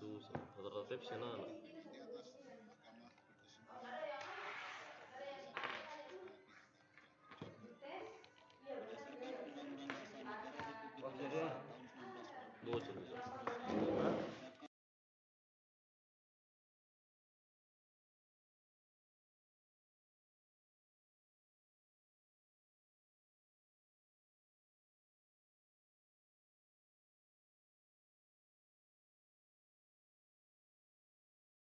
susah rata-rata anak. Di atas Mahkamah berkesimpulan setelah pihak terkait mencoba berdasarkan Undang-Undang Dasar Negara Republik Indonesia tahun 1945 seharusnya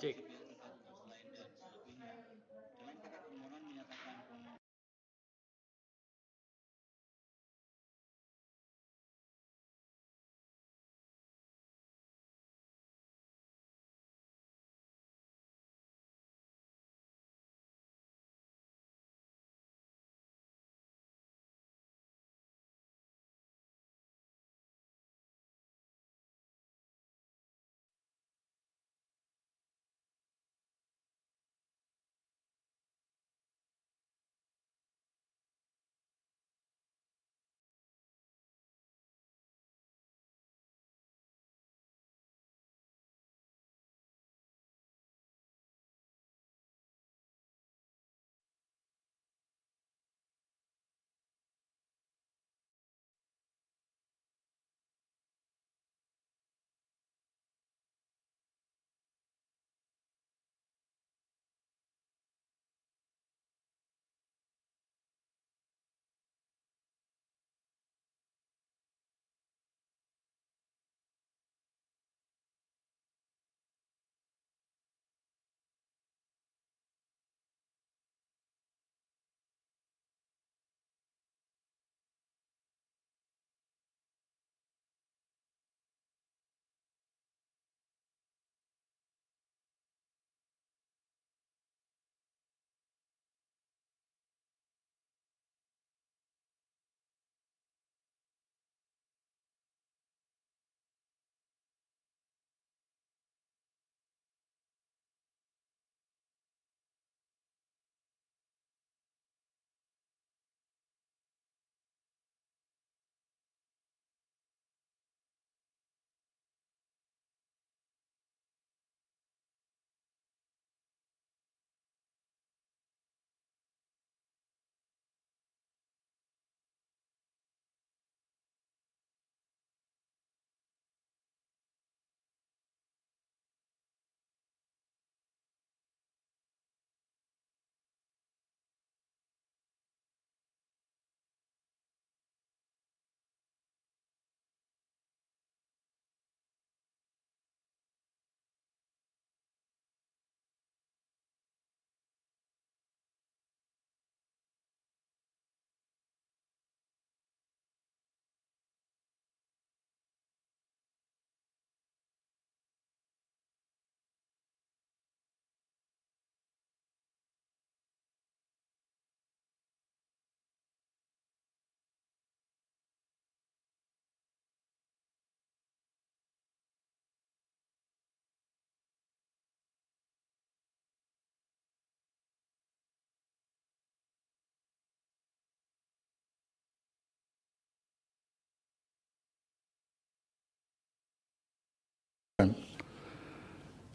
Cek. Selain dan selebihnya. Dengan kata permohonan menyatakan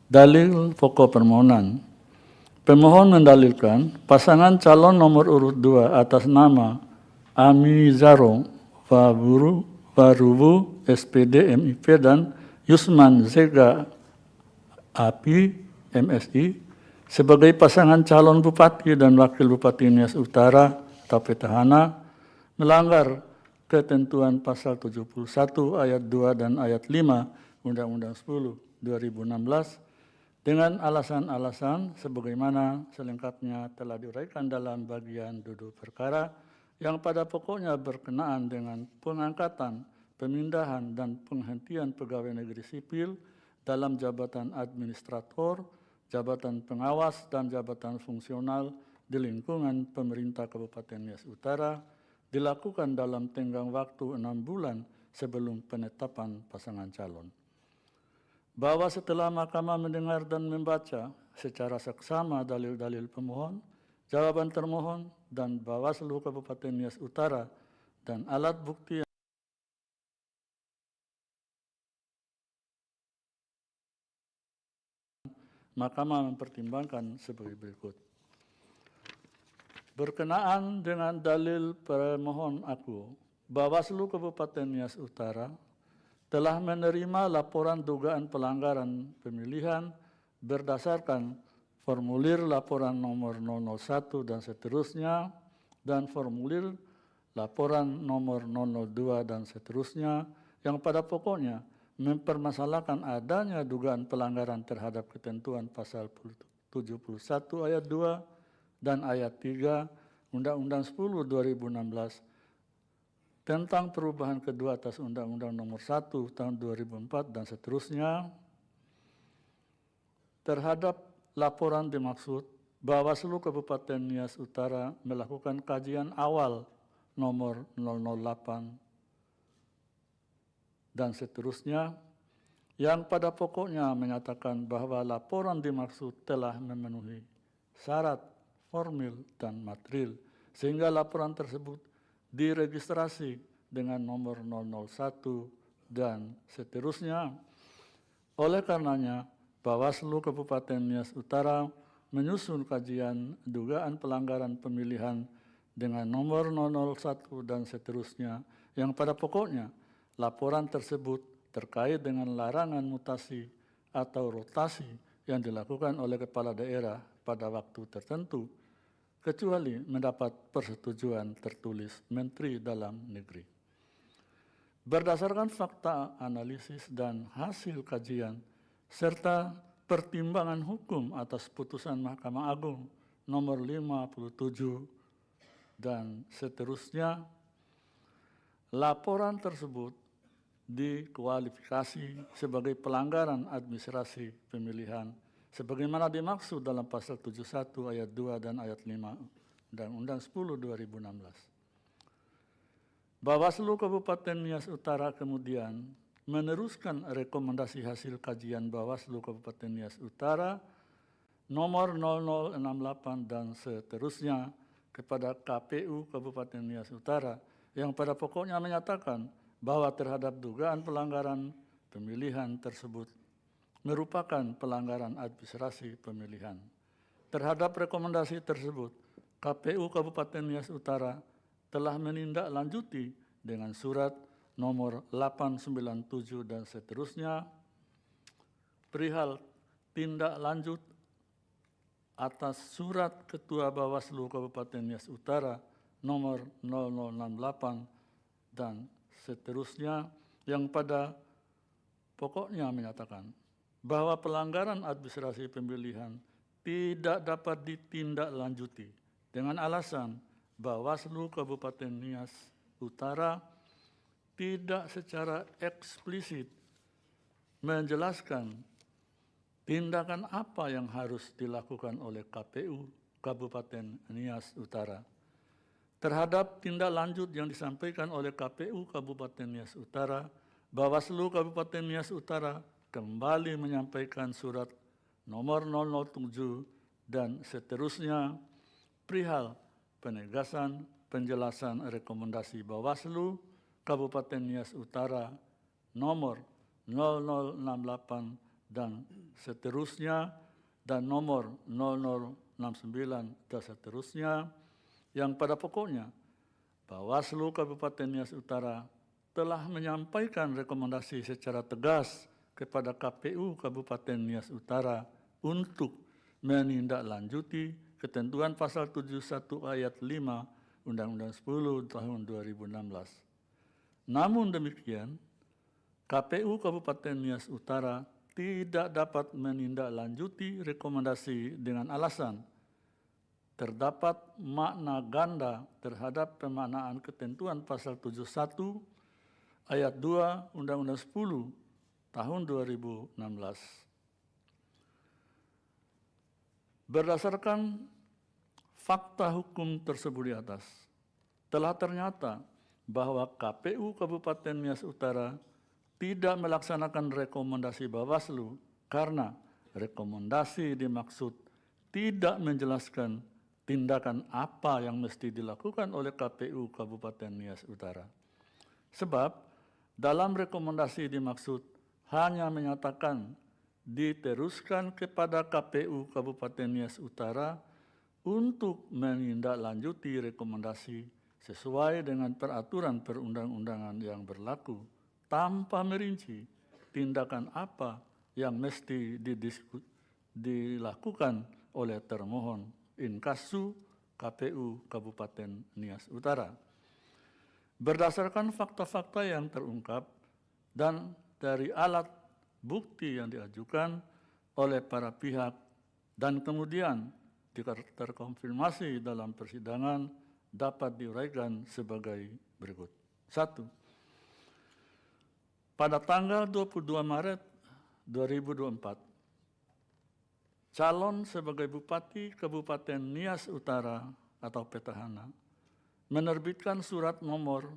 Dalil pokok permohonan. Pemohon mendalilkan pasangan calon nomor urut 2 atas nama Amizaro Warubu SPD MIP dan Yusman Zega API MSI sebagai pasangan calon bupati dan wakil bupati Nias Utara atau petahana melanggar ketentuan pasal 71 ayat 2 dan ayat 5 Undang-Undang 10 2016 dengan alasan-alasan sebagaimana selengkapnya telah diuraikan dalam bagian duduk perkara yang pada pokoknya berkenaan dengan pengangkatan, pemindahan, dan penghentian pegawai negeri sipil dalam jabatan administrator, jabatan pengawas, dan jabatan fungsional di lingkungan pemerintah Kabupaten Nias Utara dilakukan dalam tenggang waktu 6 bulan sebelum penetapan pasangan calon. Bahwa setelah mahkamah mendengar dan membaca secara seksama dalil-dalil pemohon, jawaban termohon, dan Bawaslu Kabupaten Nias Utara dan alat bukti mahkamah mempertimbangkan sebagai berikut. Berkenaan dengan dalil pemohon aku, Bawaslu Kabupaten Nias Utara telah menerima laporan dugaan pelanggaran pemilihan berdasarkan formulir laporan nomor 001 dan seterusnya dan formulir laporan nomor 002 dan seterusnya yang pada pokoknya mempermasalahkan adanya dugaan pelanggaran terhadap ketentuan pasal 71 ayat 2 dan ayat 3 Undang-Undang 10 2016 tentang perubahan kedua atas Undang-Undang Nomor 1 Tahun 2004 dan seterusnya. Terhadap laporan dimaksud, Bawaslu Kabupaten Nias Utara melakukan kajian awal nomor 008 dan seterusnya, yang pada pokoknya menyatakan bahwa laporan dimaksud telah memenuhi syarat formil dan material, sehingga laporan tersebut diregistrasi dengan nomor 001 dan seterusnya. Oleh karenanya, Bawaslu Kabupaten Nias Utara menyusun kajian dugaan pelanggaran pemilihan dengan nomor 001 dan seterusnya, yang pada pokoknya laporan tersebut terkait dengan larangan mutasi atau rotasi yang dilakukan oleh kepala daerah pada waktu tertentu, kecuali mendapat persetujuan tertulis Menteri Dalam Negeri. Berdasarkan fakta analisis dan hasil kajian, serta pertimbangan hukum atas putusan Mahkamah Agung nomor 57 dan seterusnya, laporan tersebut dikualifikasi sebagai pelanggaran administrasi pemilihan sebagaimana dimaksud dalam pasal 71 ayat 2 dan ayat 5 Undang-Undang 10 2016. Bawaslu Kabupaten Nias Utara kemudian meneruskan rekomendasi hasil kajian Bawaslu Kabupaten Nias Utara nomor 0068 dan seterusnya kepada KPU Kabupaten Nias Utara, yang pada pokoknya menyatakan bahwa terhadap dugaan pelanggaran pemilihan tersebut merupakan pelanggaran administrasi pemilihan. Terhadap rekomendasi tersebut, KPU Kabupaten Nias Utara telah menindaklanjuti dengan surat nomor 897 dan seterusnya perihal tindak lanjut atas surat Ketua Bawaslu Kabupaten Nias Utara nomor 0068 dan seterusnya, yang pada pokoknya menyatakan bahwa pelanggaran administrasi pemilihan tidak dapat ditindaklanjuti dengan alasan Bawaslu Kabupaten Nias Utara tidak secara eksplisit menjelaskan tindakan apa yang harus dilakukan oleh KPU Kabupaten Nias Utara. Terhadap tindak lanjut yang disampaikan oleh KPU Kabupaten Nias Utara, Bawaslu Kabupaten Nias Utara kembali menyampaikan surat nomor 007 dan seterusnya perihal penegasan penjelasan rekomendasi Bawaslu Kabupaten Nias Utara nomor 0068 dan seterusnya dan nomor 0069 dan seterusnya, yang pada pokoknya Bawaslu Kabupaten Nias Utara telah menyampaikan rekomendasi secara tegas kepada KPU Kabupaten Nias Utara untuk menindaklanjuti ketentuan pasal 71 ayat 5 Undang-Undang 10 tahun 2016. Namun demikian, KPU Kabupaten Nias Utara tidak dapat menindaklanjuti rekomendasi dengan alasan terdapat makna ganda terhadap pemaknaan ketentuan pasal 71 ayat 2 Undang-Undang 10 tahun 2016. Berdasarkan fakta hukum tersebut di atas, telah ternyata bahwa KPU Kabupaten Nias Utara tidak melaksanakan rekomendasi Bawaslu karena rekomendasi dimaksud tidak menjelaskan tindakan apa yang mesti dilakukan oleh KPU Kabupaten Nias Utara. Sebab dalam rekomendasi dimaksud hanya menyatakan diteruskan kepada KPU Kabupaten Nias Utara untuk menindaklanjuti rekomendasi sesuai dengan peraturan perundang-undangan yang berlaku tanpa merinci tindakan apa yang mesti dilakukan oleh termohon inkasu KPU Kabupaten Nias Utara. Berdasarkan fakta-fakta yang terungkap dan dari alat bukti yang diajukan oleh para pihak dan kemudian jika terkonfirmasi dalam persidangan dapat diuraikan sebagai berikut. 1. Pada tanggal 22 Maret 2024, calon sebagai Bupati Kabupaten Nias Utara atau petahana menerbitkan surat nomor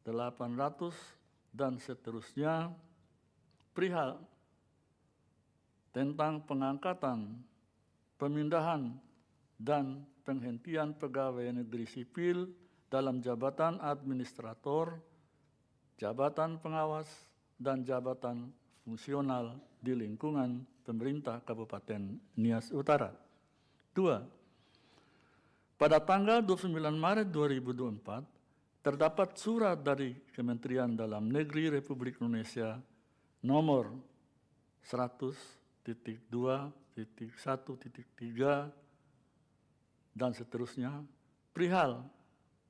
800 dan seterusnya perihal tentang pengangkatan, pemindahan, dan penghentian pegawai negeri sipil dalam jabatan administrator, jabatan pengawas, dan jabatan fungsional di lingkungan pemerintah Kabupaten Nias Utara. 2. Pada tanggal 29 Maret 2024, terdapat surat dari Kementerian Dalam Negeri Republik Indonesia nomor 100.2.1.3 dan seterusnya perihal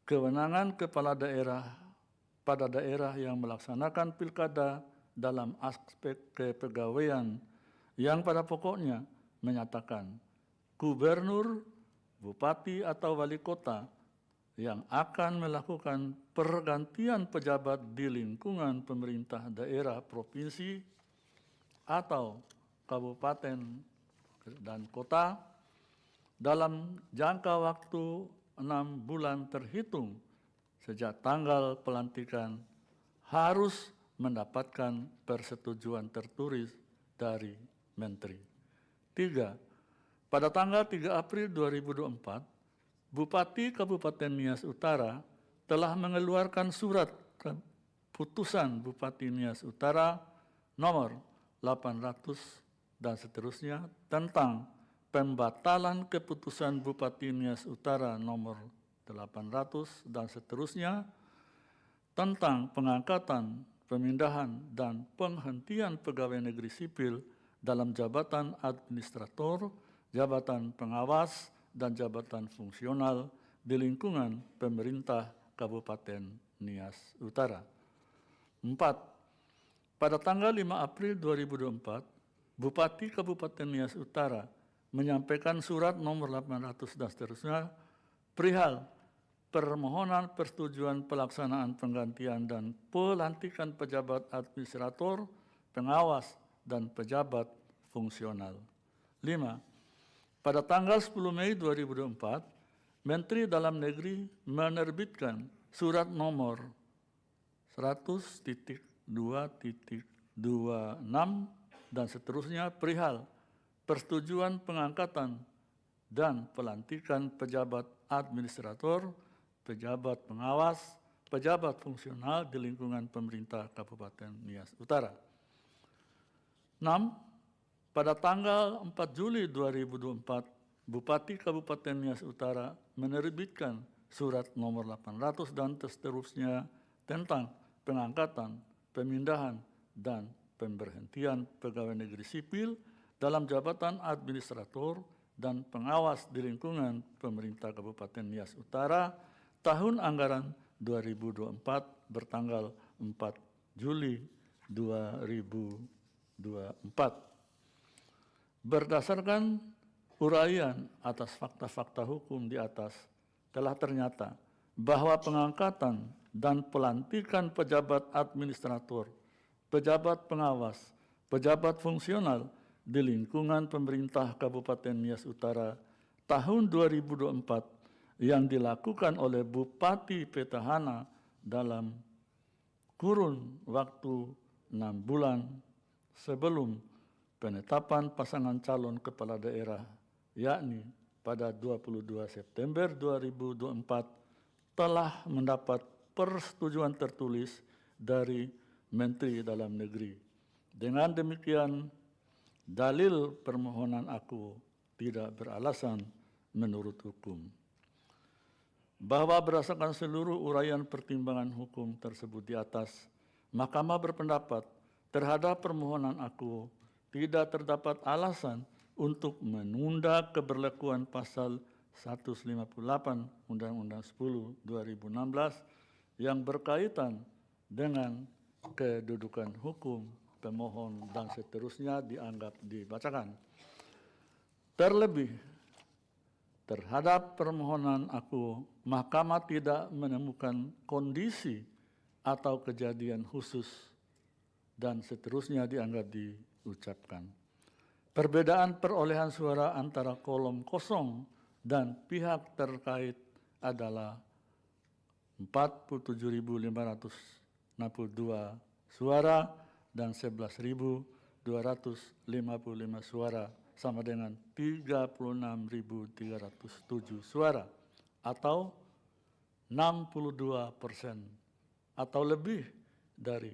kewenangan kepala daerah pada daerah yang melaksanakan pilkada dalam aspek kepegawaian yang pada pokoknya menyatakan gubernur, bupati atau wali kota yang akan melakukan pergantian pejabat di lingkungan pemerintah daerah provinsi atau kabupaten dan kota dalam jangka waktu 6 bulan terhitung sejak tanggal pelantikan harus mendapatkan persetujuan tertulis dari Menteri. 3. Pada tanggal 3 April 2024, Bupati Kabupaten Nias Utara telah mengeluarkan surat keputusan Bupati Nias Utara nomor 800 dan seterusnya tentang pembatalan keputusan Bupati Nias Utara nomor 800 dan seterusnya tentang pengangkatan, pemindahan, dan penghentian pegawai negeri sipil dalam jabatan administrator, jabatan pengawas, dan jabatan fungsional di lingkungan pemerintah Kabupaten Nias Utara. 4. Pada tanggal 5 April 2024, Bupati Kabupaten Nias Utara menyampaikan surat nomor 800 dan seterusnya perihal permohonan persetujuan pelaksanaan penggantian dan pelantikan pejabat administrator, pengawas, dan pejabat fungsional. 5. Pada tanggal 10 Mei 2024, Menteri Dalam Negeri menerbitkan surat nomor 100.2.26 dan seterusnya perihal persetujuan pengangkatan dan pelantikan pejabat administrator, pejabat pengawas, pejabat fungsional di lingkungan pemerintah Kabupaten Nias Utara. 6. Pada tanggal 4 Juli 2024, Bupati Kabupaten Nias Utara menerbitkan surat nomor 800 dan seterusnya tentang pengangkatan, pemindahan, dan pemberhentian pegawai negeri sipil dalam jabatan administrator dan pengawas di lingkungan pemerintah Kabupaten Nias Utara tahun anggaran 2024 bertanggal 4 Juli 2024. Berdasarkan uraian atas fakta-fakta hukum di atas, telah ternyata bahwa pengangkatan dan pelantikan pejabat administrator, pejabat pengawas, pejabat fungsional di lingkungan pemerintah Kabupaten Nias Utara tahun 2024 yang dilakukan oleh Bupati Petahana dalam kurun waktu 6 bulan sebelum penetapan pasangan calon kepala daerah, yakni pada 22 September 2024, telah mendapat persetujuan tertulis dari Menteri Dalam Negeri. Dengan demikian, dalil permohonan aku tidak beralasan menurut hukum. Bahwa berdasarkan seluruh uraian pertimbangan hukum tersebut di atas, Mahkamah berpendapat terhadap permohonan aku tidak terdapat alasan untuk menunda keberlakuan pasal 158 Undang-Undang 10 2016 yang berkaitan dengan kedudukan hukum pemohon, dan seterusnya dianggap dibacakan. Terlebih, terhadap permohonan aku, Mahkamah tidak menemukan kondisi atau kejadian khusus, dan seterusnya dianggap diucapkan. Perbedaan perolehan suara antara kolom kosong dan pihak terkait adalah 47.562 suara dan 11.255 suara, sama dengan 36.307 suara, atau 62% atau lebih dari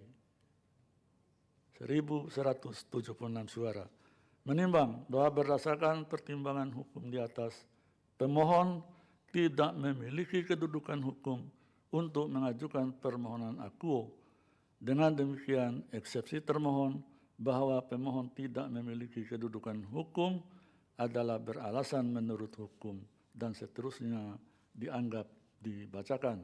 1.176 suara. Menimbang bahwa berdasarkan pertimbangan hukum di atas, pemohon tidak memiliki kedudukan hukum untuk mengajukan permohonan akuo. Dengan demikian, eksepsi termohon bahwa pemohon tidak memiliki kedudukan hukum adalah beralasan menurut hukum, dan seterusnya dianggap dibacakan.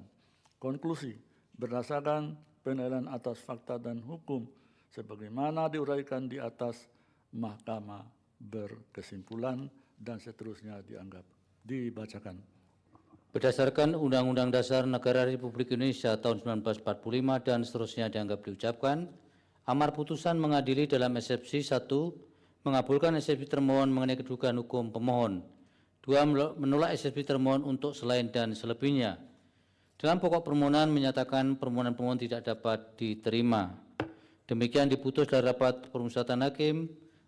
Konklusi, berdasarkan penilaian atas fakta dan hukum sebagaimana diuraikan di atas, Mahkamah berkesimpulan dan seterusnya dianggap dibacakan. Berdasarkan Undang-Undang Dasar Negara Republik Indonesia tahun 1945 dan seterusnya dianggap diucapkan, amar putusan mengadili dalam eksepsi 1, mengabulkan eksepsi termohon mengenai kedudukan hukum pemohon. 2, menolak eksepsi termohon untuk selain dan selebihnya. Dalam pokok permohonan menyatakan permohonan pemohon tidak dapat diterima. Demikian diputus dari rapat permusyawaratan hakim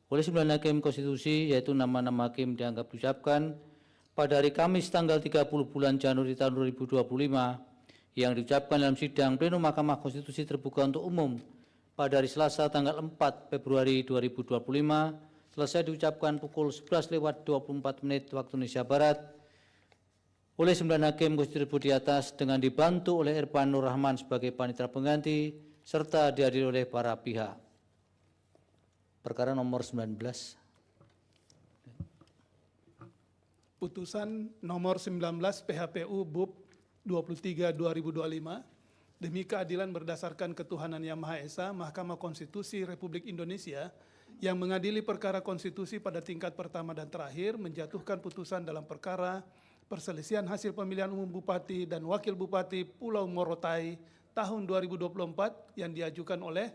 oleh 9 hakim konstitusi, yaitu nama-nama hakim dianggap diucapkan pada hari Kamis tanggal 30 bulan Januari tahun 2025 yang diucapkan dalam sidang plenum Mahkamah Konstitusi terbuka untuk umum pada hari Selasa tanggal 4 Februari 2025 selesai diucapkan pukul 11:24 waktu Indonesia Barat oleh 9 hakim konstitusi tersebut di atas dengan dibantu oleh Irfan Nur Rahman sebagai panitera pengganti serta dihadiri oleh para pihak. Perkara nomor 19. Putusan nomor 19 PHPU BUP 23/2025 demi keadilan berdasarkan ketuhanan Yang Maha Esa, Mahkamah Konstitusi Republik Indonesia yang mengadili perkara konstitusi pada tingkat pertama dan terakhir menjatuhkan putusan dalam perkara perselisihan hasil pemilihan umum Bupati dan Wakil Bupati Pulau Morotai tahun 2024 yang diajukan oleh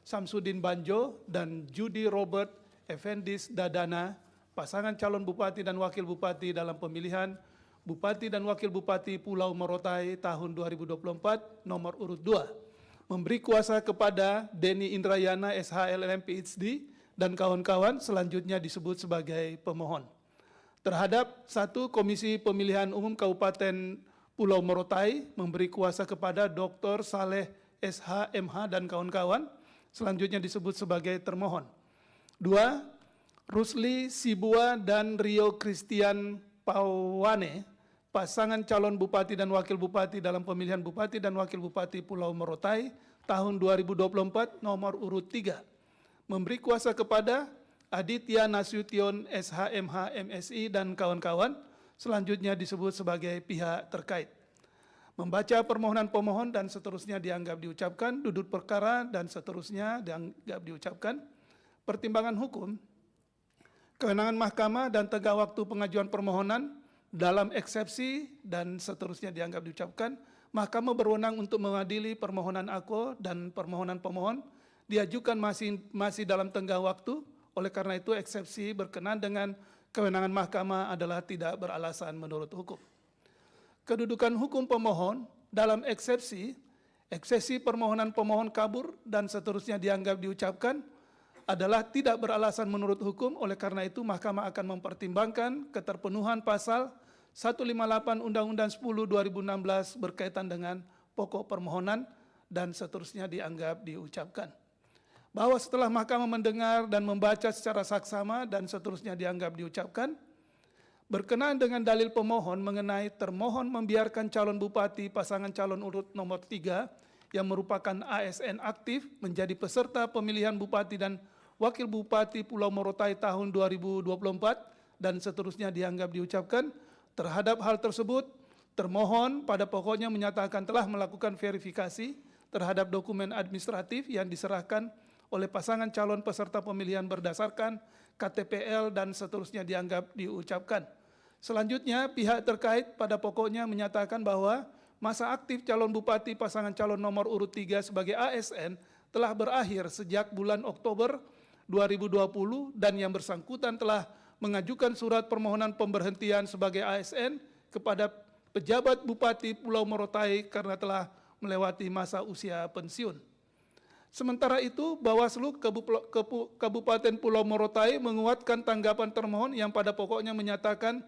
Samsudin Banjo dan Judi Robert Effendis Dadana, pasangan calon Bupati dan Wakil Bupati dalam pemilihan Bupati dan Wakil Bupati Pulau Morotai tahun 2024 nomor urut 2, memberi kuasa kepada Denny Indrayana SHLM PhD dan kawan-kawan selanjutnya disebut sebagai pemohon. Terhadap 1, Komisi Pemilihan Umum Kabupaten Pulau Morotai memberi kuasa kepada Dr. Saleh SH MH dan kawan-kawan selanjutnya disebut sebagai termohon. 2, Rusli Sibua dan Rio Christian Pawane, pasangan calon Bupati dan Wakil Bupati dalam pemilihan Bupati dan Wakil Bupati Pulau Morotai tahun 2024 nomor urut 3, memberi kuasa kepada Aditya Nasution SHMH MSI dan kawan-kawan selanjutnya disebut sebagai pihak terkait. Membaca permohonan pemohon dan seterusnya dianggap diucapkan, duduk perkara dan seterusnya dianggap diucapkan. Pertimbangan hukum, kewenangan mahkamah dan tenggang waktu pengajuan permohonan dalam eksepsi dan seterusnya dianggap diucapkan. Mahkamah berwenang untuk mengadili permohonan aku dan permohonan pemohon diajukan masih dalam tenggang waktu. Oleh karena itu eksepsi berkenan dengan kewenangan mahkamah adalah tidak beralasan menurut hukum. Kedudukan hukum pemohon dalam eksepsi permohonan pemohon kabur dan seterusnya dianggap diucapkan adalah tidak beralasan menurut hukum. Oleh karena itu Mahkamah akan mempertimbangkan keterpenuhan pasal 158 Undang-Undang 10/2016 berkaitan dengan pokok permohonan dan seterusnya dianggap diucapkan. Bahwa setelah Mahkamah mendengar dan membaca secara saksama dan seterusnya dianggap diucapkan, berkenaan dengan dalil pemohon mengenai termohon membiarkan calon bupati pasangan calon urut nomor 3 yang merupakan ASN aktif menjadi peserta pemilihan bupati dan Wakil Bupati Pulau Morotai tahun 2024 dan seterusnya dianggap diucapkan. Terhadap hal tersebut, termohon pada pokoknya menyatakan telah melakukan verifikasi terhadap dokumen administratif yang diserahkan oleh pasangan calon peserta pemilihan berdasarkan KTPL dan seterusnya dianggap diucapkan. Selanjutnya, pihak terkait pada pokoknya menyatakan bahwa masa aktif calon bupati pasangan calon nomor urut 3 sebagai ASN telah berakhir sejak bulan Oktober 2020 dan yang bersangkutan telah mengajukan surat permohonan pemberhentian sebagai ASN kepada pejabat Bupati Pulau Morotai karena telah melewati masa usia pensiun. Sementara itu, Bawaslu Kabupaten Pulau Morotai menguatkan tanggapan termohon yang pada pokoknya menyatakan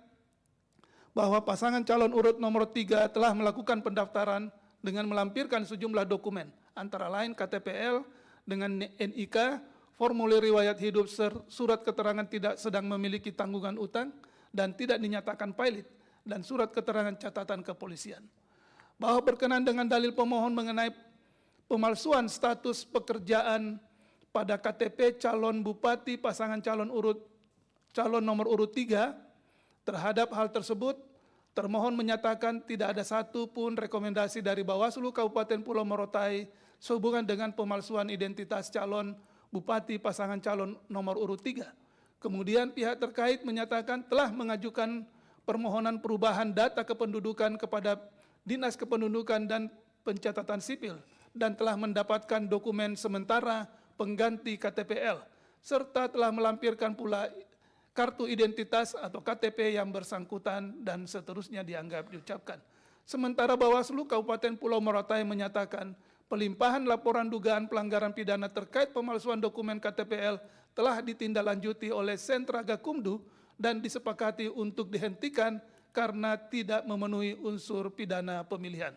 bahwa pasangan calon urut nomor 3 telah melakukan pendaftaran dengan melampirkan sejumlah dokumen, antara lain KTPL dengan NIK, formulir riwayat hidup, surat keterangan tidak sedang memiliki tanggungan utang dan tidak dinyatakan pilot, dan surat keterangan catatan kepolisian. Bahwa berkenaan dengan dalil pemohon mengenai pemalsuan status pekerjaan pada KTP calon bupati pasangan calon nomor urut 3, terhadap hal tersebut, termohon menyatakan tidak ada satu pun rekomendasi dari Bawaslu Kabupaten Pulau Morotai sehubungan dengan pemalsuan identitas calon bupati pasangan calon nomor urut 3. Kemudian pihak terkait menyatakan telah mengajukan permohonan perubahan data kependudukan kepada Dinas Kependudukan dan Pencatatan Sipil dan telah mendapatkan dokumen sementara pengganti KTPL, serta telah melampirkan pula kartu identitas atau KTP yang bersangkutan dan seterusnya dianggap diucapkan. Sementara Bawaslu Kabupaten Pulau Morotai menyatakan pelimpahan laporan dugaan pelanggaran pidana terkait pemalsuan dokumen KTPL telah ditindaklanjuti oleh Sentra Gakumdu dan disepakati untuk dihentikan karena tidak memenuhi unsur pidana pemilihan.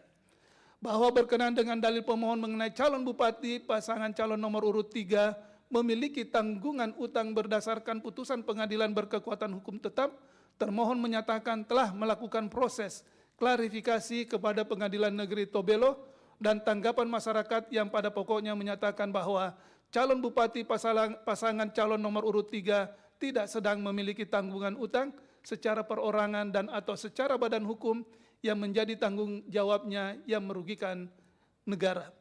Bahwa berkenaan dengan dalil pemohon mengenai calon bupati pasangan calon nomor urut 3 memiliki tanggungan utang berdasarkan putusan pengadilan berkekuatan hukum tetap, termohon menyatakan telah melakukan proses klarifikasi kepada Pengadilan Negeri Tobelo dan tanggapan masyarakat yang pada pokoknya menyatakan bahwa calon bupati pasangan calon nomor urut 3 tidak sedang memiliki tanggungan utang secara perorangan dan atau secara badan hukum yang menjadi tanggung jawabnya yang merugikan negara.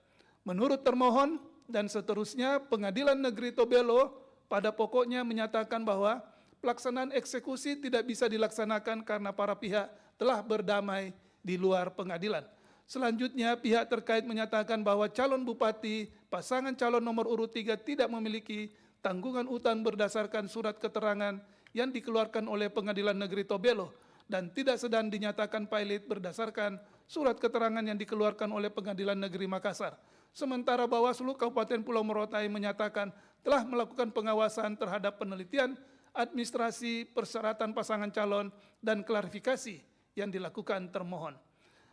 Menurut termohon dan seterusnya, Pengadilan Negeri Tobelo pada pokoknya menyatakan bahwa pelaksanaan eksekusi tidak bisa dilaksanakan karena para pihak telah berdamai di luar pengadilan. Selanjutnya, pihak terkait menyatakan bahwa calon bupati pasangan calon nomor urut 3 tidak memiliki tanggungan utang berdasarkan surat keterangan yang dikeluarkan oleh Pengadilan Negeri Tobelo dan tidak sedang dinyatakan pilot berdasarkan surat keterangan yang dikeluarkan oleh Pengadilan Negeri Makassar. Sementara Bawaslu Kabupaten Pulau Morotai menyatakan telah melakukan pengawasan terhadap penelitian administrasi persyaratan pasangan calon dan klarifikasi yang dilakukan termohon.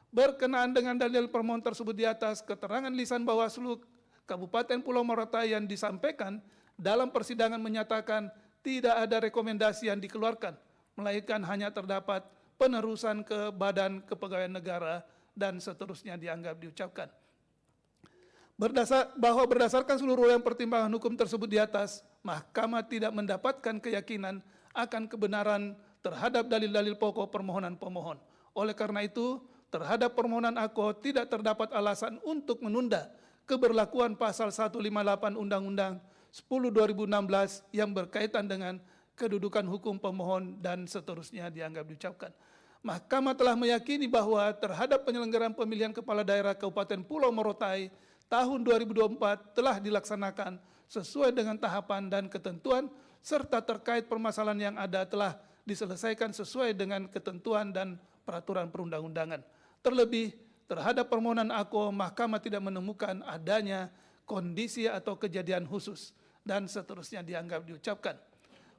Berkenaan dengan dalil permohon tersebut di atas, keterangan lisan Bawaslu Kabupaten Pulau Morotai yang disampaikan dalam persidangan menyatakan tidak ada rekomendasi yang dikeluarkan, melainkan hanya terdapat penerusan ke Badan Kepegawaian Negara dan seterusnya dianggap diucapkan. Bahwa berdasarkan seluruh yang pertimbangan hukum tersebut di atas, Mahkamah tidak mendapatkan keyakinan akan kebenaran terhadap dalil-dalil pokok permohonan pemohon. Oleh karena itu, terhadap permohonan AKO tidak terdapat alasan untuk menunda keberlakuan pasal 158 Undang-Undang 10/2016 yang berkaitan dengan kedudukan hukum pemohon dan seterusnya dianggap diucapkan. Mahkamah telah meyakini bahwa terhadap penyelenggaraan pemilihan kepala daerah Kabupaten Pulau Morotai tahun 2024 telah dilaksanakan sesuai dengan tahapan dan ketentuan serta terkait permasalahan yang ada telah diselesaikan sesuai dengan ketentuan dan peraturan perundang-undangan. Terlebih, terhadap permohonan AKO, Mahkamah tidak menemukan adanya kondisi atau kejadian khusus dan seterusnya dianggap diucapkan.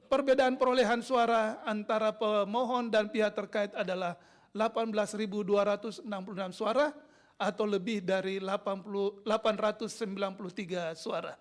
Perbedaan perolehan suara antara pemohon dan pihak terkait adalah 18.266 suara atau lebih dari 893 suara.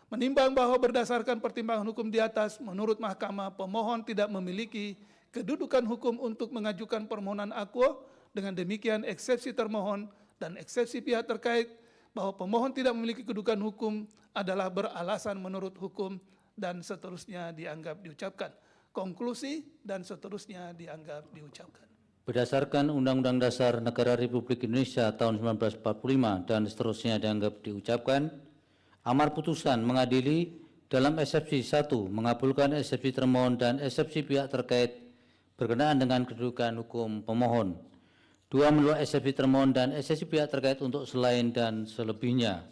Menimbang bahwa berdasarkan pertimbangan hukum di atas, menurut Mahkamah, pemohon tidak memiliki kedudukan hukum untuk mengajukan permohonan AKO. Dengan demikian, eksepsi termohon dan eksepsi pihak terkait bahwa pemohon tidak memiliki kedudukan hukum adalah beralasan menurut hukum dan seterusnya dianggap diucapkan. Konklusi dan seterusnya dianggap diucapkan. Berdasarkan Undang-Undang Dasar Negara Republik Indonesia tahun 1945 dan seterusnya dianggap diucapkan, Amar putusan mengadili dalam eksepsi 1 mengabulkan eksepsi termohon dan eksepsi pihak terkait berkenaan dengan kedudukan hukum pemohon. 2 menolak eksepsi termohon dan eksepsi pihak terkait untuk selain dan selebihnya.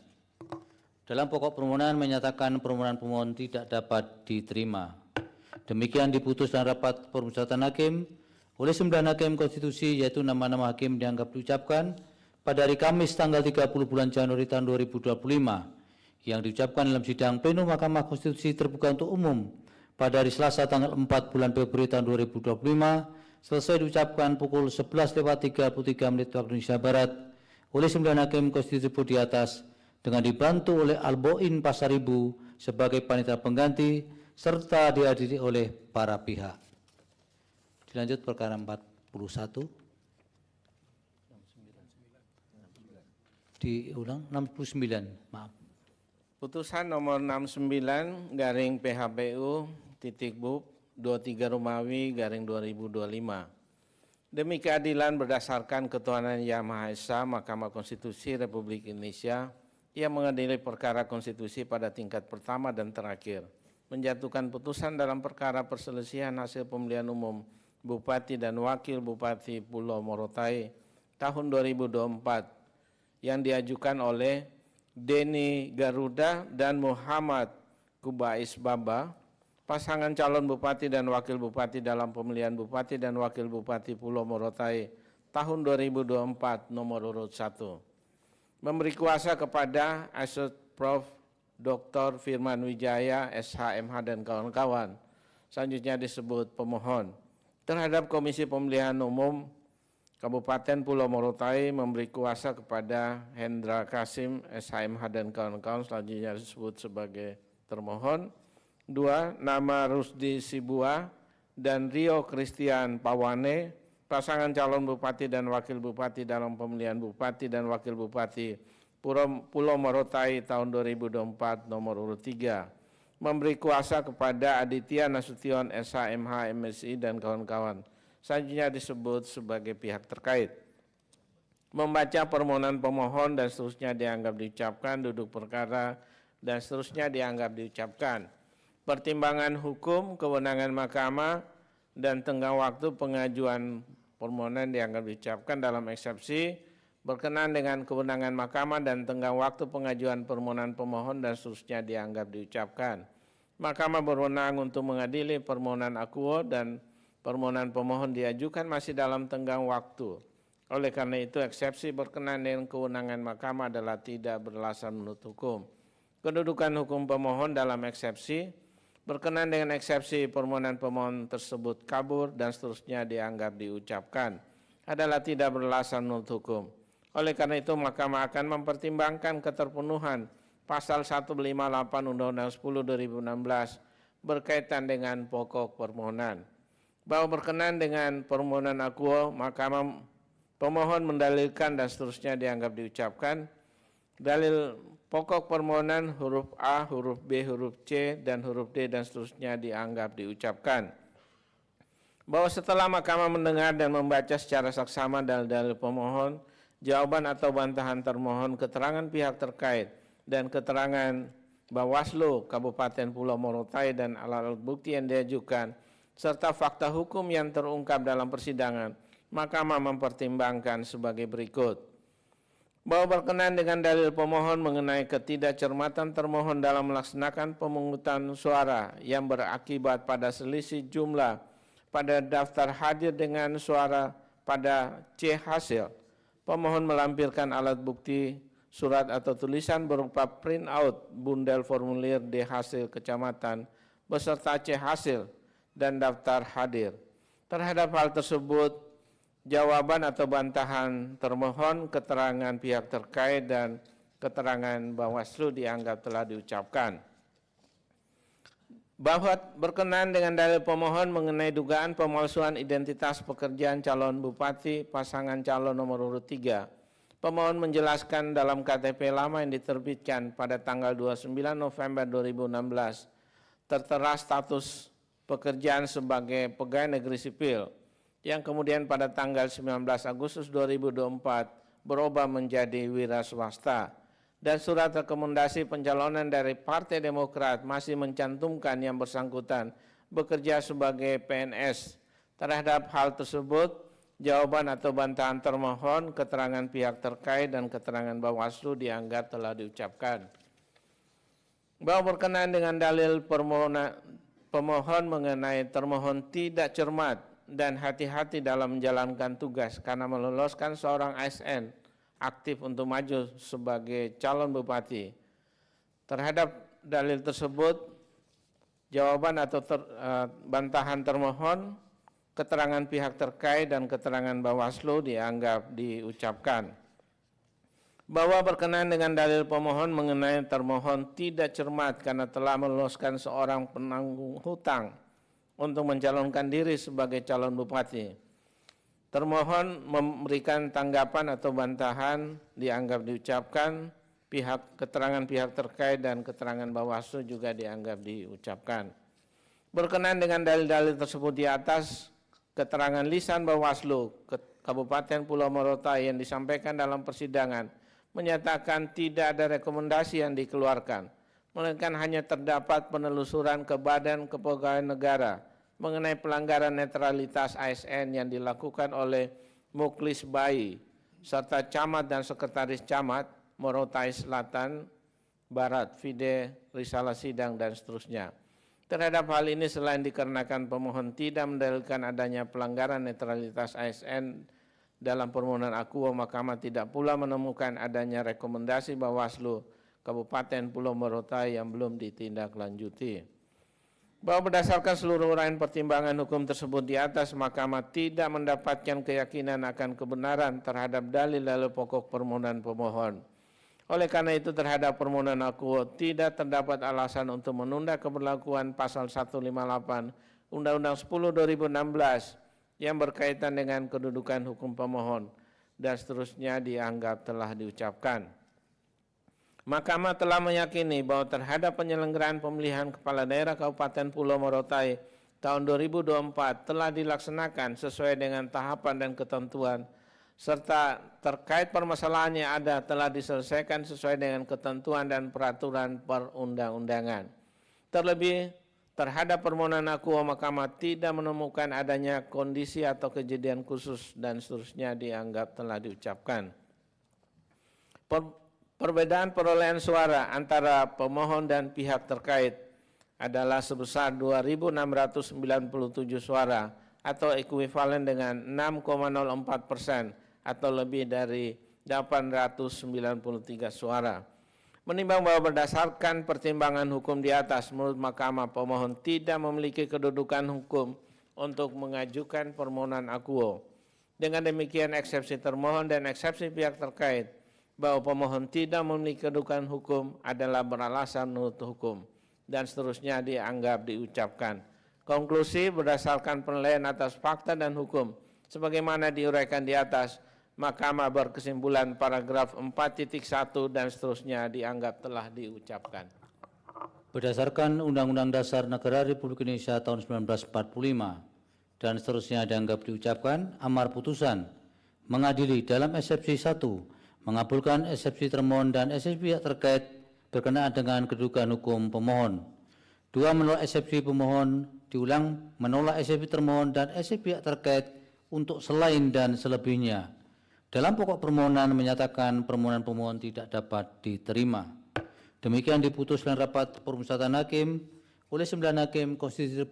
Dalam pokok permohonan menyatakan permohonan pemohon tidak dapat diterima. Demikian diputus dalam rapat permusyawaratan hakim oleh 9 hakim konstitusi, yaitu nama-nama hakim dianggap diucapkan pada hari Kamis tanggal 30 bulan Januari tahun 2025 yang diucapkan dalam sidang pleno Mahkamah Konstitusi terbuka untuk umum pada hari Selasa tanggal 4 bulan Februari tahun 2025 selesai diucapkan pukul 11.33 waktu Indonesia Barat oleh 9 hakim konstitusi di atas dengan dibantu oleh Alboin Pasaribu sebagai panitia pengganti serta dihadiri oleh para pihak. Dilanjut perkara 41. Diulang 69, maaf. Putusan nomor 69 garing PHPU titik BUP 23 Romawi garing 2025. Demi keadilan berdasarkan ketuhanan Yang Maha Esa, Mahkamah Konstitusi Republik Indonesia yang mengadili perkara konstitusi pada tingkat pertama dan terakhir, menjatuhkan putusan dalam perkara perselisihan hasil pemilihan umum Bupati dan Wakil Bupati Pulau Morotai tahun 2024 yang diajukan oleh Denny Garuda dan Muhammad Kubais Baba, pasangan calon Bupati dan Wakil Bupati dalam pemilihan Bupati dan Wakil Bupati Pulau Morotai tahun 2024 nomor urut 1. Memberi kuasa kepada Asot Prof. Dr. Firman Wijaya, SHMH dan kawan-kawan. Selanjutnya disebut pemohon. Terhadap Komisi Pemilihan Umum Kabupaten Pulau Morotai memberi kuasa kepada Hendra Kasim, SHMH dan kawan-kawan, selanjutnya disebut sebagai termohon. 2. Nama Rusdi Sibua dan Rio Christian Pawane, pasangan calon Bupati dan Wakil Bupati dalam pemilihan Bupati dan Wakil Bupati Pulau Morotai tahun 2024 nomor urut 3. Memberi kuasa kepada Aditya Nasution, SHMH, MSI dan kawan-kawan. Selanjutnya disebut sebagai pihak terkait. Membaca permohonan pemohon dan seterusnya dianggap diucapkan, duduk perkara dan seterusnya dianggap diucapkan. Pertimbangan hukum, kewenangan mahkamah, dan tenggang waktu pengajuan permohonan dianggap diucapkan dalam eksepsi berkenaan dengan kewenangan mahkamah dan tenggang waktu pengajuan permohonan pemohon dan seterusnya dianggap diucapkan. Mahkamah berwenang untuk mengadili permohonan akuo dan permohonan pemohon diajukan masih dalam tenggang waktu. Oleh karena itu, eksepsi berkenaan dengan kewenangan mahkamah adalah tidak beralasan menurut hukum. Kedudukan hukum pemohon dalam eksepsi berkenaan dengan eksepsi permohonan pemohon tersebut kabur dan seterusnya dianggap diucapkan adalah tidak beralasan menurut hukum. Oleh karena itu, Mahkamah akan mempertimbangkan keterpenuhan pasal 158 Undang-Undang 10/2016 berkaitan dengan pokok permohonan. Bahwa berkenaan dengan permohonan akuo, Mahkamah pemohon mendalilkan dan seterusnya dianggap diucapkan. Dalil pokok permohonan huruf A, huruf B, huruf C, dan huruf D dan seterusnya dianggap diucapkan. Bahwa setelah Mahkamah mendengar dan membaca secara saksama dalil-dalil pemohon, jawaban atau bantahan termohon, keterangan pihak terkait, dan keterangan Bawaslu Kabupaten Pulau Morotai dan alat-alat bukti yang diajukan, serta fakta hukum yang terungkap dalam persidangan, Mahkamah mempertimbangkan sebagai berikut. Bahwa berkenaan dengan dalil pemohon mengenai ketidakcermatan termohon dalam melaksanakan pemungutan suara yang berakibat pada selisih jumlah pada daftar hadir dengan suara pada C hasil, pemohon melampirkan alat bukti surat atau tulisan berupa print out bundel formulir D hasil kecamatan beserta C hasil dan daftar hadir. Terhadap hal tersebut, jawaban atau bantahan termohon, keterangan pihak terkait, dan keterangan Bawaslu dianggap telah diucapkan. Bahwa berkenaan dengan dalil pemohon mengenai dugaan pemalsuan identitas pekerjaan calon bupati pasangan calon nomor urut 3, pemohon menjelaskan dalam KTP lama yang diterbitkan pada tanggal 29 November 2016 tertera status pekerjaan sebagai pegawai negeri sipil yang kemudian pada tanggal 19 Agustus 2024 berubah menjadi wira swasta. dan surat rekomendasi pencalonan dari Partai Demokrat masih mencantumkan yang bersangkutan bekerja sebagai PNS. Terhadap hal tersebut, jawaban atau bantahan termohon, keterangan pihak terkait, dan keterangan Bawaslu dianggap telah diucapkan. Bahwa berkenaan dengan dalil pemohon mengenai termohon tidak cermat dan hati-hati dalam menjalankan tugas karena meloloskan seorang ASN aktif untuk maju sebagai calon bupati. Terhadap dalil tersebut, jawaban atau bantahan termohon, keterangan pihak terkait, dan keterangan Bawaslu dianggap diucapkan. Bahwa berkenaan dengan dalil pemohon mengenai termohon tidak cermat karena telah meloloskan seorang penanggung hutang untuk mencalonkan diri sebagai calon bupati. Termohon memberikan tanggapan atau bantahan dianggap diucapkan, keterangan pihak terkait dan keterangan Bawaslu juga dianggap diucapkan. Berkenaan dengan dalil-dalil tersebut di atas, keterangan lisan Bawaslu Kabupaten Pulau Morotai yang disampaikan dalam persidangan menyatakan tidak ada rekomendasi yang dikeluarkan, melainkan hanya terdapat penelusuran ke Badan Kepegawaian Negara mengenai pelanggaran netralitas ASN yang dilakukan oleh Muklis Bayi serta camat dan sekretaris camat Morotai Selatan, Barat, Fide, Risalah Sidang, dan seterusnya. Terhadap hal ini selain dikarenakan pemohon tidak mendalilkan adanya pelanggaran netralitas ASN dalam permohonan akuo, Mahkamah tidak pula menemukan adanya rekomendasi Bawaslu Kabupaten Pulau Morotai yang belum ditindaklanjuti. Bahwa berdasarkan seluruh uraian pertimbangan hukum tersebut di atas, Mahkamah tidak mendapatkan keyakinan akan kebenaran terhadap dalil-dalil pokok permohonan pemohon. Oleh karena itu terhadap permohonan akuo tidak terdapat alasan untuk menunda keberlakuan pasal 158 Undang-Undang 10/2016 yang berkaitan dengan kedudukan hukum pemohon dan seterusnya dianggap telah diucapkan. Mahkamah telah meyakini bahwa terhadap penyelenggaraan pemilihan Kepala Daerah Kabupaten Pulau Morotai tahun 2024 telah dilaksanakan sesuai dengan tahapan dan ketentuan, serta terkait permasalahan yang ada telah diselesaikan sesuai dengan ketentuan dan peraturan perundang-undangan. Terlebih, terhadap permohonan akuo, Mahkamah tidak menemukan adanya kondisi atau kejadian khusus dan seterusnya dianggap telah diucapkan. Perbedaan perolehan suara antara pemohon dan pihak terkait adalah sebesar 2.697 suara atau ekuivalen dengan 6,04% atau lebih dari 893 suara. Menimbang bahwa berdasarkan pertimbangan hukum di atas, menurut Mahkamah pemohon tidak memiliki kedudukan hukum untuk mengajukan permohonan akuo. Dengan demikian eksepsi termohon dan eksepsi pihak terkait bahwa pemohon tidak memiliki kedudukan hukum adalah beralasan menurut hukum dan seterusnya dianggap diucapkan. Konklusi berdasarkan penilaian atas fakta dan hukum sebagaimana diuraikan di atas, Mahkamah berkesimpulan paragraf 4.1 dan seterusnya dianggap telah diucapkan. Berdasarkan Undang-Undang Dasar Negara Republik Indonesia tahun 1945 dan seterusnya dianggap diucapkan, amar putusan mengadili dalam eksepsi 1 mengabulkan eksepsi termohon dan eksepsi pihak terkait berkenaan dengan kedudukan hukum pemohon. 2. Menolak eksepsi pemohon, diulang menolak eksepsi termohon dan eksepsi pihak terkait untuk selain dan selebihnya. Dalam pokok permohonan menyatakan permohonan pemohon tidak dapat diterima. Demikian diputus dalam rapat permusyawaratan hakim oleh 9 hakim konstitusi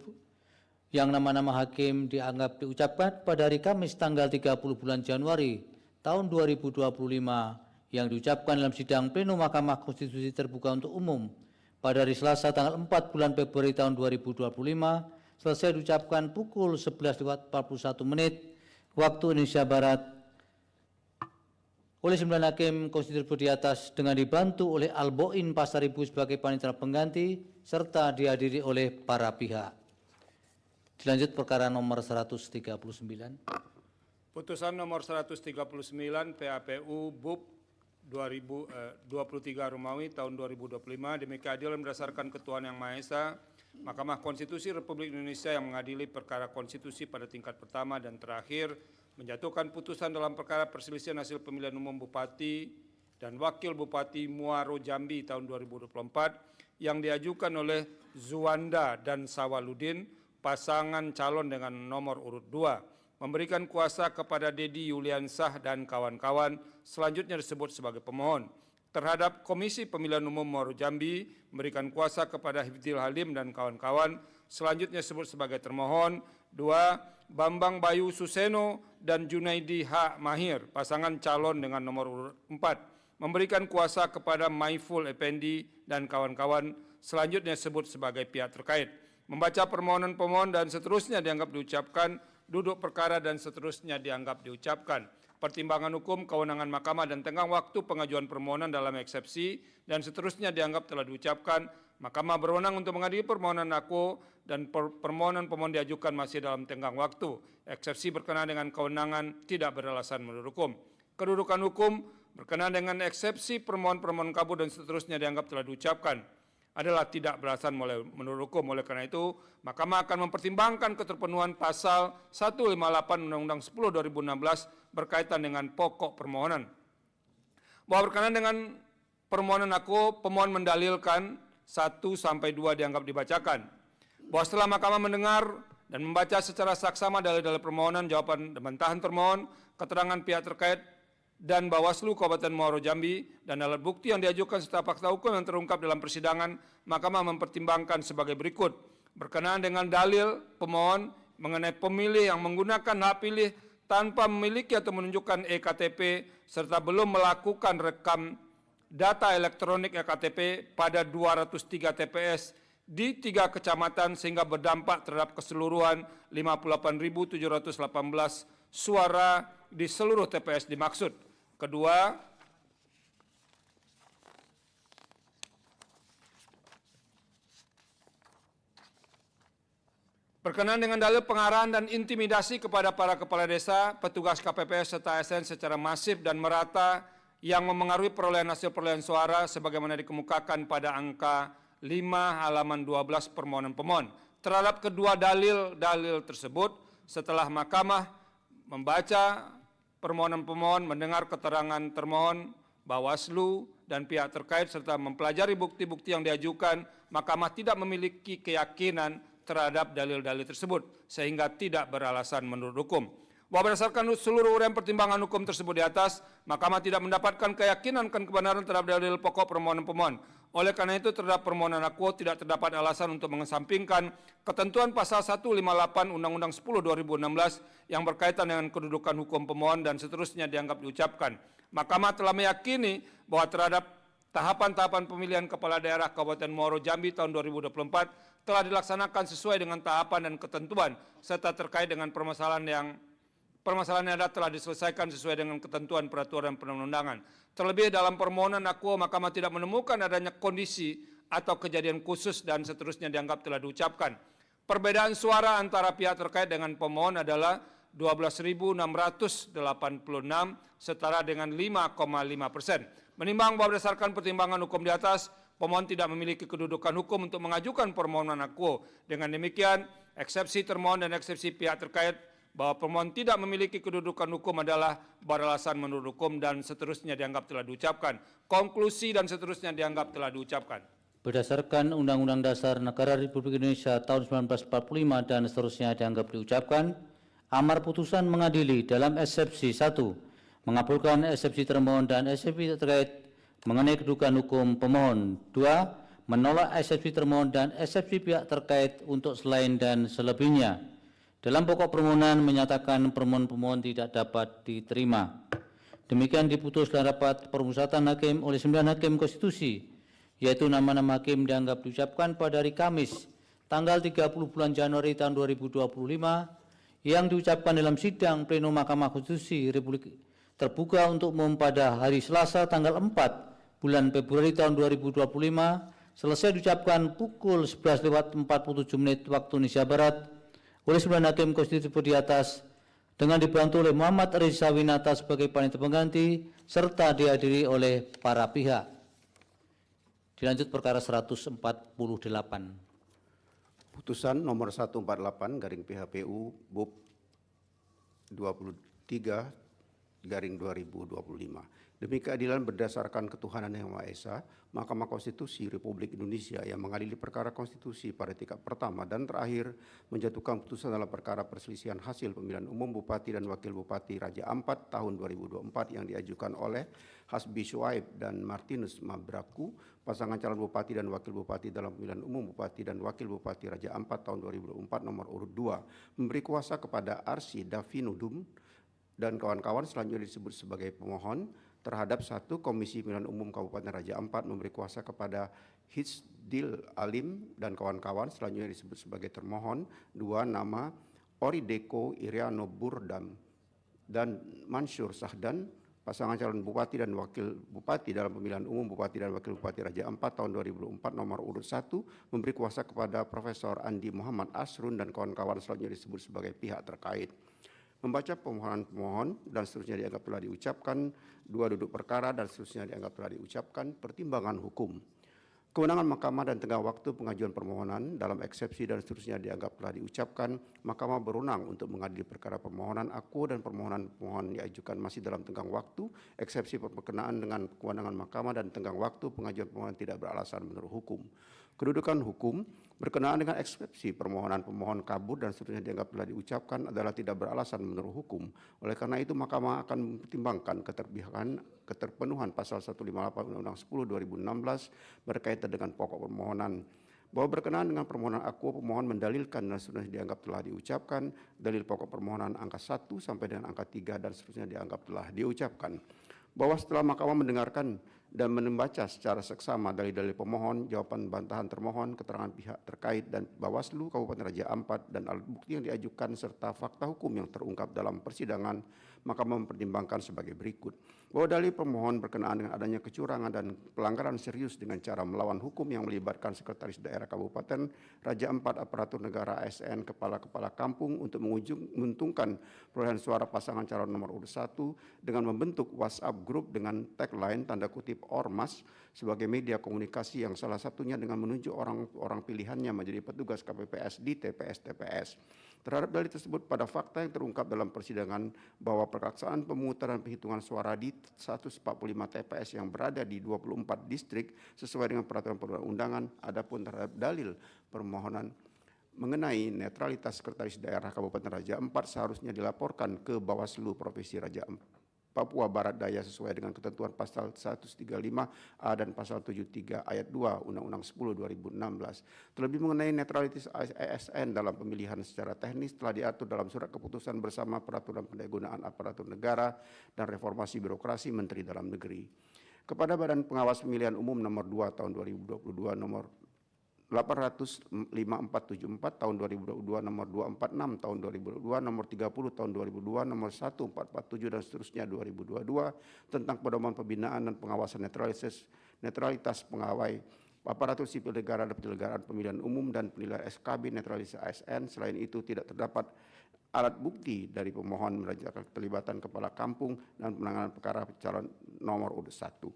yang nama-nama hakim dianggap diucapkan pada hari Kamis tanggal 30 bulan Januari tahun 2025 yang diucapkan dalam sidang pleno Mahkamah Konstitusi terbuka untuk umum pada hari Selasa tanggal 4 bulan Februari tahun 2025 selesai diucapkan pukul 11.41 waktu Indonesia Barat oleh 9 hakim konstitusi di atas dengan dibantu oleh Alboin Pasaribu sebagai panitia pengganti serta dihadiri oleh para pihak. Dilanjut perkara nomor 139. Putusan nomor 139 PHPU BUP 23 Romawi tahun 2025 demi keadilan berdasarkan Ketuhanan Yang Maha Esa, Mahkamah Konstitusi Republik Indonesia yang mengadili perkara konstitusi pada tingkat pertama dan terakhir menjatuhkan putusan dalam perkara perselisihan hasil pemilihan umum Bupati dan Wakil Bupati Muaro Jambi tahun 2024 yang diajukan oleh Zuwanda dan Sawaludin, pasangan calon dengan nomor urut 2, memberikan kuasa kepada Dedi Yuliansah dan kawan-kawan selanjutnya disebut sebagai pemohon. Terhadap Komisi Pemilihan Umum Muaro Jambi, memberikan kuasa kepada Hifdzil Halim dan kawan-kawan selanjutnya disebut sebagai termohon. 2, Bambang Bayu Suseno dan Junaidi H. Mahir, pasangan calon dengan nomor urut 4, memberikan kuasa kepada Maiful Effendi dan kawan-kawan selanjutnya disebut sebagai pihak terkait. Membaca permohonan pemohon dan seterusnya dianggap diucapkan, duduk perkara dan seterusnya dianggap diucapkan. Pertimbangan hukum, kewenangan mahkamah dan tenggang waktu pengajuan permohonan dalam eksepsi dan seterusnya dianggap telah diucapkan. Mahkamah berwenang untuk mengadili permohonan aku dan permohonan pemohon diajukan masih dalam tenggang waktu. Eksepsi berkenaan dengan kewenangan tidak beralasan menurut hukum. Kedudukan hukum berkenaan dengan eksepsi permohonan kabur dan seterusnya dianggap telah diucapkan adalah tidak beralasan menurut hukum. Oleh karena itu, Mahkamah akan mempertimbangkan keterpenuhan pasal 158 Undang-Undang 10 2016 berkaitan dengan pokok permohonan. Bahwa berkenaan dengan permohonan aku, pemohon mendalilkan 1 sampai 2 dianggap dibacakan. Bahwa setelah Mahkamah mendengar dan membaca secara saksama dalil-dalil permohonan, jawaban dan bantahan termohon, keterangan pihak terkait dan Bawaslu Kabupaten Muaro Jambi dan alat bukti yang diajukan serta fakta hukum yang terungkap dalam persidangan, Mahkamah mempertimbangkan sebagai berikut. Berkenaan dengan dalil pemohon mengenai pemilih yang menggunakan hak pilih tanpa memiliki atau menunjukkan eKTP serta belum melakukan rekam data elektronik eKTP pada 203 TPS di 3 kecamatan sehingga berdampak terhadap keseluruhan 58.718 suara di seluruh TPS dimaksud. Kedua, berkenaan dengan dalil pengarahan dan intimidasi kepada para kepala desa, petugas KPPS serta ASN secara masif dan merata yang memengaruhi perolehan hasil perolehan suara sebagaimana dikemukakan pada angka 5 halaman 12 permohonan pemohon. Terhadap kedua dalil-dalil tersebut, setelah Mahkamah membaca permohonan pemohon, mendengar keterangan termohon, Bawaslu, dan pihak terkait, serta mempelajari bukti-bukti yang diajukan, Mahkamah tidak memiliki keyakinan terhadap dalil-dalil tersebut, sehingga tidak beralasan menurut hukum. Bahwa berdasarkan seluruh uraian pertimbangan hukum tersebut di atas, Mahkamah tidak mendapatkan keyakinan akan kebenaran terhadap dalil pokok permohonan pemohon. Oleh karena itu, terhadap permohonan aku tidak terdapat alasan untuk mengesampingkan ketentuan pasal 158 Undang-Undang 10 2016 yang berkaitan dengan kedudukan hukum pemohon dan seterusnya dianggap diucapkan. Mahkamah telah meyakini bahwa terhadap tahapan-tahapan pemilihan kepala daerah Kabupaten Muaro Jambi tahun 2024 telah dilaksanakan sesuai dengan tahapan dan ketentuan serta terkait dengan permasalahan yang telah diselesaikan sesuai dengan ketentuan peraturan perundang-undangan. Terlebih dalam permohonan aku, Mahkamah tidak menemukan adanya kondisi atau kejadian khusus dan seterusnya dianggap telah diucapkan. Perbedaan suara antara pihak terkait dengan pemohon adalah 12.686 setara dengan 5,5%. Menimbang bahwa berdasarkan pertimbangan hukum di atas, pemohon tidak memiliki kedudukan hukum untuk mengajukan permohonan aku. Dengan demikian, eksepsi termohon dan eksepsi pihak terkait bahwa pemohon tidak memiliki kedudukan hukum adalah beralasan menurut hukum dan seterusnya dianggap telah diucapkan. Konklusi dan seterusnya dianggap telah diucapkan. Berdasarkan Undang-Undang Dasar Negara Republik Indonesia tahun 1945 dan seterusnya dianggap diucapkan, amar putusan mengadili dalam eksepsi 1, mengabulkan eksepsi termohon dan eksepsi terkait mengenai kedudukan hukum pemohon. 2, menolak eksepsi termohon dan eksepsi pihak terkait untuk selain dan selebihnya. Dalam pokok permohonan menyatakan permohonan pemohon tidak dapat diterima. Demikian diputus dalam rapat permusyawaratan hakim oleh 9 hakim konstitusi, yaitu nama-nama hakim dianggap diucapkan pada hari Kamis, tanggal 30 bulan Januari tahun 2025, yang diucapkan dalam sidang pleno Mahkamah Konstitusi Republik terbuka untuk umum pada hari Selasa, tanggal 4 bulan Februari tahun 2025, selesai diucapkan pukul 11:47 waktu Indonesia Barat, oleh 9 hakim konstitusi di atas dengan dibantu oleh Muhammad Reza Winata sebagai panitia pengganti serta dihadiri oleh para pihak. Dilanjut perkara 148. Putusan nomor 148 garing PHPU BUP 23 14/2025. Demi keadilan berdasarkan ketuhanan Yang Maha Esa, Mahkamah Konstitusi Republik Indonesia yang mengadili perkara konstitusi pada tingkat pertama dan terakhir menjatuhkan putusan dalam perkara perselisihan hasil pemilihan umum Bupati dan Wakil Bupati Raja Ampat tahun 2024 yang diajukan oleh Hasbi Shuaib dan Martinus Mabraku, pasangan calon Bupati dan Wakil Bupati dalam pemilihan umum Bupati dan Wakil Bupati Raja Ampat tahun 2024 nomor urut 2, memberi kuasa kepada Arsi Davinudum dan kawan-kawan selanjutnya disebut sebagai pemohon terhadap 1. Komisi Pemilihan Umum Kabupaten Raja Ampat memberi kuasa kepada Hisdil Alim dan kawan-kawan selanjutnya disebut sebagai termohon. 2. Nama Orideko Iriano Burdam dan Mansur Sahdan, pasangan calon Bupati dan Wakil Bupati dalam pemilihan umum Bupati dan Wakil Bupati Raja Ampat tahun 2004 nomor urut 1, memberi kuasa kepada Profesor Andi Muhammad Asrun dan kawan-kawan selanjutnya disebut sebagai pihak terkait. Membaca permohonan pemohon dan seterusnya dianggap telah diucapkan, 2. Duduk perkara dan seterusnya dianggap telah diucapkan, pertimbangan hukum. Kewenangan Mahkamah dan tenggang waktu pengajuan permohonan dalam eksepsi dan seterusnya dianggap telah diucapkan, Mahkamah berwenang untuk mengadili perkara permohonan aku dan permohonan pemohon diajukan masih dalam tenggang waktu, eksepsi berkenaan dengan kewenangan Mahkamah dan tenggang waktu pengajuan permohonan tidak beralasan menurut hukum. Kedudukan hukum berkenaan dengan eksepsi permohonan pemohon kabur dan seterusnya dianggap telah diucapkan adalah tidak beralasan menurut hukum. Oleh karena itu Mahkamah akan mempertimbangkan keterpenuhan pasal 158 Undang-Undang 10 2016 berkaitan dengan pokok permohonan. Bahwa berkenaan dengan permohonan aku, pemohon mendalilkan dan seterusnya dianggap telah diucapkan, dalil pokok permohonan angka 1 sampai dengan angka 3 dan seterusnya dianggap telah diucapkan. Bahwa setelah Mahkamah mendengarkan dan membaca secara seksama dalil-dalil pemohon, jawaban bantahan termohon, keterangan pihak terkait dan Bawaslu Kabupaten Raja Ampat dan alat bukti yang diajukan serta fakta hukum yang terungkap dalam persidangan, Mahkamah mempertimbangkan sebagai berikut. Bahwa dalil pemohon berkenaan dengan adanya kecurangan dan pelanggaran serius dengan cara melawan hukum yang melibatkan Sekretaris Daerah Kabupaten Raja Ampat, aparatur negara, ASN, kepala-kepala kampung untuk menguntungkan perolehan suara pasangan calon nomor urut 1 dengan membentuk WhatsApp group dengan tagline tanda kutip ormas sebagai media komunikasi yang salah satunya dengan menunjuk orang-orang pilihannya menjadi petugas KPPS di TPS-TPS. Terhadap dalil tersebut pada fakta yang terungkap dalam persidangan bahwa pelaksanaan pemungutan penghitungan suara di 145 TPS yang berada di 24 distrik sesuai dengan peraturan perundang-undangan, adapun terhadap dalil permohonan mengenai netralitas Sekretaris Daerah Kabupaten Raja Ampat seharusnya dilaporkan ke Bawaslu Provinsi Raja Papua Barat Daya sesuai dengan ketentuan pasal 135A dan pasal 73 ayat 2 Undang-Undang 10 2016. Terlebih mengenai netralitas ASN dalam pemilihan secara teknis telah diatur dalam surat keputusan bersama peraturan pendahuluan aparatur negara dan reformasi birokrasi Menteri Dalam Negeri. Kepada Badan Pengawas Pemilihan Umum nomor 2 tahun 2022 nomor 805.474 tahun 2022, nomor 246 tahun 2022, nomor 30 tahun 2002, nomor 1447 dan seterusnya 2022 tentang pedoman pembinaan dan pengawasan netralitas pegawai aparatur sipil negara dan penyelenggaraan pemilihan umum dan penilaian SKB netralitas ASN. Selain itu tidak terdapat alat bukti dari pemohon merajakan keterlibatan kepala kampung dan penanganan perkara calon nomor urut 1.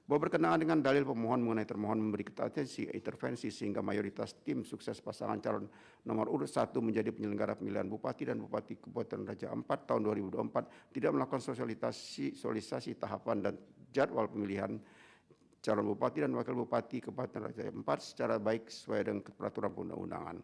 Bahwa berkenaan dengan dalil pemohon mengenai termohon memberi atensi intervensi sehingga mayoritas tim sukses pasangan calon nomor urut 1 menjadi penyelenggara pemilihan Bupati dan Bupati Kabupaten Raja Ampat tahun 2024 tidak melakukan sosialisasi tahapan dan jadwal pemilihan calon Bupati dan Wakil Bupati Kabupaten Raja Ampat secara baik sesuai dengan peraturan perundang-undangan.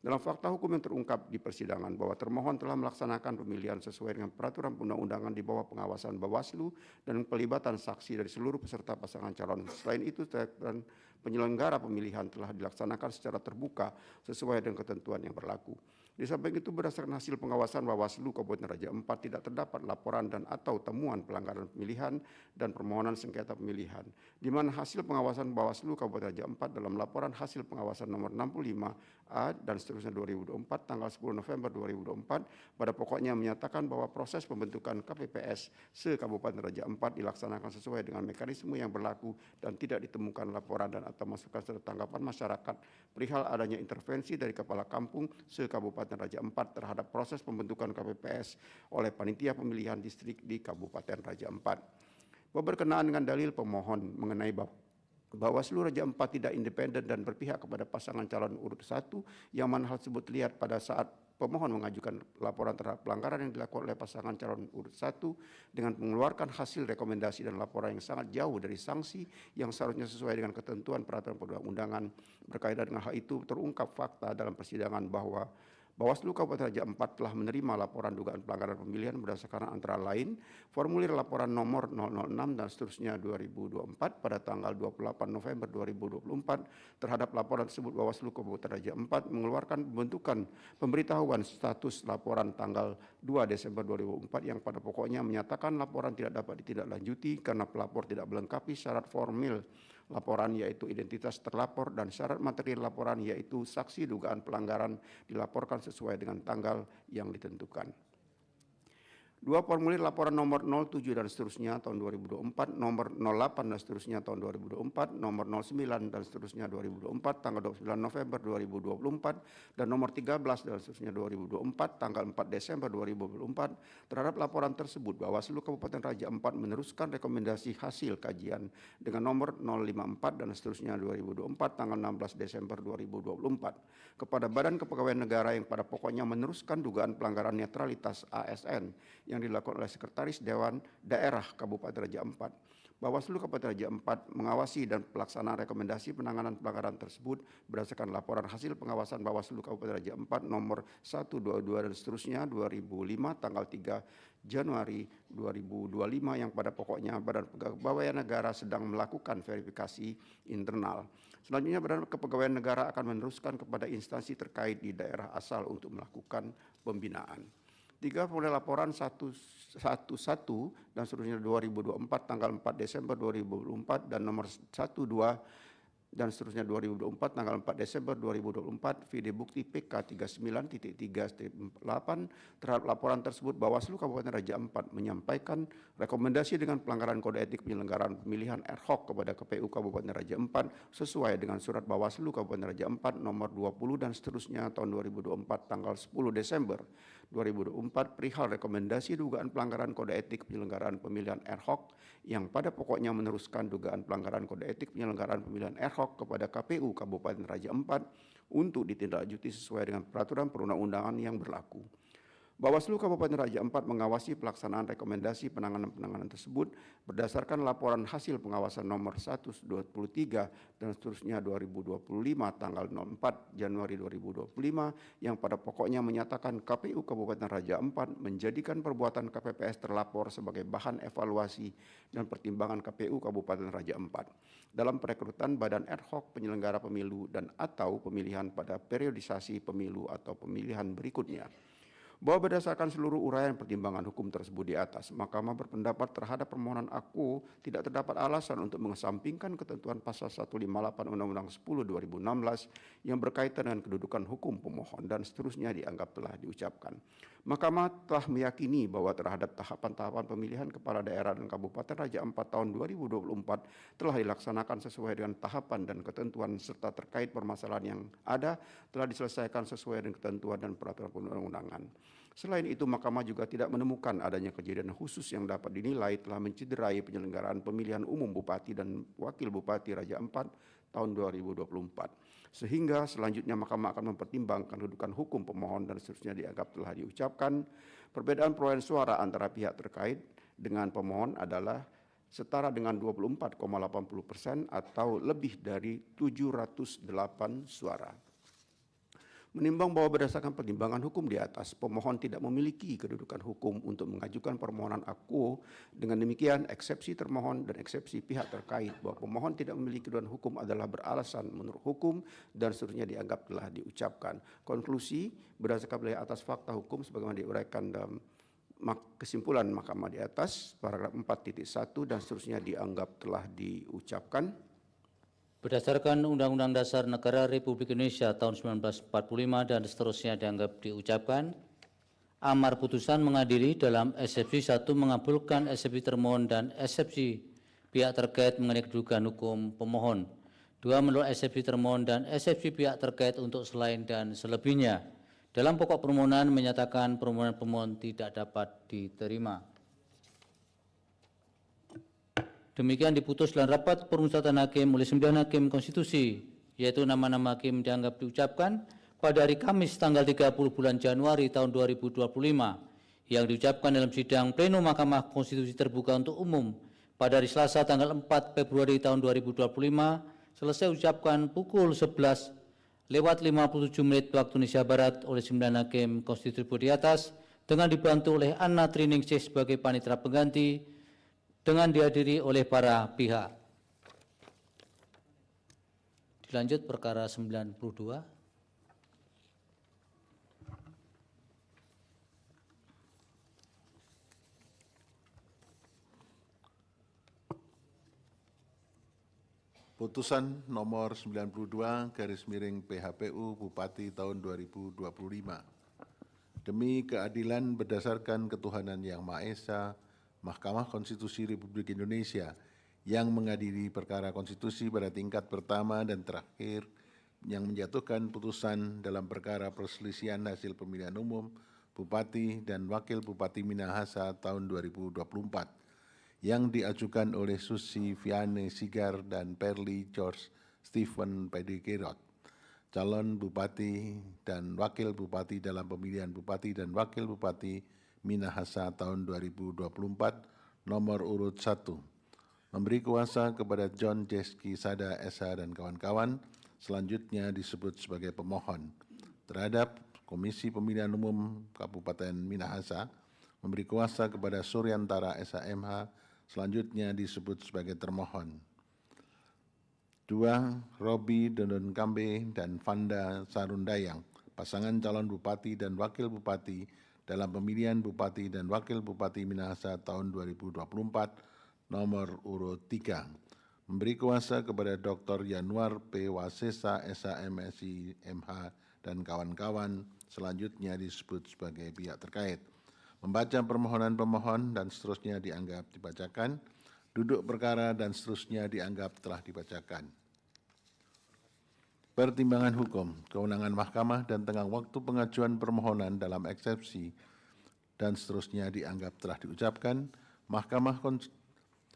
Dalam fakta hukum yang terungkap di persidangan bahwa termohon telah melaksanakan pemilihan sesuai dengan peraturan perundang-undangan di bawah pengawasan Bawaslu dan pelibatan saksi dari seluruh peserta pasangan calon. Selain itu, penyelenggara pemilihan telah dilaksanakan secara terbuka sesuai dengan ketentuan yang berlaku. Di samping itu, berdasarkan hasil pengawasan Bawaslu Kabupaten Raja Ampat tidak terdapat laporan dan atau temuan pelanggaran pemilihan dan permohonan sengketa pemilihan, di mana hasil pengawasan Bawaslu Kabupaten Raja Ampat dalam laporan hasil pengawasan nomor 65A dan seterusnya 2024 tanggal 10 November 2024 pada pokoknya menyatakan bahwa proses pembentukan KPPS se-Kabupaten Raja Ampat dilaksanakan sesuai dengan mekanisme yang berlaku dan tidak ditemukan laporan dan atau masukan serta tanggapan masyarakat perihal adanya intervensi dari kepala kampung se-Kabupaten Raja Ampat terhadap proses pembentukan KPPS oleh panitia pemilihan distrik di Kabupaten Raja Ampat. Bahwa berkenaan dengan dalil pemohon mengenai Bawaslu Raja Ampat tidak independen dan berpihak kepada pasangan calon urut 1 yang mana hal tersebut terlihat pada saat pemohon mengajukan laporan terhadap pelanggaran yang dilakukan oleh pasangan calon urut 1 dengan mengeluarkan hasil rekomendasi dan laporan yang sangat jauh dari sanksi yang seharusnya sesuai dengan ketentuan peraturan perundang-undangan. Berkaitan dengan hal itu terungkap fakta dalam persidangan bahwa Bawaslu Kabupaten Raja Ampat telah menerima laporan dugaan pelanggaran pemilihan berdasarkan antara lain formulir laporan nomor 006 dan seterusnya 2024 pada tanggal 28 November 2024 terhadap laporan tersebut. Bawaslu Kabupaten Raja Ampat mengeluarkan pembentukan pemberitahuan status laporan tanggal 2 Desember 2004 yang pada pokoknya menyatakan laporan tidak dapat ditindaklanjuti karena pelapor tidak melengkapi syarat formil laporan yaitu identitas terlapor dan syarat material laporan yaitu saksi dugaan pelanggaran dilaporkan sesuai dengan tanggal yang ditentukan. 2 formulir laporan nomor 07 dan seterusnya tahun 2024, nomor 08 dan seterusnya tahun 2024, nomor 09 dan seterusnya 2024 tanggal 29 November 2024 dan nomor 13 dan seterusnya 2024 tanggal 4 Desember 2024. Terhadap laporan tersebut Bawaslu Kabupaten Raja Ampat meneruskan rekomendasi hasil kajian dengan nomor 054 dan seterusnya 2024 tanggal 16 Desember 2024 kepada Badan Kepegawaian Negara yang pada pokoknya meneruskan dugaan pelanggaran netralitas ASN yang dilakukan oleh Sekretaris Dewan Daerah Kabupaten Raja Ampat. Bawaslu Kabupaten Raja Ampat mengawasi dan pelaksanaan rekomendasi penanganan pelanggaran tersebut berdasarkan laporan hasil pengawasan Bawaslu Kabupaten Raja Ampat nomor 122 dan seterusnya 2005 tanggal 3 Januari 2025 yang pada pokoknya Badan Kepegawaian Negara sedang melakukan verifikasi internal. Selanjutnya Badan Kepegawaian Negara akan meneruskan kepada instansi terkait di daerah asal untuk melakukan pembinaan. 3 formulir laporan 111 dan seterusnya 2024 tanggal 4 Desember 2024 dan nomor 12 dan seterusnya 2024 tanggal 4 Desember 2024 video bukti PK 39.3/8 terhadap laporan tersebut Bawaslu Kabupaten Raja Ampat menyampaikan rekomendasi dengan pelanggaran kode etik penyelenggaraan pemilihan ad hoc kepada KPU Kabupaten Raja Ampat sesuai dengan surat Bawaslu Kabupaten Raja Ampat nomor 20 dan seterusnya tahun 2024 tanggal 10 Desember 2024 perihal rekomendasi dugaan pelanggaran kode etik penyelenggaraan pemilihan ad hoc yang pada pokoknya meneruskan dugaan pelanggaran kode etik penyelenggaraan pemilihan ad hoc kepada KPU Kabupaten Raja Ampat untuk ditindaklanjuti sesuai dengan peraturan perundang-undangan yang berlaku. Bawaslu Kabupaten Raja Ampat mengawasi pelaksanaan rekomendasi penanganan tersebut berdasarkan laporan hasil pengawasan nomor 123 dan seterusnya 2025 tanggal 4 Januari 2025 yang pada pokoknya menyatakan KPU Kabupaten Raja Ampat menjadikan perbuatan KPPS terlapor sebagai bahan evaluasi dan pertimbangan KPU Kabupaten Raja Ampat dalam perekrutan badan ad hoc penyelenggara pemilu dan atau pemilihan pada periodisasi pemilu atau pemilihan berikutnya. Bahwa berdasarkan seluruh uraian pertimbangan hukum tersebut di atas, Mahkamah berpendapat terhadap permohonan aku tidak terdapat alasan untuk mengesampingkan ketentuan pasal 158 Undang-Undang 10 2016 yang berkaitan dengan kedudukan hukum pemohon dan seterusnya dianggap telah diucapkan. Mahkamah telah meyakini bahwa terhadap tahapan-tahapan pemilihan kepala daerah dan Kabupaten Raja Ampat tahun 2024 telah dilaksanakan sesuai dengan tahapan dan ketentuan serta terkait permasalahan yang ada telah diselesaikan sesuai dengan ketentuan dan peraturan perundang-undangan. Selain itu, Mahkamah juga tidak menemukan adanya kejadian khusus yang dapat dinilai telah mencederai penyelenggaraan pemilihan umum Bupati dan Wakil Bupati Raja Ampat tahun 2024. Sehingga selanjutnya Mahkamah akan mempertimbangkan kedudukan hukum pemohon dan seterusnya dianggap telah diucapkan. Perbedaan perolehan suara antara pihak terkait dengan pemohon adalah setara dengan 24,80% atau lebih dari 708 suara. Menimbang bahwa berdasarkan pertimbangan hukum di atas, pemohon tidak memiliki kedudukan hukum untuk mengajukan permohonan akuo. Dengan demikian, eksepsi termohon dan eksepsi pihak terkait bahwa pemohon tidak memiliki kedudukan hukum adalah beralasan menurut hukum dan seterusnya dianggap telah diucapkan. Konklusi, berdasarkan wilayah atas fakta hukum sebagaimana diuraikan dalam kesimpulan Mahkamah di atas, paragraf 4.1 dan seterusnya dianggap telah diucapkan. Berdasarkan Undang-Undang Dasar Negara Republik Indonesia tahun 1945 dan seterusnya dianggap diucapkan, amar putusan mengadili dalam eksepsi 1 mengabulkan eksepsi termohon dan eksepsi pihak terkait mengenai kedudukan hukum pemohon. 2 menolak eksepsi termohon dan eksepsi pihak terkait untuk selain dan selebihnya. Dalam pokok permohonan menyatakan permohonan pemohon tidak dapat diterima. Demikian diputus dalam rapat permusyawaratan hakim oleh 9 hakim konstitusi, yaitu nama-nama hakim dianggap diucapkan pada hari Kamis tanggal 30 bulan Januari tahun 2025 yang diucapkan dalam sidang pleno Mahkamah Konstitusi terbuka untuk umum pada hari Selasa tanggal 4 Februari tahun 2025 selesai ucapkan pukul 11:57 waktu Indonesia Barat oleh 9 hakim konstitusi di atas dengan dibantu oleh Anna Triningsih sebagai panitera pengganti dengan dihadiri oleh para pihak. Dilanjut perkara 92. Putusan nomor 92 garis miring PHPU Bupati tahun 2025. Demi keadilan berdasarkan ketuhanan yang Maha Esa, Mahkamah Konstitusi Republik Indonesia yang mengadili perkara konstitusi pada tingkat pertama dan terakhir yang menjatuhkan putusan dalam perkara perselisihan hasil pemilihan umum Bupati dan Wakil Bupati Minahasa tahun 2024 yang diajukan oleh Susi Viane Sigar dan Perli George Stephen Pedikirot, calon Bupati dan Wakil Bupati dalam pemilihan Bupati dan Wakil Bupati Minahasa tahun 2024 nomor urut 1, memberi kuasa kepada John Jeski Sada SH dan kawan-kawan, selanjutnya disebut sebagai pemohon, terhadap Komisi Pemilihan Umum Kabupaten Minahasa, memberi kuasa kepada Suryantara SHMH, selanjutnya disebut sebagai termohon. 2. Robi Dondon Kambe dan Vanda Sarundayang, pasangan calon Bupati dan Wakil Bupati dalam pemilihan Bupati dan Wakil Bupati Minahasa tahun 2024 nomor urut 3, memberi kuasa kepada Dr. Yanuar P. Wasesa SHMSI MH dan kawan-kawan, selanjutnya disebut sebagai pihak terkait. Membaca permohonan pemohon dan seterusnya dianggap dibacakan, duduk perkara dan seterusnya dianggap telah dibacakan. Pertimbangan hukum, kewenangan mahkamah dan tenggang waktu pengajuan permohonan dalam eksepsi dan seterusnya dianggap telah diucapkan. Mahkamah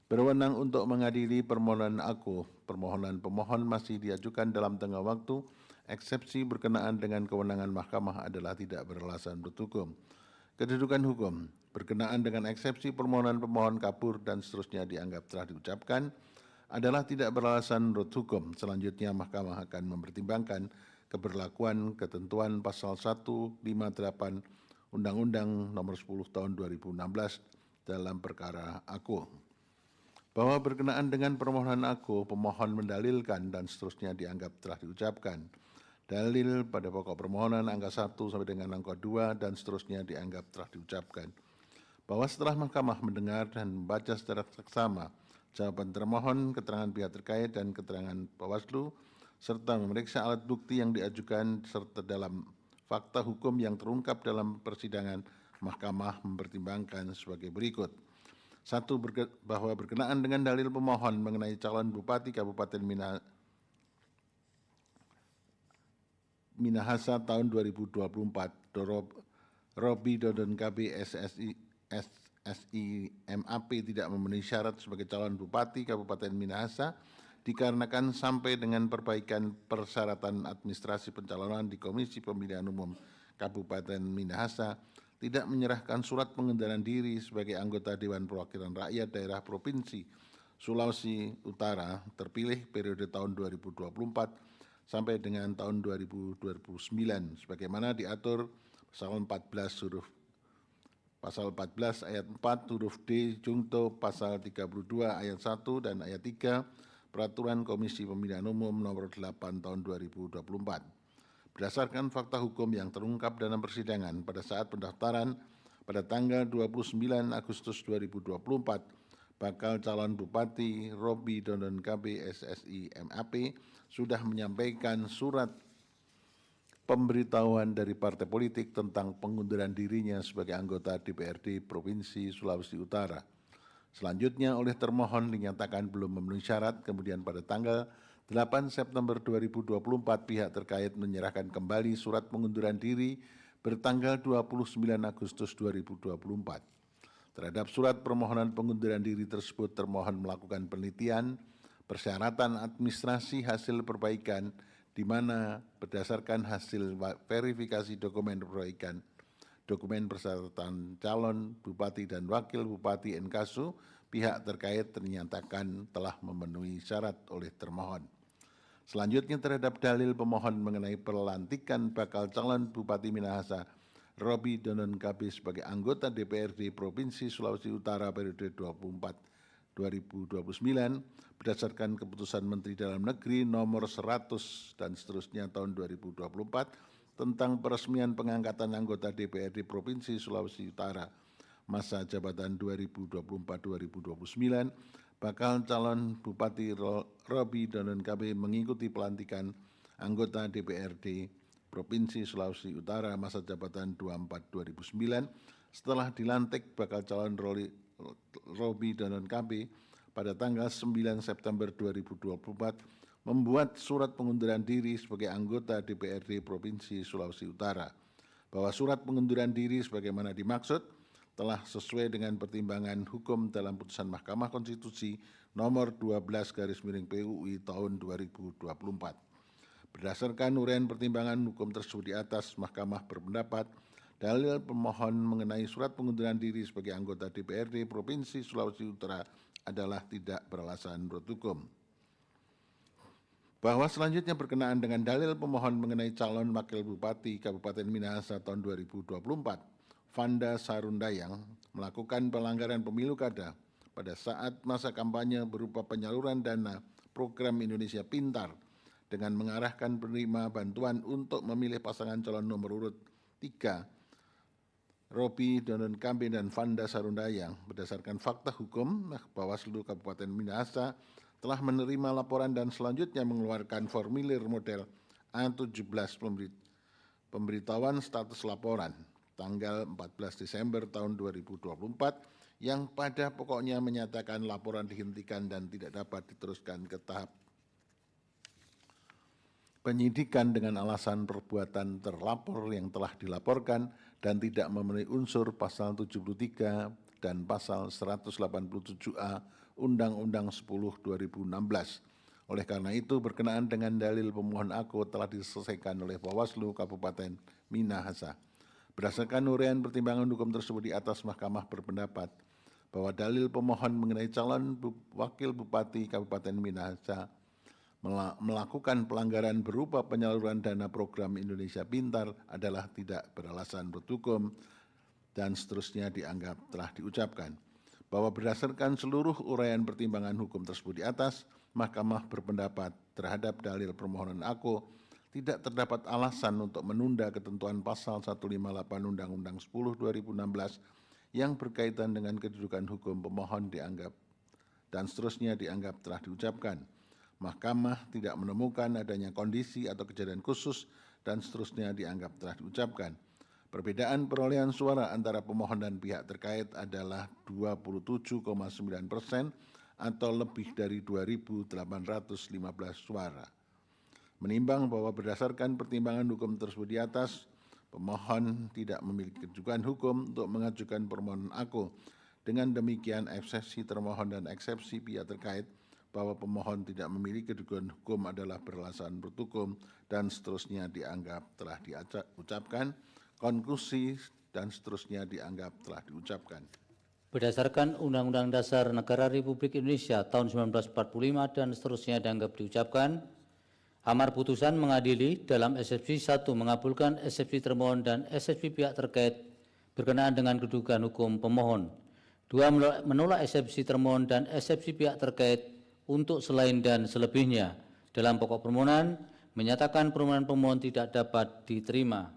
berwenang untuk mengadili permohonan aku. Permohonan pemohon masih diajukan dalam tenggang waktu. Eksepsi berkenaan dengan kewenangan mahkamah adalah tidak beralasan menurut hukum. Kedudukan hukum berkenaan dengan eksepsi permohonan pemohon kabur dan seterusnya dianggap telah diucapkan adalah tidak beralasan menurut hukum. Selanjutnya mahkamah akan mempertimbangkan keberlakuan ketentuan pasal 158 Undang-Undang Nomor 10 Tahun 2016 dalam perkara aku. Bahwa berkenaan dengan permohonan aku, pemohon mendalilkan dan seterusnya dianggap telah diucapkan. Dalil pada pokok permohonan angka 1 sampai dengan angka 2 dan seterusnya dianggap telah diucapkan. Bahwa setelah mahkamah mendengar dan membaca secara seksama jawaban termohon, keterangan pihak terkait dan keterangan Bawaslu, serta memeriksa alat bukti yang diajukan serta dalam fakta hukum yang terungkap dalam persidangan, mahkamah mempertimbangkan sebagai berikut. 1. Bahwa berkenaan dengan dalil pemohon mengenai calon Bupati Kabupaten Minahasa tahun 2024, Robi Dondon KB SSI MAP tidak memenuhi syarat sebagai calon Bupati Kabupaten Minahasa dikarenakan sampai dengan perbaikan persyaratan administrasi pencalonan di Komisi Pemilihan Umum Kabupaten Minahasa tidak menyerahkan surat pengunduran diri sebagai anggota Dewan Perwakilan Rakyat Daerah Provinsi Sulawesi Utara terpilih periode tahun 2024 sampai dengan tahun 2029 sebagaimana diatur pasal 14 ayat 4 huruf D jungto pasal 32 ayat 1 dan ayat 3 Peraturan Komisi Pemilihan Umum Nomor 8 Tahun 2024. Berdasarkan fakta hukum yang terungkap dalam persidangan pada saat pendaftaran pada tanggal 29 Agustus 2024, bakal calon Bupati Robi Dondon KB SSI MAP sudah menyampaikan surat pemberitahuan dari partai politik tentang pengunduran dirinya sebagai anggota DPRD Provinsi Sulawesi Utara. Selanjutnya oleh termohon dinyatakan belum memenuhi syarat, kemudian pada tanggal 8 September 2024 pihak terkait menyerahkan kembali surat pengunduran diri bertanggal 29 Agustus 2024. Terhadap surat permohonan pengunduran diri tersebut, termohon melakukan penelitian, persyaratan administrasi hasil perbaikan, di mana berdasarkan hasil verifikasi dokumen perolehan dokumen persyaratan calon bupati dan wakil bupati Enkasu, pihak terkait ternyatakan telah memenuhi syarat oleh termohon. Selanjutnya terhadap dalil pemohon mengenai pelantikan bakal calon Bupati Minahasa Robi Donon KB sebagai anggota DPRD Provinsi Sulawesi Utara periode 2024-2029 berdasarkan keputusan Menteri Dalam Negeri nomor 100 dan seterusnya tahun 2024 tentang peresmian pengangkatan anggota DPRD Provinsi Sulawesi Utara masa jabatan 2024-2029, bakal calon Bupati Robi Donon KB mengikuti pelantikan anggota DPRD Provinsi Sulawesi Utara masa jabatan 24-2009 setelah dilantik bakal calon Robi Donon KB pada tanggal 9 September 2024 membuat surat pengunduran diri sebagai anggota DPRD Provinsi Sulawesi Utara, bahwa surat pengunduran diri sebagaimana dimaksud telah sesuai dengan pertimbangan hukum dalam putusan Mahkamah Konstitusi nomor 12/PUI tahun 2024. Berdasarkan uraian pertimbangan hukum tersebut di atas, Mahkamah berpendapat dalil pemohon mengenai surat pengunduran diri sebagai anggota DPRD Provinsi Sulawesi Utara adalah tidak beralasan menurut hukum. Bahwa selanjutnya berkenaan dengan dalil pemohon mengenai calon wakil bupati Kabupaten Minahasa tahun 2024, Vanda Sarundayang melakukan pelanggaran pemilu kada pada saat masa kampanye berupa penyaluran dana program Indonesia Pintar dengan mengarahkan penerima bantuan untuk memilih pasangan calon nomor urut 3 Robi Donon KB dan Vanda Sarundayang. Berdasarkan fakta hukum, Bawaslu Kabupaten Minahasa telah menerima laporan dan selanjutnya mengeluarkan formulir model A17 pemberitahuan status laporan tanggal 14 Desember tahun 2024 yang pada pokoknya menyatakan laporan dihentikan dan tidak dapat diteruskan ke tahap penyidikan dengan alasan perbuatan terlapor yang telah dilaporkan dan tidak memenuhi unsur pasal 73 dan pasal 187A Undang-Undang 10 2016. Oleh karena itu, berkenaan dengan dalil pemohon aku telah diselesaikan oleh Bawaslu Kabupaten Minahasa. Berdasarkan uraian pertimbangan hukum tersebut di atas, Mahkamah berpendapat bahwa dalil pemohon mengenai calon wakil bupati Kabupaten Minahasa melakukan pelanggaran berupa penyaluran dana program Indonesia Pintar adalah tidak beralasan menurut hukum dan seterusnya dianggap telah diucapkan. Bahwa berdasarkan seluruh uraian pertimbangan hukum tersebut di atas, Mahkamah berpendapat terhadap dalil permohonan aku tidak terdapat alasan untuk menunda ketentuan pasal 158 Undang-Undang 10 2016 yang berkaitan dengan kedudukan hukum pemohon dianggap dan seterusnya dianggap telah diucapkan. Mahkamah tidak menemukan adanya kondisi atau kejadian khusus dan seterusnya dianggap telah diucapkan. Perbedaan perolehan suara antara pemohon dan pihak terkait adalah 27,9% atau lebih dari 2.815 suara. Menimbang bahwa berdasarkan pertimbangan hukum tersebut di atas, pemohon tidak memiliki kedudukan hukum untuk mengajukan permohonan aku. Dengan demikian, eksepsi termohon dan eksepsi pihak terkait bahwa pemohon tidak memiliki kedudukan hukum adalah beralasan menurut hukum dan seterusnya dianggap telah diucapkan. Konklusi dan seterusnya dianggap telah diucapkan. Berdasarkan Undang-Undang Dasar Negara Republik Indonesia tahun 1945 dan seterusnya dianggap diucapkan, amar putusan mengadili dalam eksepsi 1 mengabulkan eksepsi termohon dan eksepsi pihak terkait berkenaan dengan kedudukan hukum pemohon. 2 menolak eksepsi termohon dan eksepsi pihak terkait untuk selain dan selebihnya. Dalam pokok permohonan menyatakan permohonan pemohon tidak dapat diterima.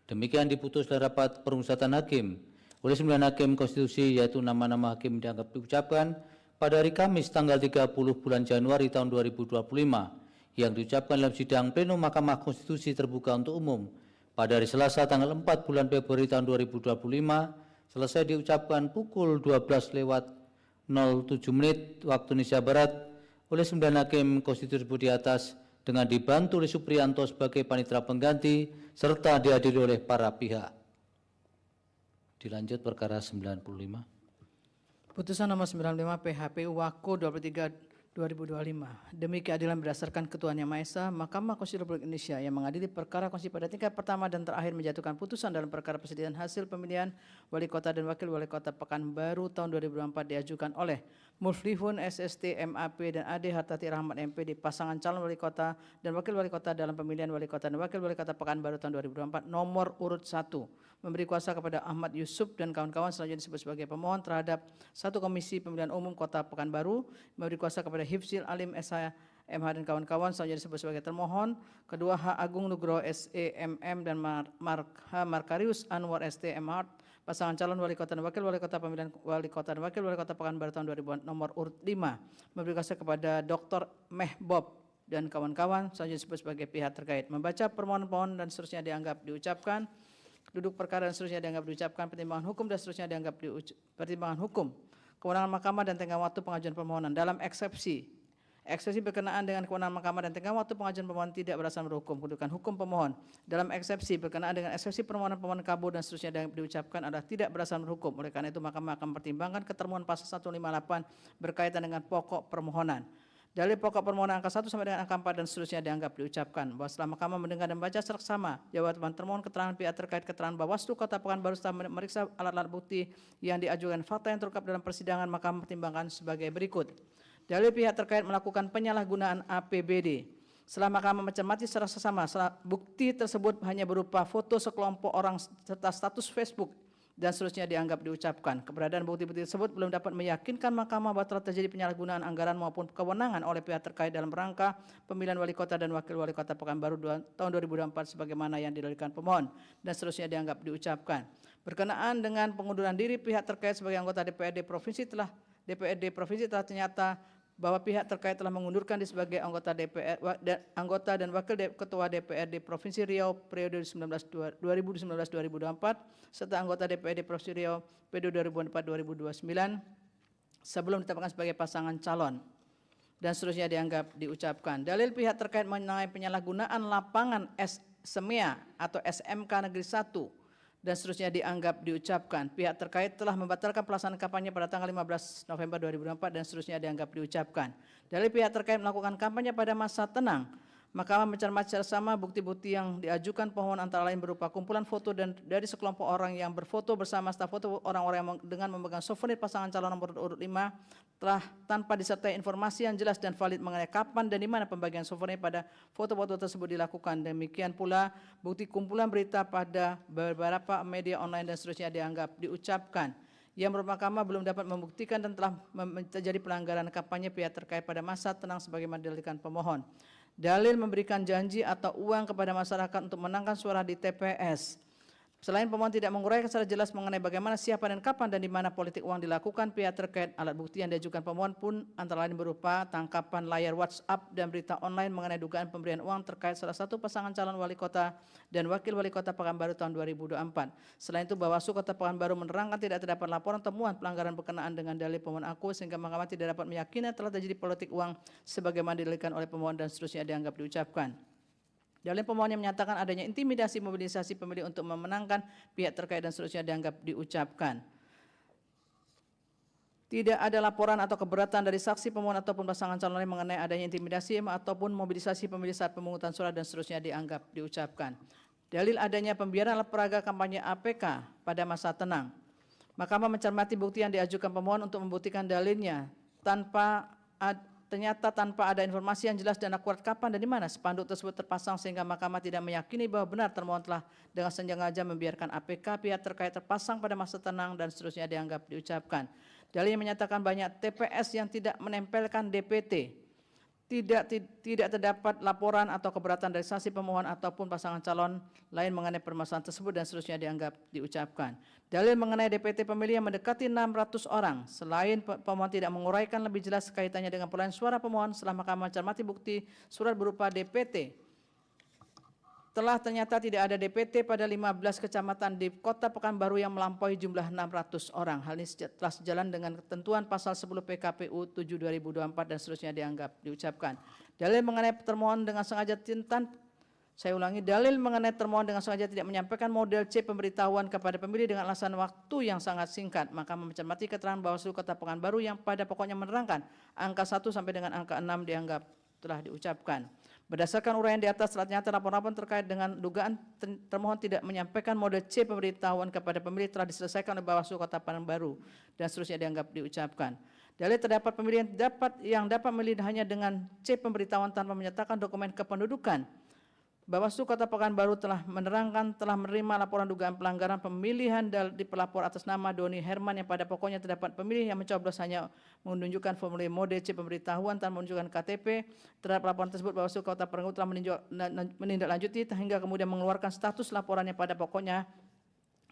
Demikian diputus oleh rapat permusyawaratan hakim oleh 9 hakim konstitusi, yaitu nama-nama hakim dianggap diucapkan pada hari Kamis tanggal 30 bulan Januari tahun 2025 yang diucapkan dalam sidang pleno Mahkamah Konstitusi terbuka untuk umum pada hari Selasa tanggal 4 bulan Februari tahun 2025 selesai diucapkan pukul 12:07 waktu Indonesia Barat oleh 9 hakim konstitusi tersebut di atas dengan dibantu oleh Supriyanto sebagai panitera pengganti serta dihadiri oleh para pihak. Dilanjut perkara 95. Putusan nomor 95 PHPU Wako 2025. Demi keadilan berdasarkan Ketuhanan Yang Maha Esa, Mahkamah Konstitusi Republik Indonesia yang mengadili perkara konstitusi pada tingkat pertama dan terakhir menjatuhkan putusan dalam perkara perselisihan hasil pemilihan Wali Kota dan Wakil Wali Kota Pekanbaru tahun 2024 diajukan oleh Muflihun SST MAP dan AD Hartati Rahmat MPD pasangan calon Wali Kota dan Wakil Wali Kota dalam pemilihan Wali Kota dan Wakil Wali Kota Pekanbaru tahun 2024 nomor urut 1, memberi kuasa kepada Ahmad Yusuf dan kawan-kawan selanjutnya disebut sebagai pemohon terhadap satu Komisi Pemilihan Umum Kota Pekanbaru, memberi kuasa kepada Hifzil Alim SH MH dan kawan-kawan selanjutnya disebut sebagai termohon. Kedua, H. Agung Nugroho SEMM dan H. Markarius Anwar ST MH pasangan calon Wali Kota dan Wakil Wali Kota Pemilihan Wali Kota dan Wakil Wali Kota Pekanbaru tahun 2000 nomor urut 5, memberi kuasa kepada Dr. Mehbob dan kawan-kawan selanjutnya disebut sebagai pihak terkait. Membaca permohonan dan seterusnya dianggap diucapkan. Duduk perkara dan seterusnya dianggap diucapkan. Pertimbangan hukum dan seterusnya dianggap pertimbangan hukum. Kewenangan mahkamah dan tenggang waktu pengajuan permohonan dalam eksepsi berkenaan dengan kewenangan mahkamah dan tenggang waktu pengajuan permohonan tidak berdasarkan berhukum. Kedudukan hukum pemohon dalam eksepsi berkenaan dengan eksepsi permohonan kabur dan seterusnya yang diucapkan adalah tidak berdasarkan berhukum. Oleh karena itu mahkamah akan mempertimbangkan ketermohon pasal 158 berkaitan dengan pokok permohonan. Dalil pokok permohonan angka 1 sampai dengan angka 4 dan seterusnya dianggap diucapkan. Bahwa setelah mahkamah mendengar dan membaca seksama jawaban termohon, keterangan pihak terkait, keterangan Bawaslu Kota Pekanbaru setelah memeriksa alat-alat bukti yang diajukan, fakta yang terungkap dalam persidangan, mahkamah mempertimbangkan sebagai berikut. Dalil pihak terkait melakukan penyalahgunaan APBD. Setelah mahkamah mencermati secara seksama, bukti tersebut hanya berupa foto sekelompok orang serta status Facebook dan seterusnya dianggap diucapkan. Keberadaan bukti-bukti tersebut belum dapat meyakinkan mahkamah bahwa telah terjadi penyalahgunaan anggaran maupun kewenangan oleh pihak terkait dalam rangka pemilihan Wali Kota dan Wakil Wali Kota Pekanbaru tahun 2024 sebagaimana yang didalilkan pemohon dan seterusnya dianggap diucapkan. Berkenaan dengan pengunduran diri pihak terkait sebagai anggota DPRD Provinsi telah ternyata bahwa pihak terkait telah mengundurkan diri sebagai anggota DPR anggota dan wakil ketua DPRD Provinsi Riau periode 2019-2024 serta anggota DPRD Provinsi Riau periode 2004-2029 sebelum ditetapkan sebagai pasangan calon dan seterusnya dianggap diucapkan. Dalil pihak terkait mengenai penyalahgunaan lapangan SMEA atau SMK Negeri 1 dan seterusnya dianggap diucapkan. Pihak terkait telah membatalkan pelaksanaan kampanye pada tanggal 15 November 2024 dan seterusnya dianggap diucapkan. Dari pihak terkait melakukan kampanye pada masa tenang, mahkamah mencermati secara sama bukti-bukti yang diajukan pemohon antara lain berupa kumpulan foto dan dari sekelompok orang yang berfoto bersama serta foto orang-orang yang dengan memegang souvenir pasangan calon nomor urut 5 telah tanpa disertai informasi yang jelas dan valid mengenai kapan dan di mana pembagian souvenir pada foto-foto tersebut dilakukan. Demikian pula bukti kumpulan berita pada beberapa media online dan seterusnya dianggap diucapkan. Yang menurut mahkamah belum dapat membuktikan dan telah terjadi pelanggaran kampanye pihak terkait pada masa tenang sebagaimana didalilkan pemohon. Dalil memberikan janji atau uang kepada masyarakat untuk menangkan suara di TPS. Selain pemohon tidak menguraikan secara jelas mengenai bagaimana, siapa dan kapan dan di mana politik uang dilakukan, pihak terkait alat bukti yang diajukan pemohon pun antara lain berupa tangkapan layar WhatsApp dan berita online mengenai dugaan pemberian uang terkait salah satu pasangan calon Wali Kota dan Wakil Wali Kota Pekanbaru tahun 2024. Selain itu, Bawaslu Kota Pekanbaru menerangkan tidak terdapat laporan temuan pelanggaran berkenaan dengan dalil pemohon aku sehingga mahkamah tidak dapat meyakini telah terjadi politik uang sebagaimana didalilkan oleh pemohon dan seterusnya dianggap diucapkan. Dalil pemohon yang menyatakan adanya intimidasi mobilisasi pemilih untuk memenangkan pihak terkait dan seterusnya dianggap diucapkan. Tidak ada laporan atau keberatan dari saksi pemohon ataupun pasangan calon lain mengenai adanya intimidasi ataupun mobilisasi pemilih saat pemungutan suara dan seterusnya dianggap diucapkan. Dalil adanya pembiaran alat peraga kampanye APK pada masa tenang. Mahkamah mencermati bukti yang diajukan pemohon untuk membuktikan dalilnya ternyata tanpa ada informasi yang jelas dan akurat kapan dan di mana spanduk tersebut terpasang sehingga mahkamah tidak meyakini bahwa benar termohon telah dengan sengaja membiarkan APK pihak terkait terpasang pada masa tenang dan seterusnya dianggap diucapkan. Dalil menyatakan banyak TPS yang tidak menempelkan DPT. Tidak terdapat laporan atau keberatan dari saksi pemohon ataupun pasangan calon lain mengenai permasalahan tersebut dan seterusnya dianggap diucapkan. Dalil mengenai DPT pemilih yang mendekati 600 orang. Selain pemohon tidak menguraikan lebih jelas kaitannya dengan perolehan suara pemohon, setelah mahkamah mencermati bukti surat berupa DPT telah ternyata tidak ada DPT pada 15 kecamatan di Kota Pekanbaru yang melampaui jumlah 600 orang. Hal ini telah sejalan dengan ketentuan pasal 10 PKPU 7/2024 dan seterusnya dianggap diucapkan. Dalil mengenai termohon dengan sengaja Saya ulangi, dalil mengenai termohon dengan sengaja tidak menyampaikan model C pemberitahuan kepada pemilih dengan alasan waktu yang sangat singkat, maka mencermati keterangan Bawaslu Kota Pekanbaru yang pada pokoknya menerangkan angka 1 sampai dengan angka 6 dianggap telah diucapkan. Berdasarkan uraian di atas, telah nyata lapor-lapor terkait dengan dugaan termohon tidak menyampaikan model C pemberitahuan kepada pemilih telah diselesaikan oleh Bawaslu Kota Pekanbaru dan seterusnya dianggap diucapkan. Dalil terdapat pemilih yang dapat memilih hanya dengan C pemberitahuan tanpa menyatakan dokumen kependudukan. Bawaslu Kota Pekanbaru telah menerangkan telah menerima laporan dugaan pelanggaran pemilihan di pelapor atas nama Doni Herman yang pada pokoknya terdapat pemilih yang mencoblos hanya menunjukkan formulir mode C pemberitahuan tanpa menunjukkan KTP. Terhadap laporan tersebut Bawaslu Kota Pekanbaru telah menindaklanjuti hingga kemudian mengeluarkan status laporannya pada pokoknya.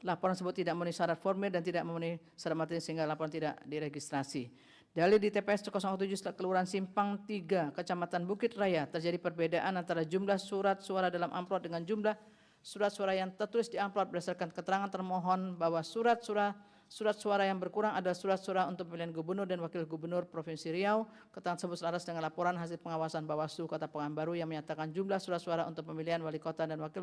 Laporan tersebut tidak memenuhi syarat formil dan tidak memenuhi syarat materi sehingga laporan tidak diregistrasi. Dalil di TPS 07 Kelurahan Simpang 3, Kecamatan Bukit Raya, terjadi perbedaan antara jumlah surat suara dalam amplop dengan jumlah surat suara yang tertulis di amplop berdasarkan keterangan termohon bahwa surat suara yang berkurang adalah surat suara untuk pemilihan gubernur dan wakil gubernur Provinsi Riau. Keterangan tersebut selaras dengan laporan hasil pengawasan Bawaslu Kota Pekanbaru yang menyatakan jumlah surat suara untuk pemilihan wali kota dan wakil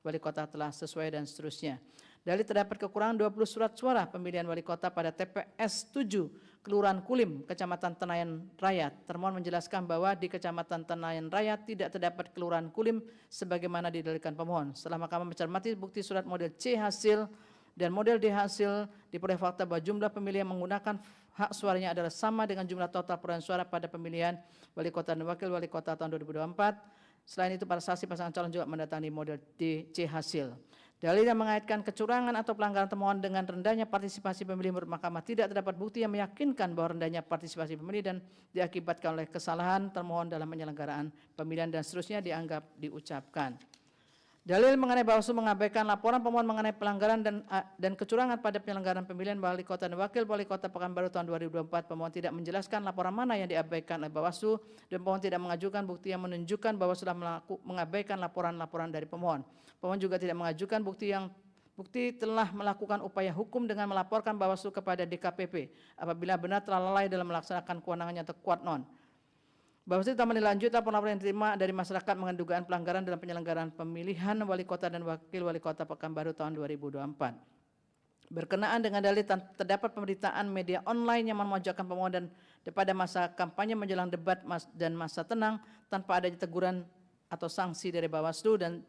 wali kota telah sesuai dan seterusnya. Dalil terdapat kekurangan 20 surat suara pemilihan wali kota pada TPS 7 Kelurahan Kulim, Kecamatan Tenayan Raya. Termohon menjelaskan bahwa di Kecamatan Tenayan Raya tidak terdapat Kelurahan Kulim sebagaimana didalilkan pemohon. Setelah Mahkamah mencermati bukti surat model C hasil dan model D hasil, diperoleh fakta bahwa jumlah pemilih yang menggunakan hak suaranya adalah sama dengan jumlah total perolehan suara pada pemilihan wali kota dan wakil wali kota tahun 2024. Selain itu, para saksi pasangan calon juga mendatangi model D, C hasil. Dalil yang mengaitkan kecurangan atau pelanggaran termohon dengan rendahnya partisipasi pemilih menurut Mahkamah tidak terdapat bukti yang meyakinkan bahwa rendahnya partisipasi pemilih dan diakibatkan oleh kesalahan termohon dalam penyelenggaraan pemilihan dan seterusnya dianggap diucapkan. Dalil mengenai Bawaslu mengabaikan laporan pemohon mengenai pelanggaran dan kecurangan pada penyelenggaraan pemilihan wali kota dan wakil wali kota Pekanbaru tahun 2024, pemohon tidak menjelaskan laporan mana yang diabaikan oleh Bawaslu dan pemohon tidak mengajukan bukti yang menunjukkan bahwa sudah mengabaikan laporan-laporan dari pemohon. Pemohon juga tidak mengajukan bukti telah melakukan upaya hukum dengan melaporkan Bawaslu kepada DKPP apabila benar telah lalai dalam melaksanakan kewenangannya atau kuat non. Bawaslu telah menindaklanjuti laporan yang diterima dari masyarakat mengenai dugaan pelanggaran dalam penyelenggaraan pemilihan wali kota dan wakil wali kota Pekanbaru tahun 2024. Berkenaan dengan dalil terdapat pemberitaan media online yang memojokkan pemohon dan pada masa kampanye menjelang debat dan masa tenang tanpa adanya teguran atau sanksi dari Bawaslu, dan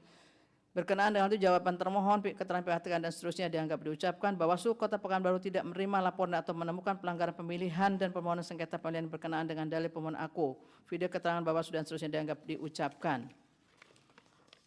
berkenaan dengan itu jawaban termohon, keterangan pihak terkait dan seterusnya dianggap diucapkan. Bawaslu Kota Pekanbaru tidak menerima laporan atau menemukan pelanggaran pemilihan dan permohonan sengketa pemilihan berkenaan dengan dalil pemohon aku. Video keterangan Bawaslu dan seterusnya dianggap diucapkan.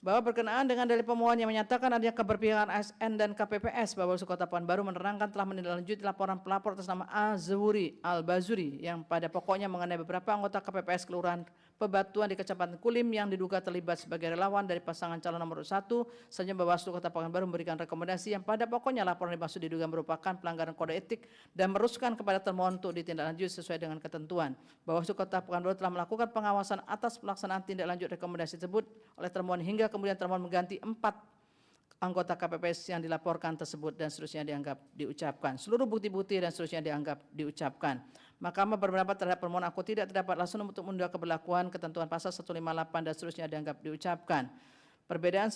Bahwa berkenaan dengan dalil pemohon yang menyatakan adanya keberpihakan ASN dan KPPS, Bawaslu Kota Pekanbaru menerangkan telah menindaklanjuti laporan pelapor atas nama Azhuri Al-Bazuri yang pada pokoknya mengenai beberapa anggota KPPS Kelurahan Pebatuan di Kecamatan Kulim yang diduga terlibat sebagai relawan dari pasangan calon nomor 1. Selanjutnya Bawaslu Kota Pekanbaru memberikan rekomendasi yang pada pokoknya laporan dimaksud diduga merupakan pelanggaran kode etik dan merumuskan kepada termohon untuk ditindaklanjuti sesuai dengan ketentuan. Bawaslu Kota Pekanbaru telah melakukan pengawasan atas pelaksanaan tindak lanjut rekomendasi tersebut oleh termohon hingga kemudian termohon mengganti 4 anggota KPPS yang dilaporkan tersebut dan seterusnya dianggap diucapkan. Seluruh bukti-bukti dan seterusnya dianggap diucapkan. Mahkamah berpendapat terhadap permohonan aku tidak terdapat alasan untuk menunda keberlakuan ketentuan pasal 158 dan seterusnya dianggap diucapkan. Perbedaan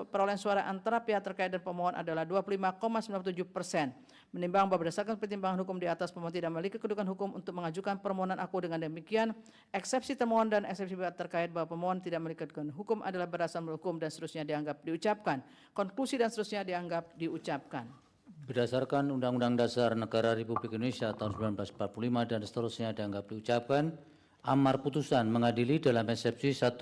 perolehan suara antara pihak terkait dan pemohon adalah 25,97%. Menimbang bahwa berdasarkan pertimbangan hukum di atas, pemohon tidak memiliki kedudukan hukum untuk mengajukan permohonan aku. Dengan demikian, eksepsi termohon dan eksepsi pihak terkait bahwa pemohon tidak memiliki kedudukan hukum adalah berdasarkan hukum dan seterusnya dianggap diucapkan. Konklusi dan seterusnya dianggap diucapkan. Berdasarkan Undang-Undang Dasar Negara Republik Indonesia tahun 1945 dan seterusnya dianggap diucapkan, amar putusan mengadili dalam eksepsi 1,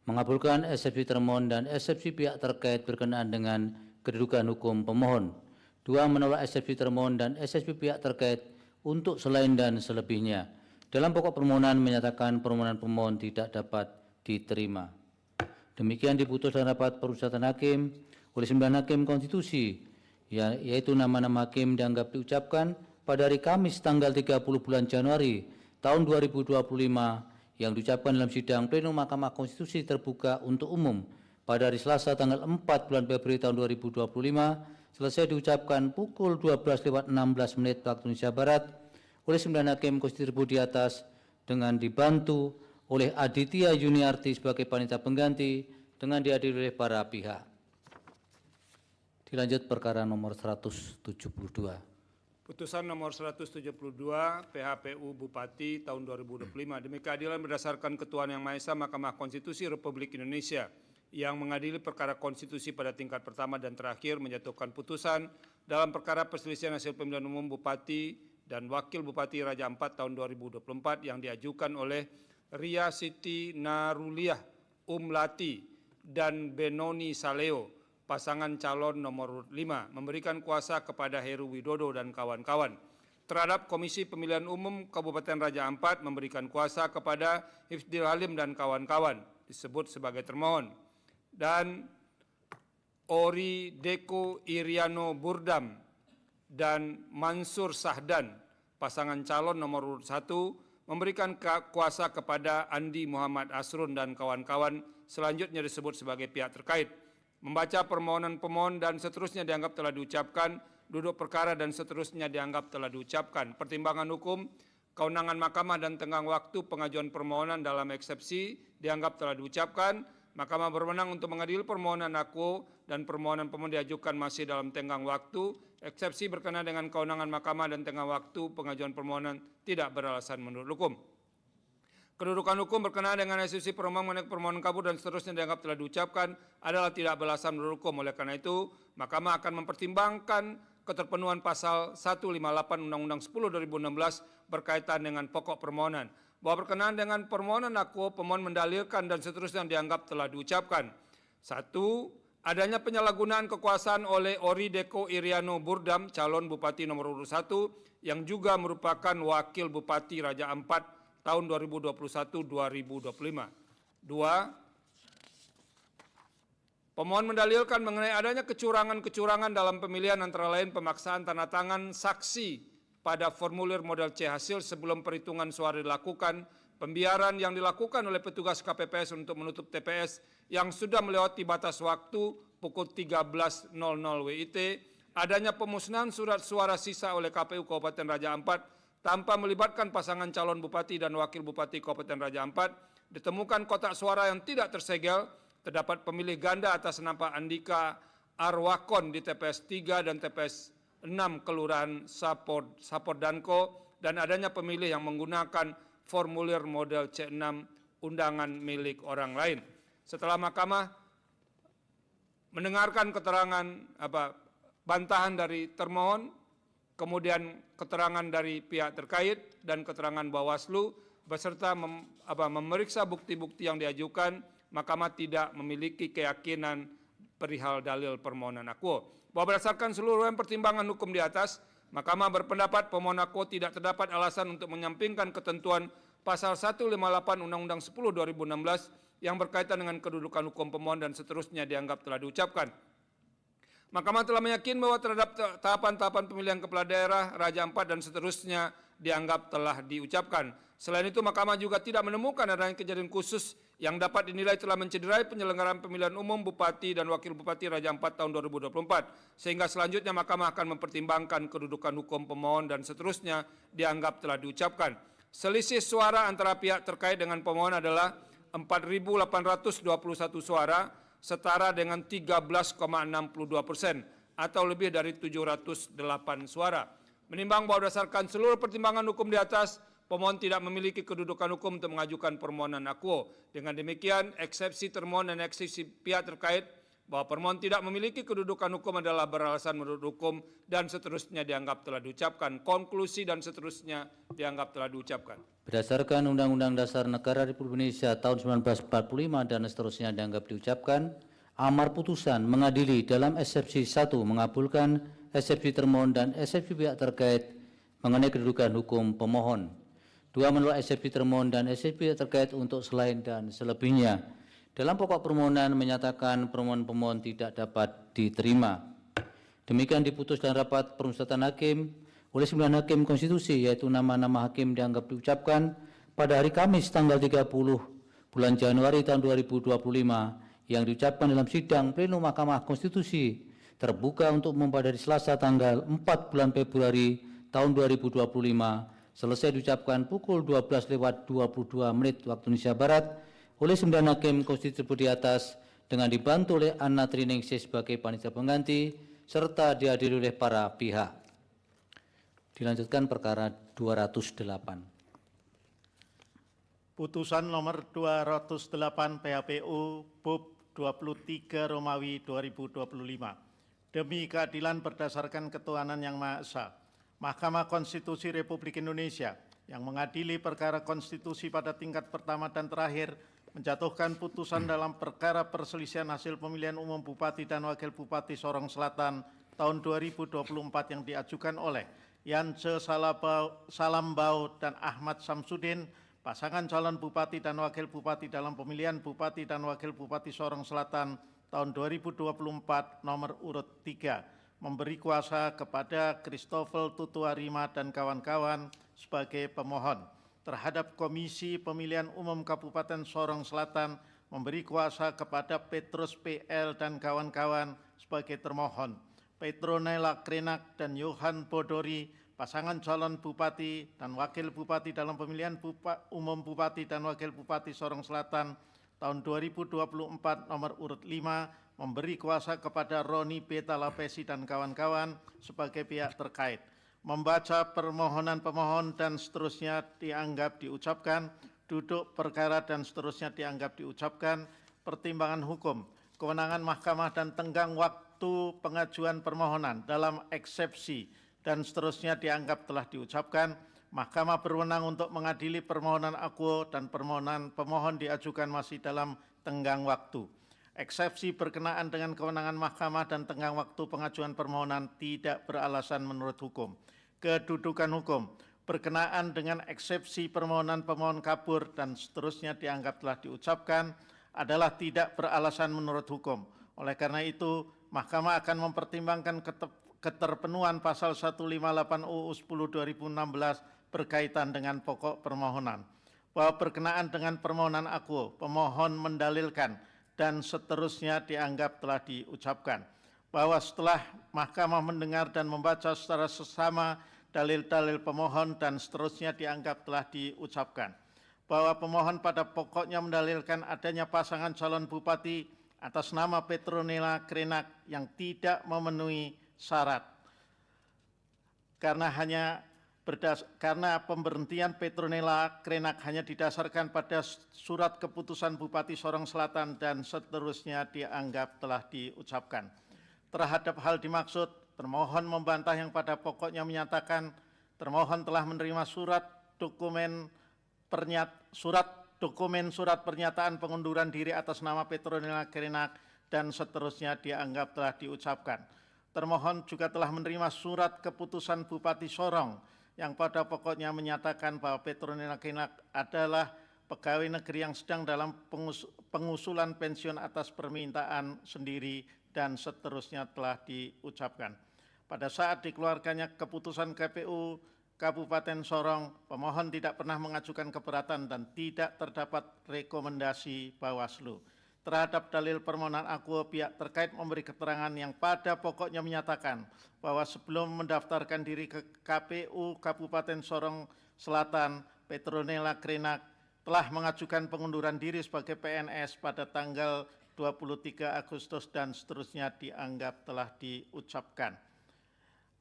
mengabulkan eksepsi termohon dan eksepsi pihak terkait berkenaan dengan kedudukan hukum pemohon. 2, menolak eksepsi termohon dan eksepsi pihak terkait untuk selain dan selebihnya. Dalam pokok permohonan menyatakan permohonan pemohon tidak dapat diterima. Demikian diputus dalam rapat permusyawaratan hakim oleh 9 hakim konstitusi, yaitu nama-nama hakim dianggap diucapkan pada hari Kamis tanggal 30 bulan Januari tahun 2025 yang diucapkan dalam sidang plenum Mahkamah Konstitusi terbuka untuk umum pada hari Selasa tanggal 4 bulan Februari tahun 2025 selesai diucapkan pukul 12:16 waktu Indonesia Barat oleh 9 hakim konstitusi tersebut di atas dengan dibantu oleh Aditya Yuniarti sebagai panitia pengganti dengan dihadiri oleh para pihak. Dilanjut perkara nomor 172. Putusan nomor 172 PHPU Bupati tahun 2025 demi keadilan berdasarkan Ketuhanan Yang Maha Esa, Mahkamah Konstitusi Republik Indonesia yang mengadili perkara konstitusi pada tingkat pertama dan terakhir menjatuhkan putusan dalam perkara perselisihan hasil pemilihan umum Bupati dan Wakil Bupati Raja Ampat tahun 2024 yang diajukan oleh Ria Siti Naruliah Umlati dan Benoni Saleo, pasangan calon nomor 5, memberikan kuasa kepada Heru Widodo dan kawan-kawan. Terhadap Komisi Pemilihan Umum Kabupaten Raja Ampat memberikan kuasa kepada Hifdil Halim dan kawan-kawan, disebut sebagai termohon. Dan Ori Deko Iriano Burdam dan Mansur Sahdan, pasangan calon nomor 1, memberikan kuasa kepada Andi Muhammad Asrun dan kawan-kawan, selanjutnya disebut sebagai pihak terkait. Membaca permohonan pemohon dan seterusnya dianggap telah diucapkan, duduk perkara dan seterusnya dianggap telah diucapkan. Pertimbangan hukum, kewenangan mahkamah dan tenggang waktu pengajuan permohonan dalam eksepsi dianggap telah diucapkan. Mahkamah berwenang untuk mengadili permohonan akuo dan permohonan pemohon diajukan masih dalam tenggang waktu. Eksepsi berkenaan dengan kewenangan mahkamah dan tenggang waktu pengajuan permohonan tidak beralasan menurut hukum. Kedudukan hukum berkenaan dengan eksepsi permohonan kabur dan seterusnya dianggap telah diucapkan adalah tidak beralasan menurut hukum. Oleh karena itu, Mahkamah akan mempertimbangkan keterpenuhan pasal 158 Undang-Undang 10/2016 berkaitan dengan pokok permohonan. Bahwa berkenaan dengan permohonan akuo, pemohon mendalilkan dan seterusnya dianggap telah diucapkan. 1. Adanya penyalahgunaan kekuasaan oleh Ori Deko Iriano Burdam, calon Bupati nomor urut 1, yang juga merupakan Wakil Bupati Raja Ampat tahun 2021-2025. 2. Pemohon mendalilkan mengenai adanya kecurangan-kecurangan dalam pemilihan, antara lain pemaksaan tanda tangan saksi pada formulir model C hasil sebelum perhitungan suara dilakukan, pembiaran yang dilakukan oleh petugas KPPS untuk menutup TPS yang sudah melewati batas waktu pukul 13.00 WIT, adanya pemusnahan surat suara sisa oleh KPU Kabupaten Raja Ampat tanpa melibatkan pasangan calon bupati dan wakil bupati Kabupaten Raja Ampat, ditemukan kotak suara yang tidak tersegel, terdapat pemilih ganda atas nama Andika Arwakon di TPS 3 dan TPS 6 Kelurahan Sapordanko, dan adanya pemilih yang menggunakan formulir model C6 undangan milik orang lain. Setelah Mahkamah mendengarkan keterangan bantahan dari termohon, kemudian keterangan dari pihak terkait dan keterangan Bawaslu, beserta memeriksa bukti-bukti yang diajukan, Mahkamah tidak memiliki keyakinan perihal dalil permohonan akuo. Bahwa berdasarkan seluruh pertimbangan hukum di atas, Mahkamah berpendapat pemohon akuo tidak terdapat alasan untuk menyampingkan ketentuan pasal 158 Undang-Undang 10/2016 yang berkaitan dengan kedudukan hukum pemohon dan seterusnya dianggap telah diucapkan. Mahkamah telah meyakini bahwa terhadap tahapan-tahapan pemilihan kepala daerah, Raja Ampat dan seterusnya dianggap telah diucapkan. Selain itu, Mahkamah juga tidak menemukan adanya kejadian khusus yang dapat dinilai telah mencederai penyelenggaraan pemilihan umum Bupati dan Wakil Bupati Raja Ampat tahun 2024. Sehingga selanjutnya Mahkamah akan mempertimbangkan kedudukan hukum pemohon dan seterusnya dianggap telah diucapkan. Selisih suara antara pihak terkait dengan pemohon adalah 4.821 suara, setara dengan 13,62% atau lebih dari 708 suara. Menimbang bahwa berdasarkan seluruh pertimbangan hukum di atas, pemohon tidak memiliki kedudukan hukum untuk mengajukan permohonan akuo. Dengan demikian, eksepsi termohon dan eksepsi pihak terkait bahwa permohon tidak memiliki kedudukan hukum adalah beralasan menurut hukum dan seterusnya dianggap telah diucapkan. Konklusi dan seterusnya dianggap telah diucapkan. Berdasarkan Undang-Undang Dasar Negara Republik Indonesia tahun 1945 dan seterusnya dianggap diucapkan, amar putusan mengadili dalam eksepsi 1 mengabulkan eksepsi termohon dan eksepsi pihak terkait mengenai kedudukan hukum pemohon. 2 menolak eksepsi termohon dan eksepsi pihak terkait untuk selain dan selebihnya. Dalam pokok permohonan menyatakan permohonan pemohon tidak dapat diterima. Demikian diputus dalam rapat permusyawaratan hakim oleh 9 hakim konstitusi, yaitu nama-nama hakim dianggap diucapkan pada hari Kamis tanggal 30 bulan Januari tahun 2025 yang diucapkan dalam sidang pleno Mahkamah Konstitusi terbuka untuk umum pada hari Selasa tanggal 4 bulan Februari tahun 2025 selesai diucapkan pukul 12:22 waktu Indonesia Barat oleh 9 hakim konstitusi di atas dengan dibantu oleh Anna Triningsih sebagai panitia pengganti serta dihadiri oleh para pihak. Dilanjutkan perkara 208. Putusan nomor 208 PHPU BUP 23 Romawi 2025. Demi keadilan berdasarkan ketuhanan yang Maha Esa, Mahkamah Konstitusi Republik Indonesia yang mengadili perkara konstitusi pada tingkat pertama dan terakhir menjatuhkan putusan dalam perkara perselisihan hasil pemilihan umum Bupati dan Wakil Bupati Sorong Selatan tahun 2024 yang diajukan oleh Yance Salambau dan Ahmad Samsudin, pasangan calon Bupati dan Wakil Bupati dalam pemilihan Bupati dan Wakil Bupati Sorong Selatan tahun 2024 nomor urut 3, memberi kuasa kepada Christopher Tutuarima dan kawan-kawan sebagai pemohon. Terhadap Komisi Pemilihan Umum Kabupaten Sorong Selatan, memberi kuasa kepada Petrus PL dan kawan-kawan sebagai termohon. Petronella Krenak dan Johan Bodori, pasangan calon Bupati dan Wakil Bupati dalam pemilihan Umum Bupati dan Wakil Bupati Sorong Selatan tahun 2024 nomor urut 5, memberi kuasa kepada Roni B. Talapesi dan kawan-kawan sebagai pihak terkait. Membaca permohonan pemohon dan seterusnya dianggap diucapkan, duduk perkara dan seterusnya dianggap diucapkan, pertimbangan hukum, kewenangan mahkamah dan tenggang waktu pengajuan permohonan dalam eksepsi dan seterusnya dianggap telah diucapkan. Mahkamah berwenang untuk mengadili permohonan akuo dan permohonan pemohon diajukan masih dalam tenggang waktu. Eksepsi berkenaan dengan kewenangan mahkamah dan tenggang waktu pengajuan permohonan tidak beralasan menurut hukum. Kedudukan hukum berkenaan dengan eksepsi permohonan pemohon kabur dan seterusnya dianggap telah diucapkan adalah tidak beralasan menurut hukum. Oleh karena itu, Mahkamah akan mempertimbangkan keterpenuhan pasal 158 UU 10 2016 berkaitan dengan pokok permohonan. Bahwa berkenaan dengan permohonan akuo, pemohon mendalilkan dan seterusnya dianggap telah diucapkan. Bahwa setelah Mahkamah mendengar dan membaca secara sesama dalil-dalil pemohon dan seterusnya dianggap telah diucapkan. Bahwa pemohon pada pokoknya mendalilkan adanya pasangan calon bupati atas nama Petronella Krenak yang tidak memenuhi syarat. Karena pemberhentian Petronella Krenak hanya didasarkan pada surat keputusan Bupati Sorong Selatan dan seterusnya dianggap telah diucapkan. Terhadap hal dimaksud, termohon membantah yang pada pokoknya menyatakan termohon telah menerima surat surat pernyataan pengunduran diri atas nama Petronella Krenak dan seterusnya dianggap telah diucapkan. Termohon juga telah menerima surat keputusan Bupati Sorong yang pada pokoknya menyatakan bahwa Petronella Krenak adalah pegawai negeri yang sedang dalam pengusulan pensiun atas permintaan sendiri dan seterusnya telah diucapkan. Pada saat dikeluarkannya keputusan KPU Kabupaten Sorong, pemohon tidak pernah mengajukan keberatan dan tidak terdapat rekomendasi Bawaslu. Terhadap dalil permohonan akuo, pihak terkait memberi keterangan yang pada pokoknya menyatakan bahwa sebelum mendaftarkan diri ke KPU Kabupaten Sorong Selatan, Petronella Krenak telah mengajukan pengunduran diri sebagai PNS pada tanggal 23 Agustus dan seterusnya dianggap telah diucapkan.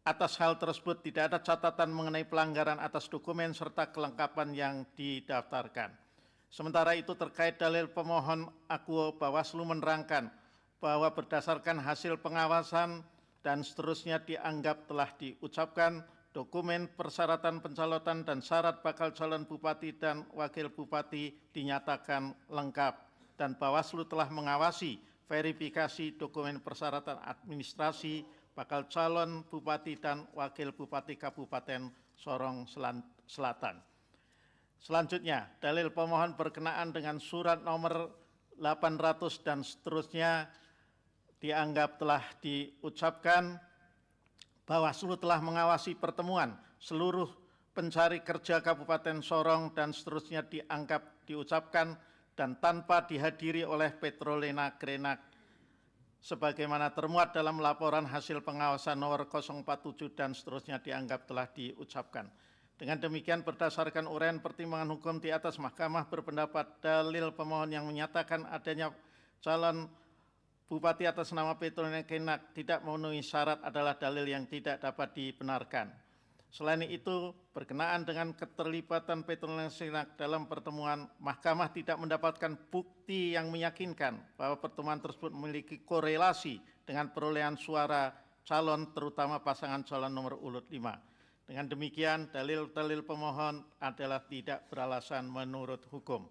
Atas hal tersebut tidak ada catatan mengenai pelanggaran atas dokumen serta kelengkapan yang didaftarkan. Sementara itu terkait dalil pemohon akuo, Bawaslu menerangkan bahwa berdasarkan hasil pengawasan dan seterusnya dianggap telah diucapkan, dokumen persyaratan pencalonan dan syarat bakal calon bupati dan wakil bupati dinyatakan lengkap. Dan Bawaslu telah mengawasi verifikasi dokumen persyaratan administrasi bakal calon bupati dan wakil bupati Kabupaten Sorong Selatan. Selanjutnya, dalil pemohon berkenaan dengan surat nomor 800 dan seterusnya dianggap telah diucapkan. Bawaslu telah mengawasi pertemuan seluruh pencari kerja Kabupaten Sorong dan seterusnya dianggap diucapkan dan tanpa dihadiri oleh Petronella Krenak sebagaimana termuat dalam laporan hasil pengawasan nomor 047 dan seterusnya dianggap telah diucapkan. Dengan demikian berdasarkan uraian pertimbangan hukum di atas, Mahkamah berpendapat dalil pemohon yang menyatakan adanya calon Bupati atas nama Petrona Kenak tidak memenuhi syarat adalah dalil yang tidak dapat dibenarkan. Selain itu, berkenaan dengan keterlibatan Petrona Kenak dalam pertemuan, Mahkamah tidak mendapatkan bukti yang meyakinkan bahwa pertemuan tersebut memiliki korelasi dengan perolehan suara calon, terutama pasangan calon nomor urut 5. Dengan demikian, dalil-dalil pemohon adalah tidak beralasan menurut hukum.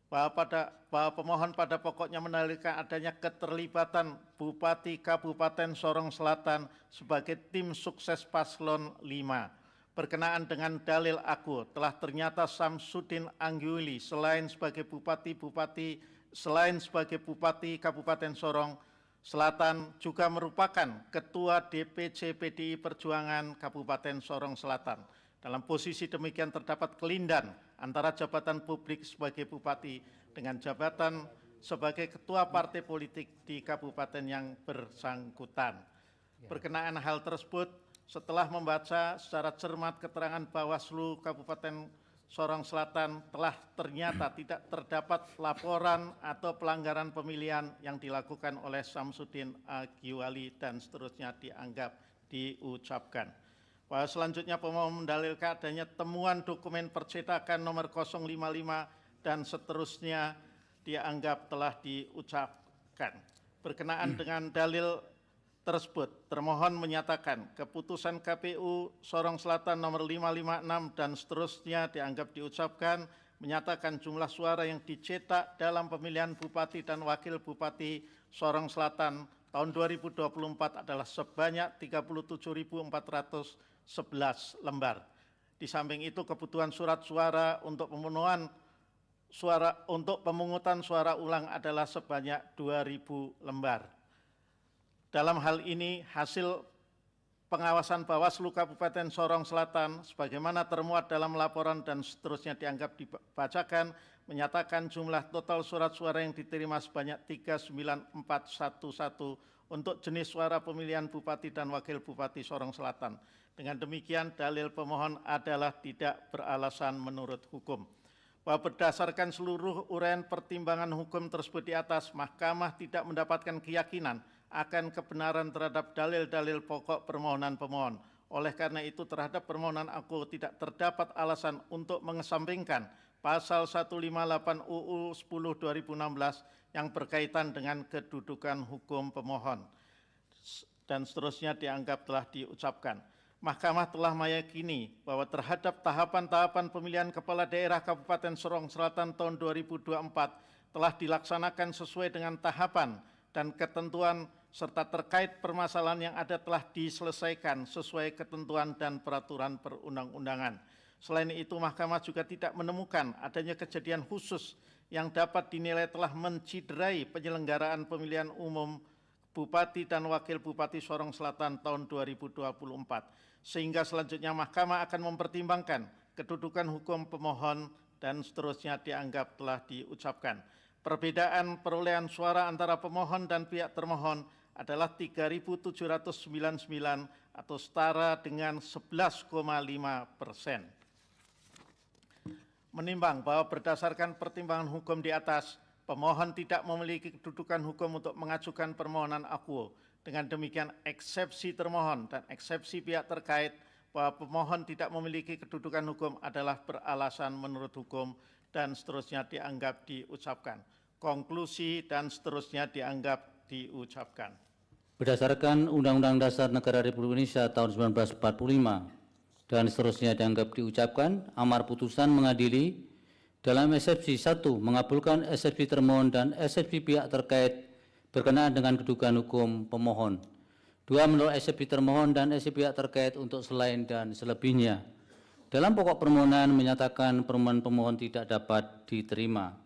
Bahwa pemohon pada pokoknya mendalilkan adanya keterlibatan Bupati Kabupaten Sorong Selatan sebagai tim sukses paslon 5. Berkenaan dengan dalil aku, telah ternyata Samsudin Anggiuli selain sebagai Bupati Kabupaten Sorong Selatan juga merupakan Ketua DPC PDI Perjuangan Kabupaten Sorong Selatan. Dalam posisi demikian terdapat kelindan antara jabatan publik sebagai bupati dengan jabatan sebagai ketua partai politik di kabupaten yang bersangkutan. Berkenaan hal tersebut, setelah membaca secara cermat keterangan Bawaslu Kabupaten Sorong Selatan, telah ternyata tidak terdapat laporan atau pelanggaran pemilihan yang dilakukan oleh Samsudin Anggiuli dan seterusnya dianggap diucapkan. Bahwa selanjutnya pemohon mendalilkan adanya temuan dokumen percetakan nomor 055 dan seterusnya dianggap telah diucapkan. Berkenaan dengan dalil tersebut, termohon menyatakan keputusan KPU Sorong Selatan nomor 556 dan seterusnya dianggap diucapkan, menyatakan jumlah suara yang dicetak dalam pemilihan Bupati dan Wakil Bupati Sorong Selatan tahun 2024 adalah sebanyak 37.411 lembar. Di samping itu, kebutuhan surat suara untuk pemungutan suara ulang adalah sebanyak 2.000 lembar. Dalam hal ini, hasil pengawasan Bawaslu Kabupaten Sorong Selatan sebagaimana termuat dalam laporan dan seterusnya dianggap dibacakan, menyatakan jumlah total surat suara yang diterima sebanyak 39411 untuk jenis suara pemilihan Bupati dan Wakil Bupati Sorong Selatan. Dengan demikian, dalil pemohon adalah tidak beralasan menurut hukum. Bahwa berdasarkan seluruh uraian pertimbangan hukum tersebut di atas, Mahkamah tidak mendapatkan keyakinan akan kebenaran terhadap dalil-dalil pokok permohonan pemohon. Oleh karena itu, terhadap permohonan aku tidak terdapat alasan untuk mengesampingkan pasal 158 UU 10/2016 yang berkaitan dengan kedudukan hukum pemohon. Dan seterusnya dianggap telah diucapkan. Mahkamah telah meyakini bahwa terhadap tahapan-tahapan pemilihan kepala daerah Kabupaten Sorong Selatan tahun 2024 telah dilaksanakan sesuai dengan tahapan dan ketentuan serta terkait permasalahan yang ada telah diselesaikan sesuai ketentuan dan peraturan perundang-undangan. Selain itu, Mahkamah juga tidak menemukan adanya kejadian khusus yang dapat dinilai telah menciderai penyelenggaraan pemilihan umum Bupati dan Wakil Bupati Sorong Selatan tahun 2024. Sehingga selanjutnya Mahkamah akan mempertimbangkan kedudukan hukum pemohon dan seterusnya dianggap telah diucapkan. Perbedaan perolehan suara antara pemohon dan pihak termohon adalah 3.799 atau setara dengan 11,5%. Menimbang bahwa berdasarkan pertimbangan hukum di atas, pemohon tidak memiliki kedudukan hukum untuk mengajukan permohonan akuo. Dengan demikian, eksepsi termohon dan eksepsi pihak terkait bahwa pemohon tidak memiliki kedudukan hukum adalah beralasan menurut hukum dan seterusnya dianggap diucapkan. Konklusi dan seterusnya dianggap diucapkan. Berdasarkan Undang-Undang Dasar Negara Republik Indonesia tahun 1945 dan seterusnya dianggap diucapkan, amar putusan mengadili dalam eksepsi 1 mengabulkan eksepsi termohon dan eksepsi pihak terkait berkenaan dengan kedudukan hukum pemohon. 2 menolak eksepsi termohon dan eksepsi pihak terkait untuk selain dan selebihnya. Dalam pokok permohonan menyatakan permohonan pemohon tidak dapat diterima.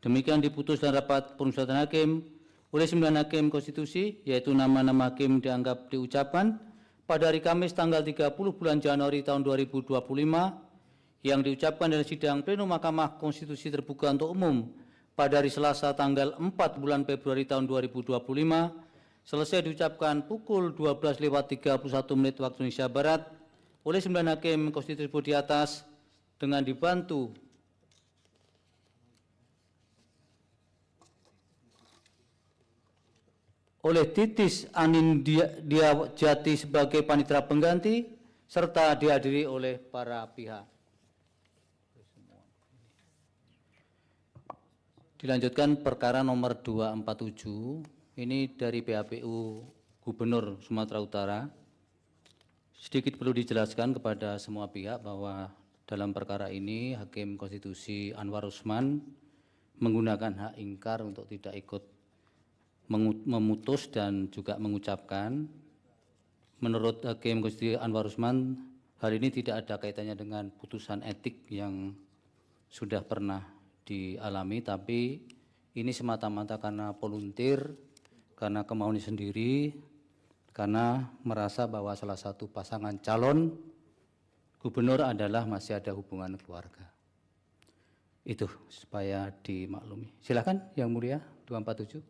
Demikian diputus dalam rapat permusyawaratan hakim oleh 9 hakim konstitusi, yaitu nama-nama hakim dianggap diucapkan pada hari Kamis tanggal 30 bulan Januari tahun 2025 yang diucapkan dalam sidang pleno Mahkamah Konstitusi terbuka untuk umum pada hari Selasa tanggal 4 bulan Februari tahun 2025 selesai diucapkan pukul 12:31 waktu Indonesia Barat oleh 9 hakim konstitusi di atas dengan dibantu oleh Titis Anindya sebagai panitera pengganti serta dihadiri oleh para pihak. Dilanjutkan perkara nomor 247, ini dari PHPU Gubernur Sumatera Utara. Sedikit perlu dijelaskan kepada semua pihak bahwa dalam perkara ini Hakim Konstitusi Anwar Usman menggunakan hak ingkar untuk tidak ikut memutus dan juga mengucapkan. Menurut Hakim Konstitusi Anwar Usman, hal ini tidak ada kaitannya dengan putusan etik yang sudah pernah dialami, tapi ini semata-mata karena volunteer, karena kemauannya sendiri, karena merasa bahwa salah satu pasangan calon gubernur adalah masih ada hubungan keluarga. Itu supaya dimaklumi. Silakan Yang Mulia 247.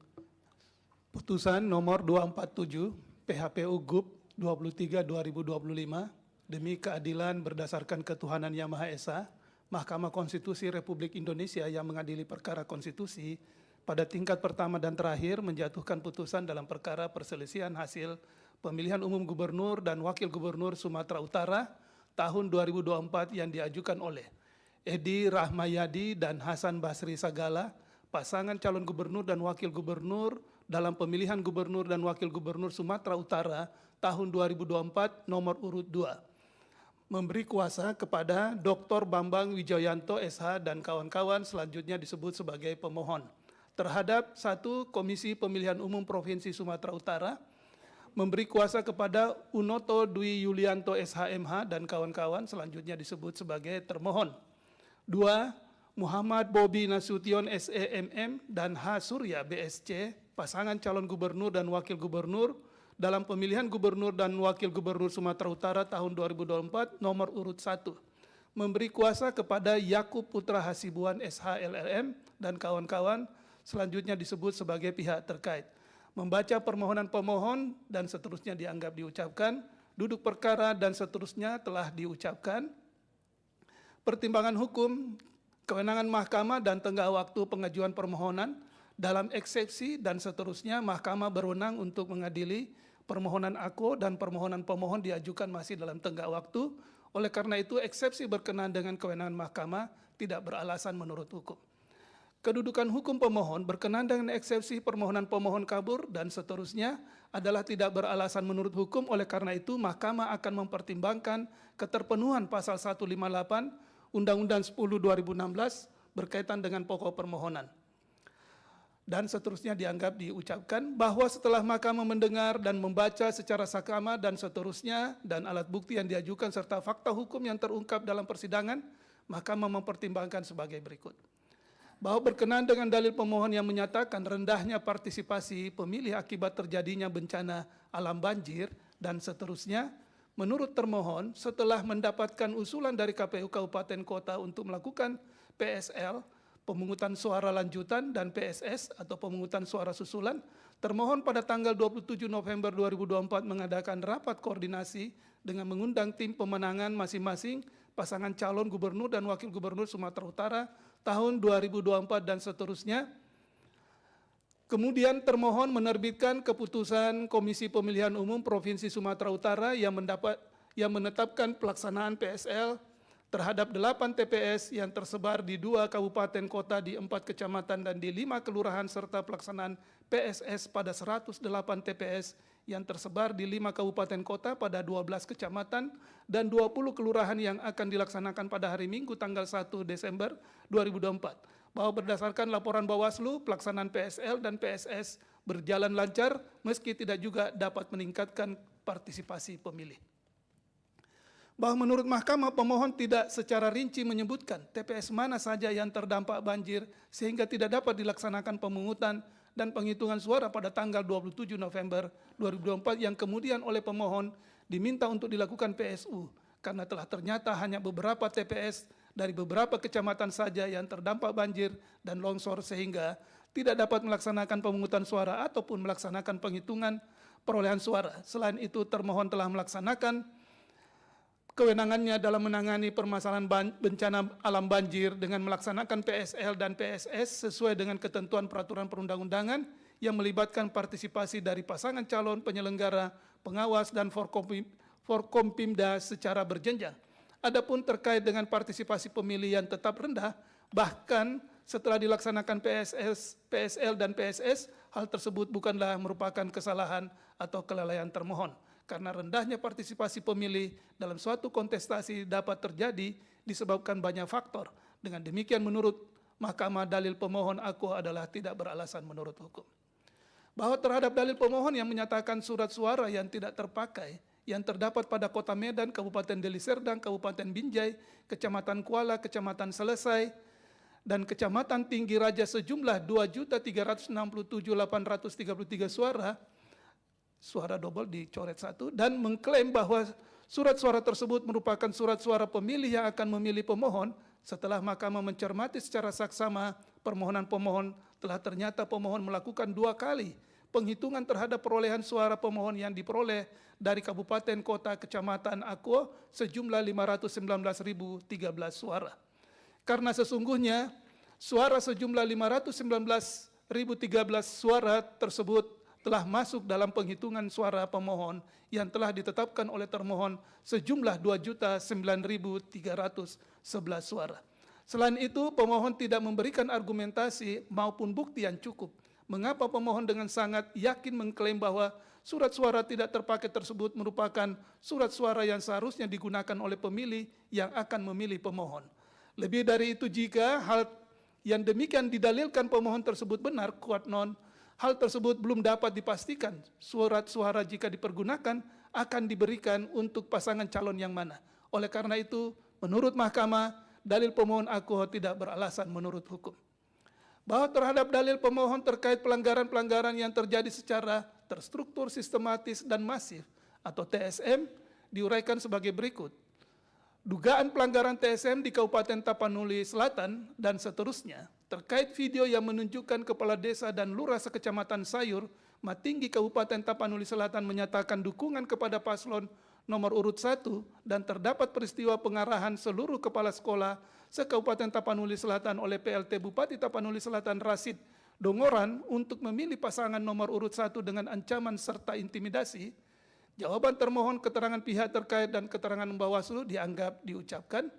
Putusan nomor 247 PHPU GUP 23/2025 demi keadilan berdasarkan ketuhanan Yang Maha Esa, Mahkamah Konstitusi Republik Indonesia yang mengadili perkara konstitusi pada tingkat pertama dan terakhir menjatuhkan putusan dalam perkara perselisihan hasil pemilihan umum gubernur dan wakil gubernur Sumatera Utara tahun 2024 yang diajukan oleh Edi Rahmayadi dan Hasan Basri Sagala, pasangan calon gubernur dan wakil gubernur dalam pemilihan gubernur dan wakil gubernur Sumatera Utara tahun 2024 nomor urut 2. Memberi kuasa kepada Dr. Bambang Wijoyanto SH dan kawan-kawan selanjutnya disebut sebagai pemohon. Terhadap 1. Komisi Pemilihan Umum Provinsi Sumatera Utara, memberi kuasa kepada Unoto Dwi Yulianto SHMH dan kawan-kawan selanjutnya disebut sebagai termohon. 2. Muhammad Bobi Nasution SEMM dan H. Surya BSC, pasangan calon gubernur dan wakil gubernur dalam pemilihan gubernur dan wakil gubernur Sumatera Utara tahun 2024 nomor urut 1. Memberi kuasa kepada Yakub Putra Hasibuan SHLLM dan kawan-kawan selanjutnya disebut sebagai pihak terkait. Membaca permohonan pemohon dan seterusnya dianggap diucapkan, duduk perkara dan seterusnya telah diucapkan. Pertimbangan hukum, kewenangan mahkamah dan tenggat waktu pengajuan permohonan dalam eksepsi dan seterusnya mahkamah berwenang untuk mengadili permohonan AKO dan permohonan pemohon diajukan masih dalam tenggat waktu. Oleh karena itu eksepsi berkenaan dengan kewenangan mahkamah tidak beralasan menurut hukum. Kedudukan hukum pemohon berkenaan dengan eksepsi permohonan pemohon kabur dan seterusnya adalah tidak beralasan menurut hukum. Oleh karena itu mahkamah akan mempertimbangkan keterpenuhan pasal 158 Undang-Undang 10/2016 berkaitan dengan pokok permohonan. Dan seterusnya dianggap diucapkan bahwa setelah mahkamah mendengar dan membaca secara saksama dan seterusnya dan alat bukti yang diajukan serta fakta hukum yang terungkap dalam persidangan, mahkamah mempertimbangkan sebagai berikut. Bahwa berkenaan dengan dalil pemohon yang menyatakan rendahnya partisipasi pemilih akibat terjadinya bencana alam banjir dan seterusnya, menurut termohon, setelah mendapatkan usulan dari KPU Kabupaten Kota untuk melakukan PSL, pemungutan suara lanjutan, dan PSS atau pemungutan suara susulan, termohon pada tanggal 27 November 2024 mengadakan rapat koordinasi dengan mengundang tim pemenangan masing-masing pasangan calon gubernur dan wakil gubernur Sumatera Utara tahun 2024 dan seterusnya. Kemudian termohon menerbitkan keputusan Komisi Pemilihan Umum Provinsi Sumatera Utara yang menetapkan pelaksanaan PSL terhadap 8 TPS yang tersebar di 2 kabupaten kota di 4 kecamatan dan di 5 kelurahan serta pelaksanaan PSS pada 108 TPS yang tersebar di 5 kabupaten kota pada 12 kecamatan dan 20 kelurahan yang akan dilaksanakan pada hari Minggu tanggal 1 Desember 2024. Bahwa berdasarkan laporan Bawaslu, pelaksanaan PSL dan PSS berjalan lancar meski tidak juga dapat meningkatkan partisipasi pemilih. Bahwa menurut mahkamah pemohon tidak secara rinci menyebutkan TPS mana saja yang terdampak banjir sehingga tidak dapat dilaksanakan pemungutan dan penghitungan suara pada tanggal 27 November 2024 yang kemudian oleh pemohon diminta untuk dilakukan PSU karena telah ternyata hanya beberapa TPS dari beberapa kecamatan saja yang terdampak banjir dan longsor sehingga tidak dapat melaksanakan pemungutan suara ataupun melaksanakan penghitungan perolehan suara. Selain itu termohon telah melaksanakan kewenangannya dalam menangani permasalahan bencana alam banjir dengan melaksanakan PSL dan PSS sesuai dengan ketentuan peraturan perundang-undangan yang melibatkan partisipasi dari pasangan calon penyelenggara, pengawas, dan Forkompimda secara berjenjang. Adapun terkait dengan partisipasi pemilih yang tetap rendah, bahkan setelah dilaksanakan PSL dan PSS, hal tersebut bukanlah merupakan kesalahan atau kelalaian termohon. Karena rendahnya partisipasi pemilih dalam suatu kontestasi dapat terjadi disebabkan banyak faktor. Dengan demikian menurut Mahkamah dalil pemohon akuo adalah tidak beralasan menurut hukum. Bahwa terhadap dalil pemohon yang menyatakan surat suara yang tidak terpakai yang terdapat pada Kota Medan, Kabupaten Deli Serdang, Kabupaten Binjai, Kecamatan Kuala, Kecamatan Selesai, dan Kecamatan Tinggi Raja sejumlah 2.367.833 suara double dicoret 1, dan mengklaim bahwa surat suara tersebut merupakan surat suara pemilih yang akan memilih pemohon. Setelah Mahkamah mencermati secara saksama permohonan pemohon, telah ternyata pemohon melakukan 2 kali penghitungan terhadap perolehan suara pemohon yang diperoleh dari kabupaten, kota, kecamatan akuo sejumlah 519.013 suara. Karena sesungguhnya suara sejumlah 519.013 suara tersebut telah masuk dalam penghitungan suara pemohon yang telah ditetapkan oleh termohon sejumlah 2.009.311 suara. Selain itu, pemohon tidak memberikan argumentasi maupun bukti yang cukup. Mengapa pemohon dengan sangat yakin mengklaim bahwa surat suara tidak terpakai tersebut merupakan surat suara yang seharusnya digunakan oleh pemilih yang akan memilih pemohon. Lebih dari itu, jika hal yang demikian didalilkan pemohon tersebut benar, kuat non, hal tersebut belum dapat dipastikan surat suara jika dipergunakan akan diberikan untuk pasangan calon yang mana. Oleh karena itu, menurut Mahkamah, dalil pemohon akuo tidak beralasan menurut hukum. Bahwa terhadap dalil pemohon terkait pelanggaran-pelanggaran yang terjadi secara terstruktur, sistematis, dan masif atau TSM diuraikan sebagai berikut. Dugaan pelanggaran TSM di Kabupaten Tapanuli Selatan dan seterusnya terkait video yang menunjukkan Kepala Desa dan Lurah Sekecamatan Sayur, Matinggi, Kabupaten Tapanuli Selatan menyatakan dukungan kepada paslon nomor urut 1 dan terdapat peristiwa pengarahan seluruh kepala sekolah se-Kabupaten Tapanuli Selatan oleh PLT Bupati Tapanuli Selatan Rasid Dongoran untuk memilih pasangan nomor urut 1 dengan ancaman serta intimidasi. Jawaban termohon, keterangan pihak terkait dan keterangan Bawaslu dianggap diucapkan.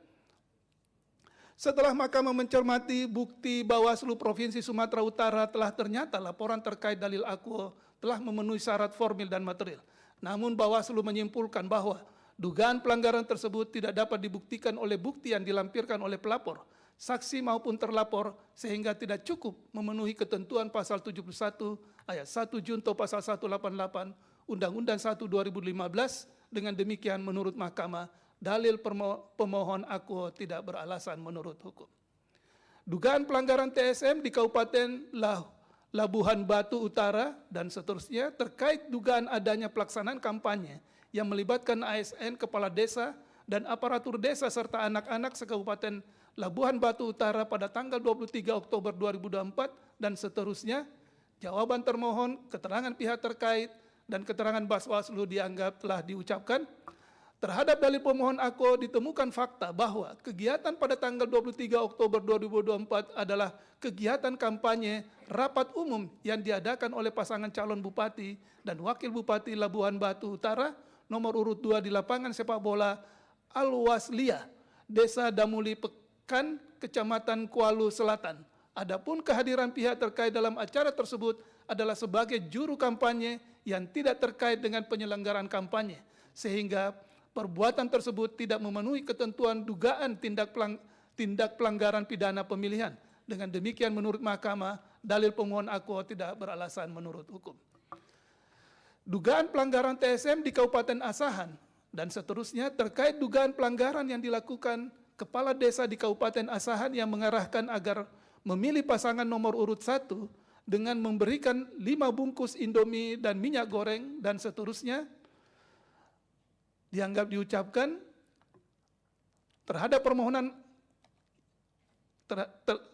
Setelah Mahkamah mencermati bukti Bawaslu Provinsi Sumatera Utara telah ternyata laporan terkait dalil akuo telah memenuhi syarat formil dan material. Namun Bawaslu menyimpulkan bahwa dugaan pelanggaran tersebut tidak dapat dibuktikan oleh bukti yang dilampirkan oleh pelapor, saksi maupun terlapor sehingga tidak cukup memenuhi ketentuan pasal 71 ayat 1 junto pasal 188 Undang-Undang 1 2015. Dengan demikian menurut Mahkamah, dalil pemohon akuo tidak beralasan menurut hukum. Dugaan pelanggaran TSM di Kabupaten Labuhan Batu Utara dan seterusnya terkait dugaan adanya pelaksanaan kampanye yang melibatkan ASN, kepala desa, dan aparatur desa serta anak-anak se-Kabupaten Labuhan Batu Utara pada tanggal 23 Oktober 2024 dan seterusnya. Jawaban termohon, keterangan pihak terkait, dan keterangan Bawaslu dianggap telah diucapkan. Terhadap dalil pemohon akuo ditemukan fakta bahwa kegiatan pada tanggal 23 Oktober 2024 adalah kegiatan kampanye rapat umum yang diadakan oleh pasangan calon bupati dan wakil bupati Labuhan Batu Utara nomor urut 2 di lapangan sepak bola Al-Waslia, Desa Damuli Pekan, Kecamatan Kuala Selatan. Adapun kehadiran pihak terkait dalam acara tersebut adalah sebagai juru kampanye yang tidak terkait dengan penyelenggaraan kampanye, sehingga perbuatan tersebut tidak memenuhi ketentuan dugaan tindak pelanggaran pidana pemilihan. Dengan demikian menurut Mahkamah, dalil pemohon akuo tidak beralasan menurut hukum. Dugaan pelanggaran TSM di Kabupaten Asahan dan seterusnya terkait dugaan pelanggaran yang dilakukan kepala desa di Kabupaten Asahan yang mengarahkan agar memilih pasangan nomor urut 1 dengan memberikan 5 bungkus Indomie dan minyak goreng dan seterusnya, dianggap diucapkan. Terhadap permohonan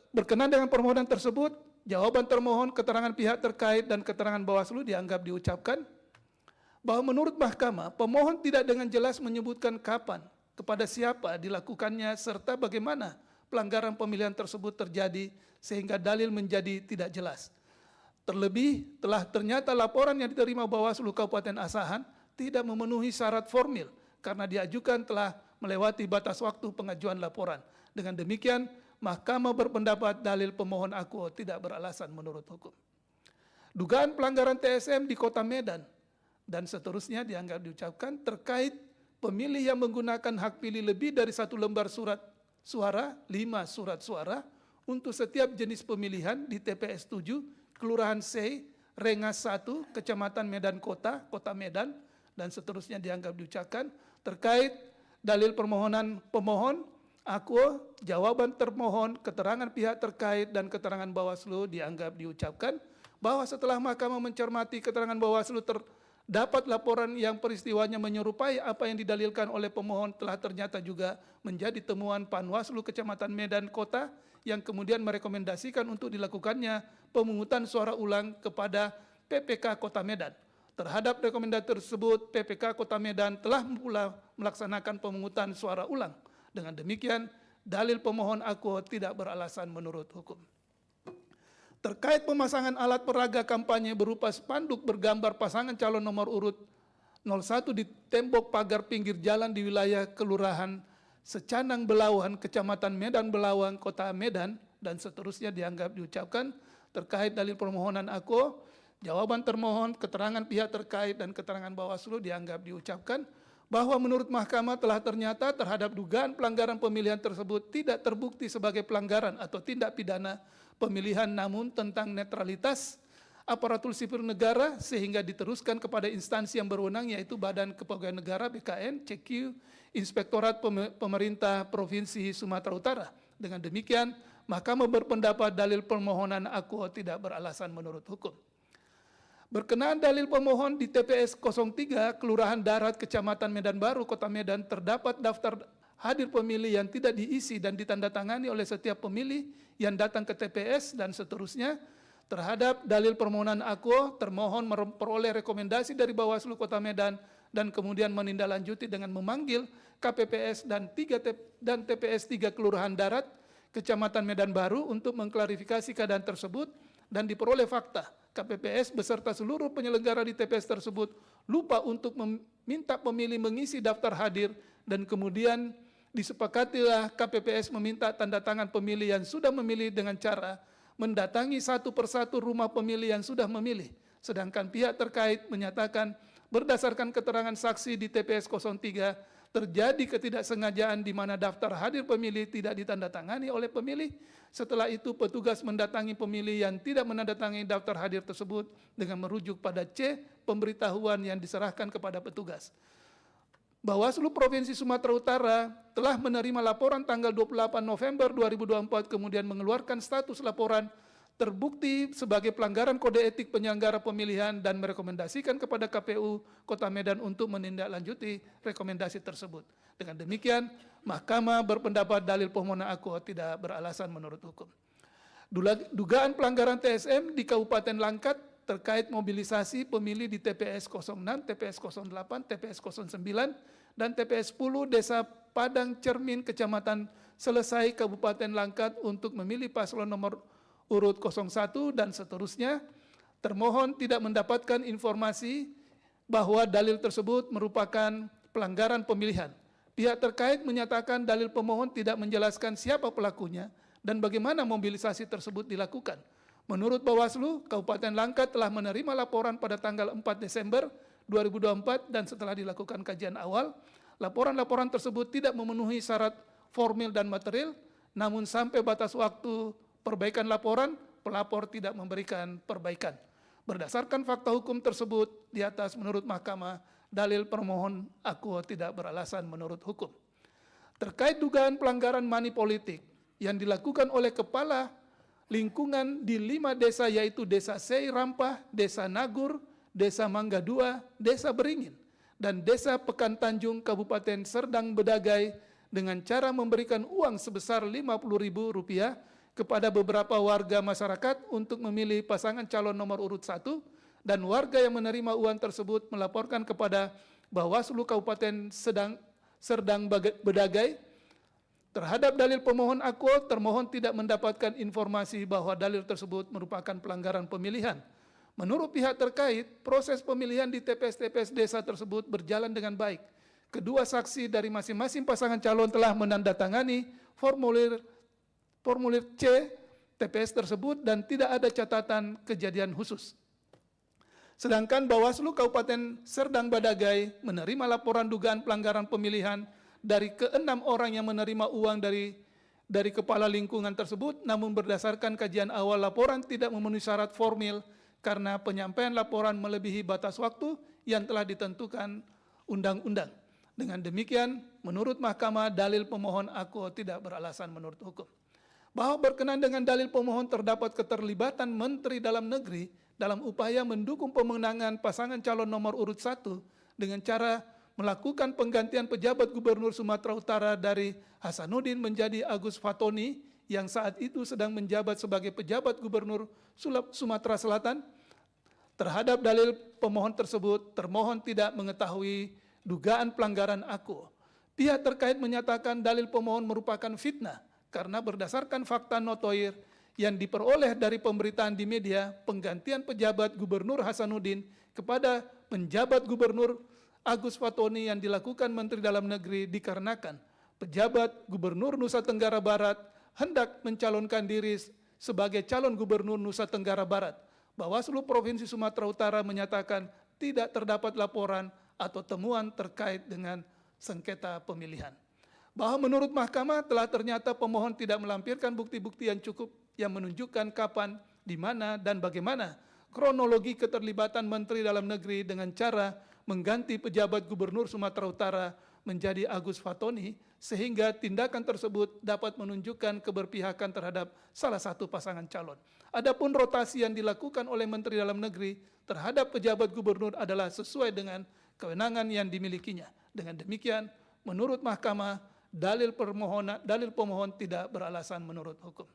berkenan dengan permohonan tersebut, jawaban termohon, keterangan pihak terkait, dan keterangan Bawaslu dianggap diucapkan. Bahwa menurut Mahkamah, pemohon tidak dengan jelas menyebutkan kapan kepada siapa dilakukannya, serta bagaimana pelanggaran pemilihan tersebut terjadi sehingga dalil menjadi tidak jelas. Terlebih, telah ternyata laporan yang diterima Bawaslu Kabupaten Asahan tidak memenuhi syarat formil karena diajukan telah melewati batas waktu pengajuan laporan. Dengan demikian, Mahkamah berpendapat dalil pemohon akuo tidak beralasan menurut hukum. Dugaan pelanggaran TSM di Kota Medan dan seterusnya dianggap diucapkan terkait pemilih yang menggunakan hak pilih lebih dari 1 lembar surat suara, 5 surat suara untuk setiap jenis pemilihan di TPS 7, Kelurahan C, Rengas 1, Kecamatan Medan Kota, Kota Medan, dan seterusnya dianggap diucapkan terkait dalil permohonan pemohon, akuo, jawaban termohon, keterangan pihak terkait, dan keterangan Bawaslu dianggap diucapkan bahwa setelah Mahkamah mencermati keterangan Bawaslu terdapat laporan yang peristiwanya menyerupai apa yang didalilkan oleh pemohon telah ternyata juga menjadi temuan Panwaslu Kecamatan Medan Kota yang kemudian merekomendasikan untuk dilakukannya pemungutan suara ulang kepada PPK Kota Medan. Terhadap rekomendasi tersebut, PPK Kota Medan telah pula melaksanakan pemungutan suara ulang. Dengan demikian, dalil pemohon akuo tidak beralasan menurut hukum. Terkait pemasangan alat peraga kampanye berupa spanduk bergambar pasangan calon nomor urut 01 di tembok pagar pinggir jalan di wilayah Kelurahan Secanang Belawan, Kecamatan Medan Belawang, Kota Medan, dan seterusnya dianggap diucapkan terkait dalil permohonan akuo, jawaban termohon, keterangan pihak terkait, dan keterangan Bawaslu dianggap diucapkan bahwa menurut Mahkamah telah ternyata terhadap dugaan pelanggaran pemilihan tersebut tidak terbukti sebagai pelanggaran atau tindak pidana pemilihan, namun tentang netralitas aparatur sipil negara sehingga diteruskan kepada instansi yang berwenang yaitu Badan Kepegawaian Negara BKN, CQ, Inspektorat Pemerintah Provinsi Sumatera Utara. Dengan demikian, Mahkamah berpendapat dalil permohonan akuo tidak beralasan menurut hukum. Berkenaan dalil pemohon di TPS 03, Kelurahan Darat, Kecamatan Medan Baru, Kota Medan, terdapat daftar hadir pemilih yang tidak diisi dan ditandatangani oleh setiap pemilih yang datang ke TPS dan seterusnya. Terhadap dalil permohonan akuo, termohon memperoleh rekomendasi dari Bawaslu Kota Medan dan kemudian menindaklanjuti dengan memanggil KPPS dan TPS 3 Kelurahan Darat, Kecamatan Medan Baru untuk mengklarifikasi keadaan tersebut dan diperoleh fakta. KPPS beserta seluruh penyelenggara di TPS tersebut lupa untuk meminta pemilih mengisi daftar hadir dan kemudian disepakatilah KPPS meminta tanda tangan pemilih yang sudah memilih dengan cara mendatangi satu persatu rumah pemilih yang sudah memilih. Sedangkan pihak terkait menyatakan berdasarkan keterangan saksi di TPS 03 terjadi ketidaksengajaan di mana daftar hadir pemilih tidak ditandatangani oleh pemilih. Setelah itu petugas mendatangi pemilih yang tidak menandatangani daftar hadir tersebut dengan merujuk pada C, pemberitahuan yang diserahkan kepada petugas. Bawaslu Provinsi Sumatera Utara telah menerima laporan tanggal 28 November 2024 kemudian mengeluarkan status laporan terbukti sebagai pelanggaran kode etik penyelenggara pemilihan dan merekomendasikan kepada KPU Kota Medan untuk menindaklanjuti rekomendasi tersebut. Dengan demikian, Mahkamah berpendapat dalil permohonan akuo tidak beralasan menurut hukum. Dugaan pelanggaran TSM di Kabupaten Langkat terkait mobilisasi pemilih di TPS 06, TPS 08, TPS 09, dan TPS 10 Desa Padang Cermin, Kecamatan Selesai, Kabupaten Langkat untuk memilih paslon nomor urut 01 dan seterusnya, termohon tidak mendapatkan informasi bahwa dalil tersebut merupakan pelanggaran pemilihan. Pihak terkait menyatakan dalil pemohon tidak menjelaskan siapa pelakunya dan bagaimana mobilisasi tersebut dilakukan. Menurut Bawaslu, Kabupaten Langkat telah menerima laporan pada tanggal 4 Desember 2024 dan setelah dilakukan kajian awal, laporan-laporan tersebut tidak memenuhi syarat formil dan material, namun sampai batas waktu perbaikan laporan, pelapor tidak memberikan perbaikan. Berdasarkan fakta hukum tersebut di atas menurut Mahkamah, dalil permohon akuo tidak beralasan menurut hukum. Terkait dugaan pelanggaran money politik yang dilakukan oleh kepala lingkungan di 5 desa yaitu Desa Sei Rampah, Desa Nagur, Desa Mangga II, Desa Beringin, dan Desa Pekan Tanjung, Kabupaten Serdang Bedagai dengan cara memberikan uang sebesar Rp50.000 kepada beberapa warga masyarakat untuk memilih pasangan calon nomor urut 1 dan warga yang menerima uang tersebut melaporkan kepada Bawaslu Kabupaten Serdang Bedagai. Terhadap dalil pemohon aku, termohon tidak mendapatkan informasi bahwa dalil tersebut merupakan pelanggaran pemilihan. Menurut pihak terkait, proses pemilihan di TPS-TPS desa tersebut berjalan dengan baik. Kedua saksi dari masing-masing pasangan calon telah menandatangani formulir C TPS tersebut dan tidak ada catatan kejadian khusus. Sedangkan Bawaslu Kabupaten Serdang Bedagai menerima laporan dugaan pelanggaran pemilihan dari ke-6 orang yang menerima uang dari kepala lingkungan tersebut, namun berdasarkan kajian awal laporan tidak memenuhi syarat formil karena penyampaian laporan melebihi batas waktu yang telah ditentukan undang-undang. Dengan demikian, menurut Mahkamah, dalil pemohon aku tidak beralasan menurut hukum. Bahwa berkenaan dengan dalil pemohon terdapat keterlibatan Menteri Dalam Negeri dalam upaya mendukung pemenangan pasangan calon nomor urut 1 dengan cara melakukan penggantian pejabat Gubernur Sumatera Utara dari Hasanuddin menjadi Agus Fatoni yang saat itu sedang menjabat sebagai pejabat Gubernur Sumatera Selatan. Terhadap dalil pemohon tersebut, termohon tidak mengetahui dugaan pelanggaran aku. Pihak terkait menyatakan dalil pemohon merupakan fitnah karena berdasarkan fakta notoir yang diperoleh dari pemberitaan di media, penggantian pejabat Gubernur Hasanuddin kepada penjabat Gubernur Agus Fatoni yang dilakukan Menteri Dalam Negeri dikarenakan pejabat Gubernur Nusa Tenggara Barat hendak mencalonkan diri sebagai calon Gubernur Nusa Tenggara Barat. Bawaslu Provinsi Sumatera Utara menyatakan tidak terdapat laporan atau temuan terkait dengan sengketa pemilihan. Bahwa menurut Mahkamah telah ternyata pemohon tidak melampirkan bukti-bukti yang cukup yang menunjukkan kapan, di mana, dan bagaimana kronologi keterlibatan Menteri Dalam Negeri dengan cara mengganti pejabat Gubernur Sumatera Utara menjadi Agus Fatoni, sehingga tindakan tersebut dapat menunjukkan keberpihakan terhadap salah satu pasangan calon. Adapun rotasi yang dilakukan oleh Menteri Dalam Negeri terhadap pejabat gubernur adalah sesuai dengan kewenangan yang dimilikinya. Dengan demikian, menurut Mahkamah, dalil pemohon tidak beralasan menurut hukum.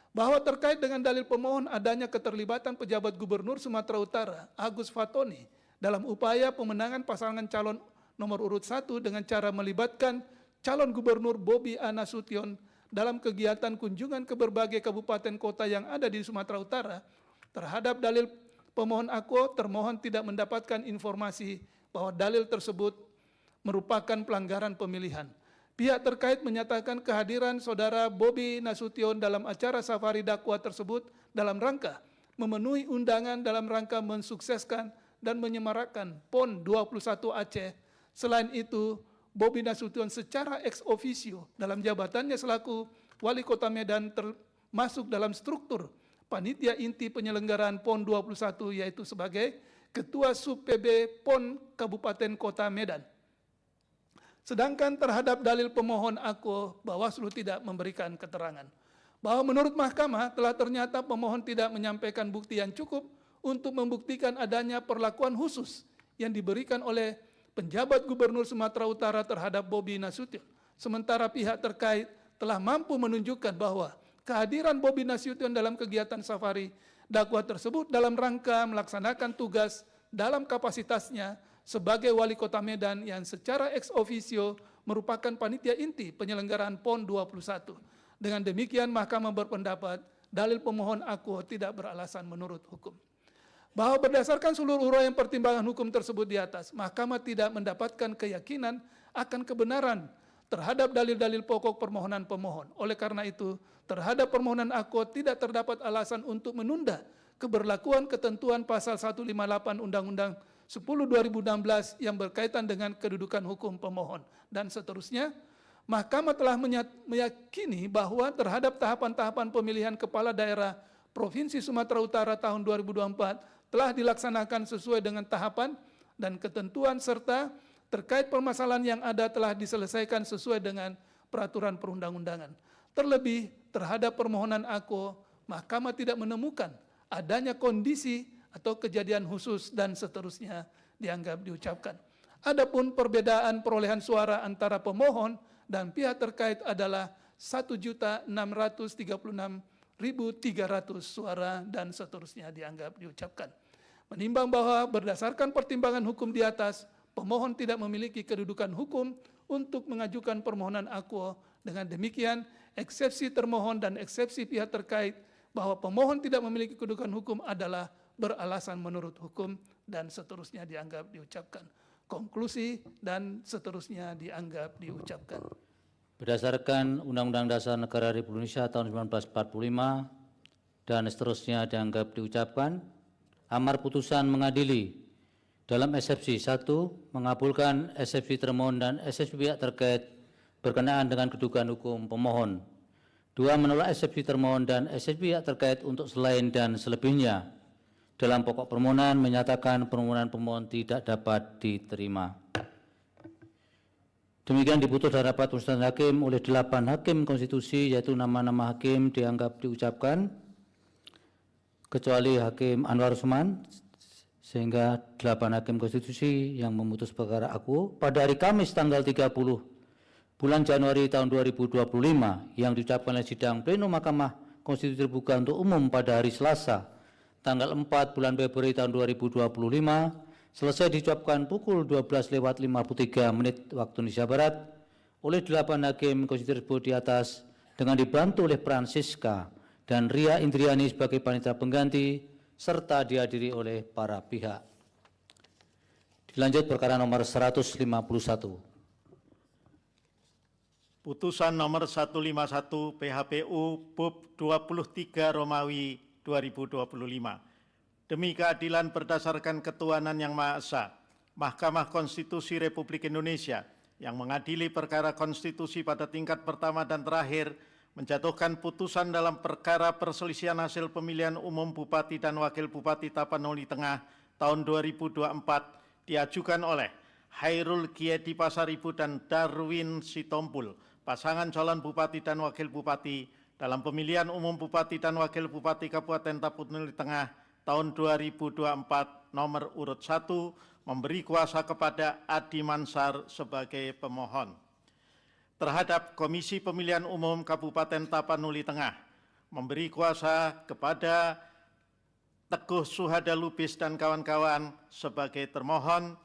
Bahwa terkait dengan dalil pemohon adanya keterlibatan pejabat Gubernur Sumatera Utara, Agus Fatoni, dalam upaya pemenangan pasangan calon nomor urut 1 dengan cara melibatkan calon gubernur Bobi A. Nasution dalam kegiatan kunjungan ke berbagai kabupaten kota yang ada di Sumatera Utara. Terhadap dalil pemohon aku, termohon tidak mendapatkan informasi bahwa dalil tersebut merupakan pelanggaran pemilihan. Pihak terkait menyatakan kehadiran saudara Bobi Nasution dalam acara safari dakwah tersebut dalam rangka memenuhi undangan dalam rangka mensukseskan dan menyemarakkan PON 21 Aceh. Selain itu, Bobi Nasution secara ex officio dalam jabatannya selaku Wali Kota Medan termasuk dalam struktur panitia inti penyelenggaraan PON 21 yaitu sebagai Ketua Sub PB PON Kabupaten Kota Medan. Sedangkan terhadap dalil pemohon aku, Bawaslu tidak memberikan keterangan. Bahwa menurut Mahkamah telah ternyata pemohon tidak menyampaikan bukti yang cukup untuk membuktikan adanya perlakuan khusus yang diberikan oleh penjabat Gubernur Sumatera Utara terhadap Bobi Nasution. Sementara pihak terkait telah mampu menunjukkan bahwa kehadiran Bobi Nasution dalam kegiatan safari dakwah tersebut dalam rangka melaksanakan tugas dalam kapasitasnya sebagai Wali Kota Medan yang secara ex officio merupakan panitia inti penyelenggaraan PON 21. Dengan demikian, Mahkamah berpendapat dalil pemohon aku tidak beralasan menurut hukum. Bahwa berdasarkan seluruh uraian pertimbangan hukum tersebut di atas, Mahkamah tidak mendapatkan keyakinan akan kebenaran terhadap dalil-dalil pokok permohonan pemohon. Oleh karena itu, terhadap permohonan aku tidak terdapat alasan untuk menunda keberlakuan ketentuan pasal 158 Undang-Undang 10/2016 yang berkaitan dengan kedudukan hukum pemohon. Dan seterusnya, Mahkamah telah meyakini bahwa terhadap tahapan-tahapan pemilihan kepala daerah Provinsi Sumatera Utara tahun 2024 telah dilaksanakan sesuai dengan tahapan dan ketentuan serta terkait permasalahan yang ada telah diselesaikan sesuai dengan peraturan perundang-undangan. Terlebih terhadap permohonan aku, Mahkamah tidak menemukan adanya kondisi atau kejadian khusus dan seterusnya dianggap diucapkan. Adapun perbedaan perolehan suara antara pemohon dan pihak terkait adalah 1.636.300 suara dan seterusnya dianggap diucapkan. Menimbang bahwa berdasarkan pertimbangan hukum di atas, pemohon tidak memiliki kedudukan hukum untuk mengajukan permohonan akuo. Dengan demikian, eksepsi termohon dan eksepsi pihak terkait bahwa pemohon tidak memiliki kedudukan hukum adalah beralasan menurut hukum dan seterusnya dianggap diucapkan. Konklusi dan seterusnya dianggap diucapkan. Berdasarkan Undang-Undang Dasar Negara Republik Indonesia tahun 1945 dan seterusnya dianggap diucapkan, amar putusan mengadili dalam eksepsi 1 mengabulkan eksepsi termohon dan eksepsi pihak terkait berkenaan dengan kedudukan hukum pemohon. 2 menolak eksepsi termohon dan eksepsi pihak terkait untuk selain dan selebihnya. Dalam pokok permohonan menyatakan permohonan pemohon tidak dapat diterima. Demikian diputus dari rapat permusyawaratan hakim oleh 8 hakim konstitusi, yaitu nama-nama hakim dianggap diucapkan, kecuali Hakim Anwar Usman, sehingga 8 hakim konstitusi yang memutus perkara akuo pada hari Kamis tanggal 30 bulan Januari tahun 2025 yang diucapkan oleh sidang pleno Mahkamah Konstitusi terbuka untuk umum pada hari Selasa tanggal 4 bulan Februari tahun 2025 selesai diucapkan pukul 12:53 waktu Indonesia Barat oleh 8 hakim konstitusi tersebut di atas dengan dibantu oleh Francisca dan Ria Indriani sebagai panitia pengganti serta dihadiri oleh para pihak. Dilanjut perkara nomor 151. Putusan nomor 151 PHPU Bub 23 Romawi 2025. Demi keadilan berdasarkan ketuhanan yang Maha Esa, Mahkamah Konstitusi Republik Indonesia yang mengadili perkara konstitusi pada tingkat pertama dan terakhir menjatuhkan putusan dalam perkara perselisihan hasil pemilihan umum Bupati dan Wakil Bupati Tapanuli Tengah tahun 2024 diajukan oleh Hairul Giedi Pasaribu dan Darwin Sitompul, pasangan calon Bupati dan Wakil Bupati dalam pemilihan umum Bupati dan Wakil Bupati Kabupaten Tapanuli Tengah tahun 2024 nomor urut 1 memberi kuasa kepada Adi Mansar sebagai pemohon. Terhadap Komisi Pemilihan Umum Kabupaten Tapanuli Tengah memberi kuasa kepada Teguh Suhada Lubis dan kawan-kawan sebagai termohon,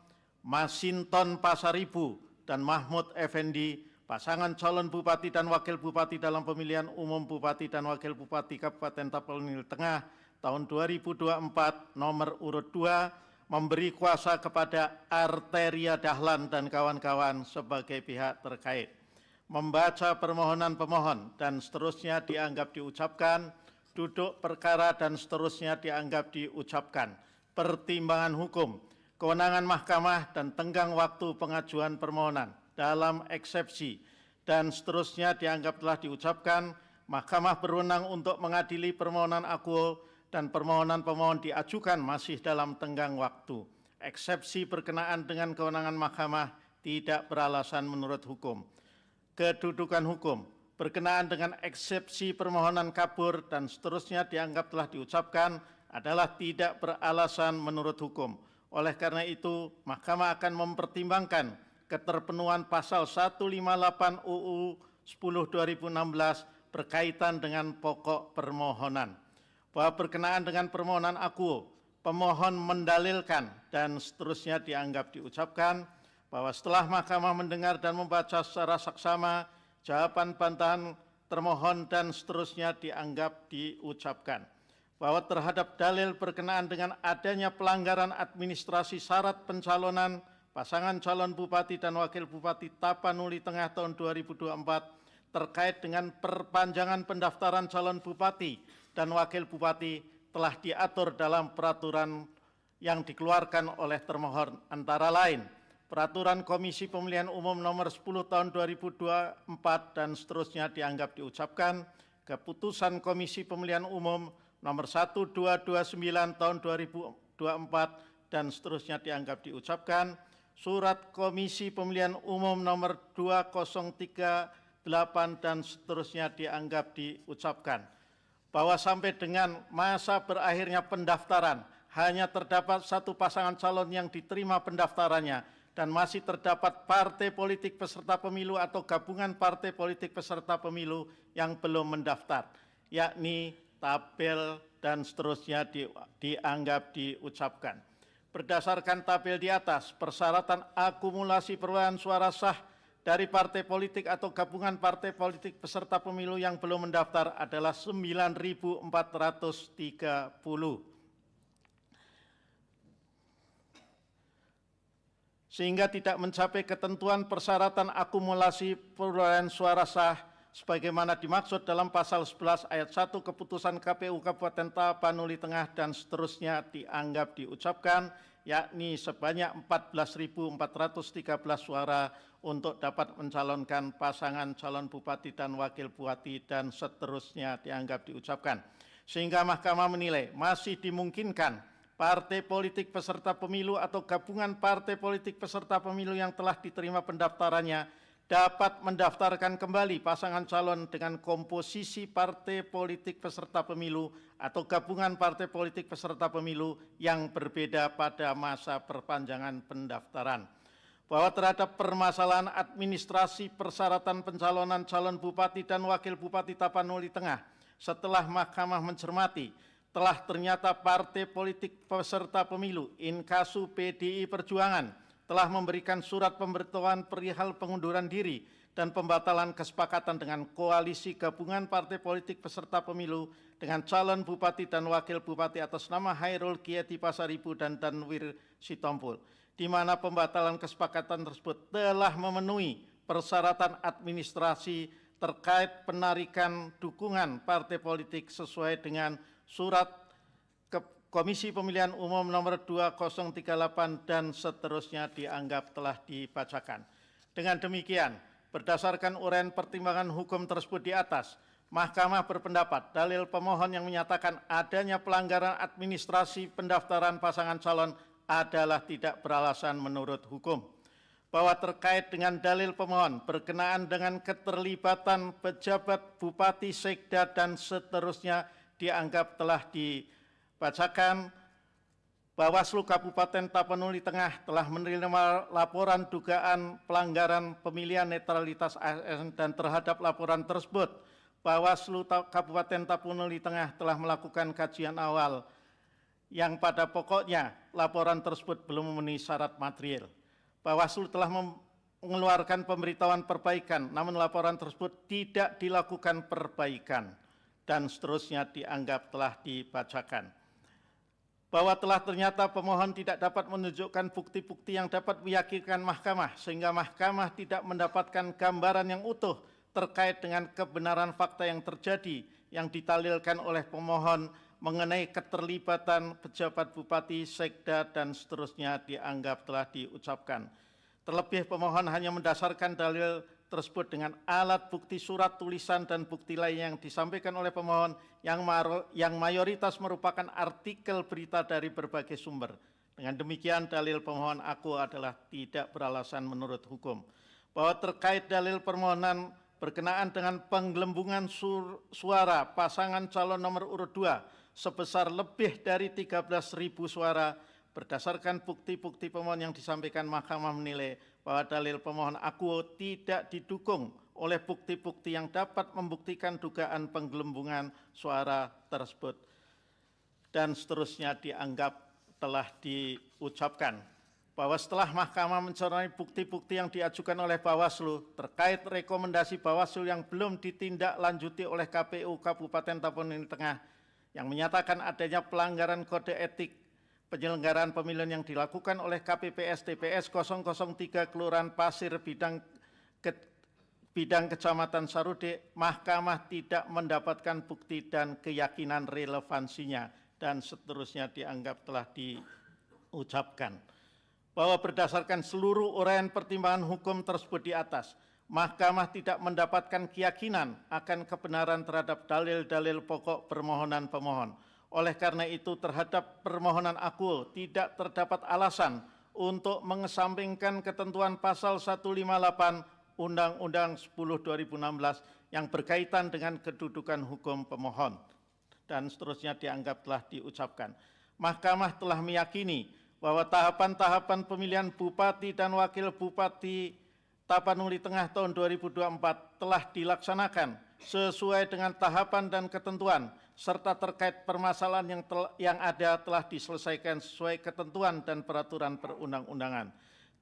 Masinton Pasaribu dan Mahmud Effendi, pasangan calon Bupati dan Wakil Bupati dalam pemilihan umum Bupati dan Wakil Bupati Kabupaten Tapanuli Tengah tahun 2024 nomor urut 2 memberi kuasa kepada Arteria Dahlan dan kawan-kawan sebagai pihak terkait. Membaca permohonan pemohon dan seterusnya dianggap diucapkan, duduk perkara dan seterusnya dianggap diucapkan. Pertimbangan hukum, kewenangan mahkamah dan tenggang waktu pengajuan permohonan dalam eksepsi dan seterusnya dianggap telah diucapkan. Mahkamah berwenang untuk mengadili permohonan akuo dan permohonan pemohon diajukan masih dalam tenggang waktu. Eksepsi berkenaan dengan kewenangan mahkamah tidak beralasan menurut hukum. Kedudukan hukum berkenaan dengan eksepsi permohonan kabur dan seterusnya dianggap telah diucapkan adalah tidak beralasan menurut hukum. Oleh karena itu, Mahkamah akan mempertimbangkan keterpenuhan pasal 158 UU 10/2016 berkaitan dengan pokok permohonan. Bahwa berkenaan dengan permohonan akuo, pemohon mendalilkan dan seterusnya dianggap diucapkan bahwa setelah Mahkamah mendengar dan membaca secara saksama jawaban bantahan termohon dan seterusnya dianggap diucapkan. Bahwa terhadap dalil berkenaan dengan adanya pelanggaran administrasi syarat pencalonan pasangan calon Bupati dan Wakil Bupati Tapanuli Tengah tahun 2024 terkait dengan perpanjangan pendaftaran calon Bupati dan Wakil Bupati telah diatur dalam peraturan yang dikeluarkan oleh termohon, antara lain Peraturan Komisi Pemilihan Umum nomor 10 tahun 2024 dan seterusnya dianggap diucapkan, Keputusan Komisi Pemilihan Umum nomor 1229 tahun 2024 dan seterusnya dianggap diucapkan, Surat Komisi Pemilihan Umum nomor 2038 dan seterusnya dianggap diucapkan. Bahwa sampai dengan masa berakhirnya pendaftaran, hanya terdapat satu pasangan calon yang diterima pendaftarannya dan masih terdapat partai politik peserta pemilu atau gabungan partai politik peserta pemilu yang belum mendaftar, yakni tabel dan seterusnya dianggap diucapkan. Berdasarkan tabel di atas, persyaratan akumulasi perolehan suara sah dari partai politik atau gabungan partai politik peserta pemilu yang belum mendaftar adalah 9.430. Sehingga tidak mencapai ketentuan persyaratan akumulasi perolehan suara sah sebagaimana dimaksud dalam pasal 11 ayat 1 keputusan KPU Kabupaten Tapanuli Tengah dan seterusnya dianggap diucapkan, yakni sebanyak 14.413 suara untuk dapat mencalonkan pasangan calon bupati dan wakil bupati dan seterusnya dianggap diucapkan. Sehingga Mahkamah menilai masih dimungkinkan partai politik peserta pemilu atau gabungan partai politik peserta pemilu yang telah diterima pendaftarannya dapat mendaftarkan kembali pasangan calon dengan komposisi partai politik peserta pemilu atau gabungan partai politik peserta pemilu yang berbeda pada masa perpanjangan pendaftaran. Bahwa terhadap permasalahan administrasi persyaratan pencalonan calon bupati dan wakil bupati Tapanuli Tengah, setelah Mahkamah mencermati, telah ternyata partai politik peserta pemilu inkasu PDI Perjuangan telah memberikan surat pemberitahuan perihal pengunduran diri dan pembatalan kesepakatan dengan koalisi gabungan partai politik peserta pemilu dengan calon bupati dan wakil bupati atas nama Hairul Kieti Pasaribu dan Danwir Sitompul, di mana pembatalan kesepakatan tersebut telah memenuhi persyaratan administrasi terkait penarikan dukungan partai politik sesuai dengan surat Komisi Pemilihan Umum nomor 2038 dan seterusnya dianggap telah dibacakan. Dengan demikian, berdasarkan uraian pertimbangan hukum tersebut di atas, Mahkamah berpendapat dalil pemohon yang menyatakan adanya pelanggaran administrasi pendaftaran pasangan calon adalah tidak beralasan menurut hukum. Bahwa terkait dengan dalil pemohon berkenaan dengan keterlibatan pejabat bupati, sekda, dan seterusnya dianggap telah dibacakan. Bawaslu Kabupaten Tapanuli Tengah telah menerima laporan dugaan pelanggaran pemilihan netralitas ASN dan terhadap laporan tersebut, Bawaslu Kabupaten Tapanuli Tengah telah melakukan kajian awal yang pada pokoknya laporan tersebut belum memenuhi syarat material. Bawaslu telah mengeluarkan pemberitahuan perbaikan, namun laporan tersebut tidak dilakukan perbaikan dan seterusnya dianggap telah dibacakan. Bahwa telah ternyata pemohon tidak dapat menunjukkan bukti-bukti yang dapat meyakinkan Mahkamah, sehingga Mahkamah tidak mendapatkan gambaran yang utuh terkait dengan kebenaran fakta yang terjadi yang ditalilkan oleh pemohon mengenai keterlibatan pejabat bupati, sekda, dan seterusnya dianggap telah diucapkan. Terlebih pemohon hanya mendasarkan dalil tersebut dengan alat bukti surat tulisan dan bukti lain yang disampaikan oleh pemohon yang mayoritas merupakan artikel berita dari berbagai sumber. Dengan demikian dalil pemohon aku adalah tidak beralasan menurut hukum. Bahwa terkait dalil permohonan berkenaan dengan penggelembungan suara pasangan calon nomor urut 2 sebesar lebih dari 13.000 suara, berdasarkan bukti-bukti pemohon yang disampaikan, Mahkamah menilai bahwa dalil pemohon akuo tidak didukung oleh bukti-bukti yang dapat membuktikan dugaan penggelembungan suara tersebut. Dan seterusnya dianggap telah diucapkan. Bahwa setelah Mahkamah mencermati bukti-bukti yang diajukan oleh Bawaslu terkait rekomendasi Bawaslu yang belum ditindaklanjuti oleh KPU Kabupaten Tapanuli Tengah yang menyatakan adanya pelanggaran kode etik penyelenggaraan pemilihan yang dilakukan oleh KPPS TPS 003 Kelurahan Pasir Bidang Kecamatan Sarude, Mahkamah tidak mendapatkan bukti dan keyakinan relevansinya dan seterusnya dianggap telah diucapkan. Bahwa berdasarkan seluruh uraian pertimbangan hukum tersebut di atas, Mahkamah tidak mendapatkan keyakinan akan kebenaran terhadap dalil-dalil pokok permohonan pemohon. Oleh karena itu terhadap permohonan akuo tidak terdapat alasan untuk mengesampingkan ketentuan pasal 158 Undang-Undang 10/2016 yang berkaitan dengan kedudukan hukum pemohon. Dan seterusnya dianggap telah diucapkan. Mahkamah telah meyakini bahwa tahapan-tahapan pemilihan Bupati dan Wakil Bupati Tapanuli Tengah tahun 2024 telah dilaksanakan sesuai dengan tahapan dan ketentuan, serta terkait permasalahan yang ada telah diselesaikan sesuai ketentuan dan peraturan perundang-undangan.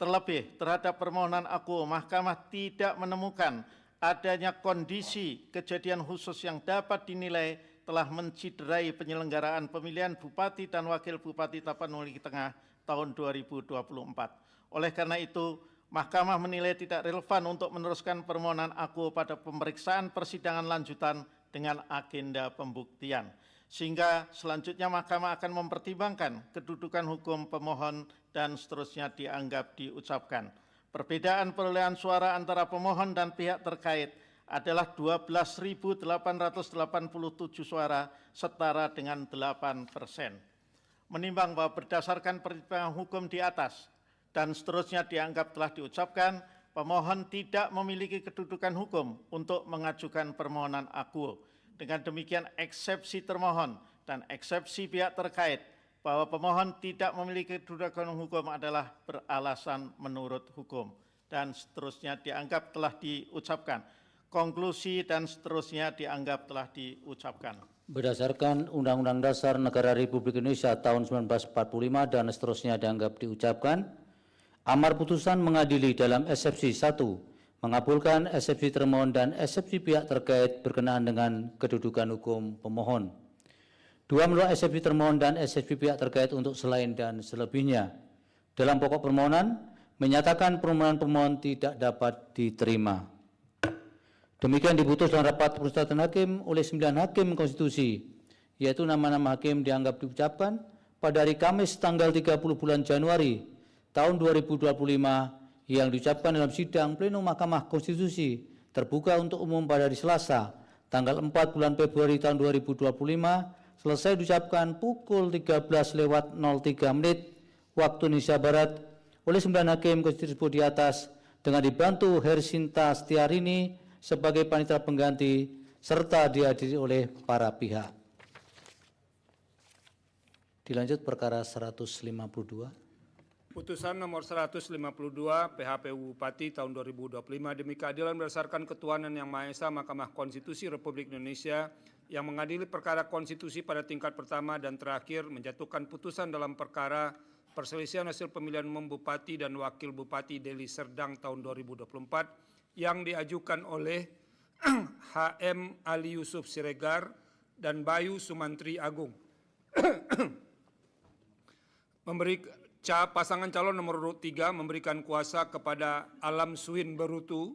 Terlebih terhadap permohonan aku, Mahkamah tidak menemukan adanya kondisi kejadian khusus yang dapat dinilai telah menciderai penyelenggaraan pemilihan Bupati dan Wakil Bupati Tapanuli Tengah tahun 2024. Oleh karena itu, Mahkamah menilai tidak relevan untuk meneruskan permohonan aku pada pemeriksaan persidangan lanjutan dengan agenda pembuktian. Sehingga selanjutnya Mahkamah akan mempertimbangkan kedudukan hukum pemohon dan seterusnya dianggap diucapkan. Perbedaan perolehan suara antara pemohon dan pihak terkait adalah 12.887 suara setara dengan 8%. Menimbang bahwa berdasarkan pertimbangan hukum di atas dan seterusnya dianggap telah diucapkan, pemohon tidak memiliki kedudukan hukum untuk mengajukan permohonan aku. Dengan demikian eksepsi termohon dan eksepsi pihak terkait bahwa pemohon tidak memiliki kedudukan hukum adalah beralasan menurut hukum dan seterusnya dianggap telah diucapkan. Konklusi dan seterusnya dianggap telah diucapkan. Berdasarkan Undang-Undang Dasar Negara Republik Indonesia tahun 1945 dan seterusnya dianggap diucapkan, amar putusan mengadili dalam eksepsi 1, mengabulkan eksepsi termohon dan eksepsi pihak terkait berkenaan dengan kedudukan hukum pemohon. 2, menolak eksepsi termohon dan eksepsi pihak terkait untuk selain dan selebihnya. Dalam pokok permohonan, menyatakan permohonan pemohon tidak dapat diterima. Demikian diputus dalam rapat permusyawaratan hakim oleh 9 hakim konstitusi, yaitu nama-nama hakim dianggap diucapkan pada hari Kamis tanggal 30 bulan Januari tahun 2025 yang diucapkan dalam sidang pleno Mahkamah Konstitusi terbuka untuk umum pada hari Selasa tanggal 4 bulan Februari tahun 2025 selesai diucapkan pukul 13:03 waktu Indonesia Barat oleh 9 hakim konstitusi tersebut di atas dengan dibantu Hersinta Setiarini sebagai panitia pengganti serta dihadiri oleh para pihak. Dilanjut perkara 152. Putusan nomor 152 PHPU Bupati tahun 2025 demi keadilan berdasarkan ketuhanan yang Maha Esa, Mahkamah Konstitusi Republik Indonesia yang mengadili perkara konstitusi pada tingkat pertama dan terakhir menjatuhkan putusan dalam perkara perselisihan hasil pemilihan umum Bupati dan Wakil Bupati Deli Serdang tahun 2024 yang diajukan oleh HM Ali Yusuf Siregar dan Bayu Sumantri Agung. Pasangan calon nomor urut 3 memberikan kuasa kepada Alam Suhin Berutu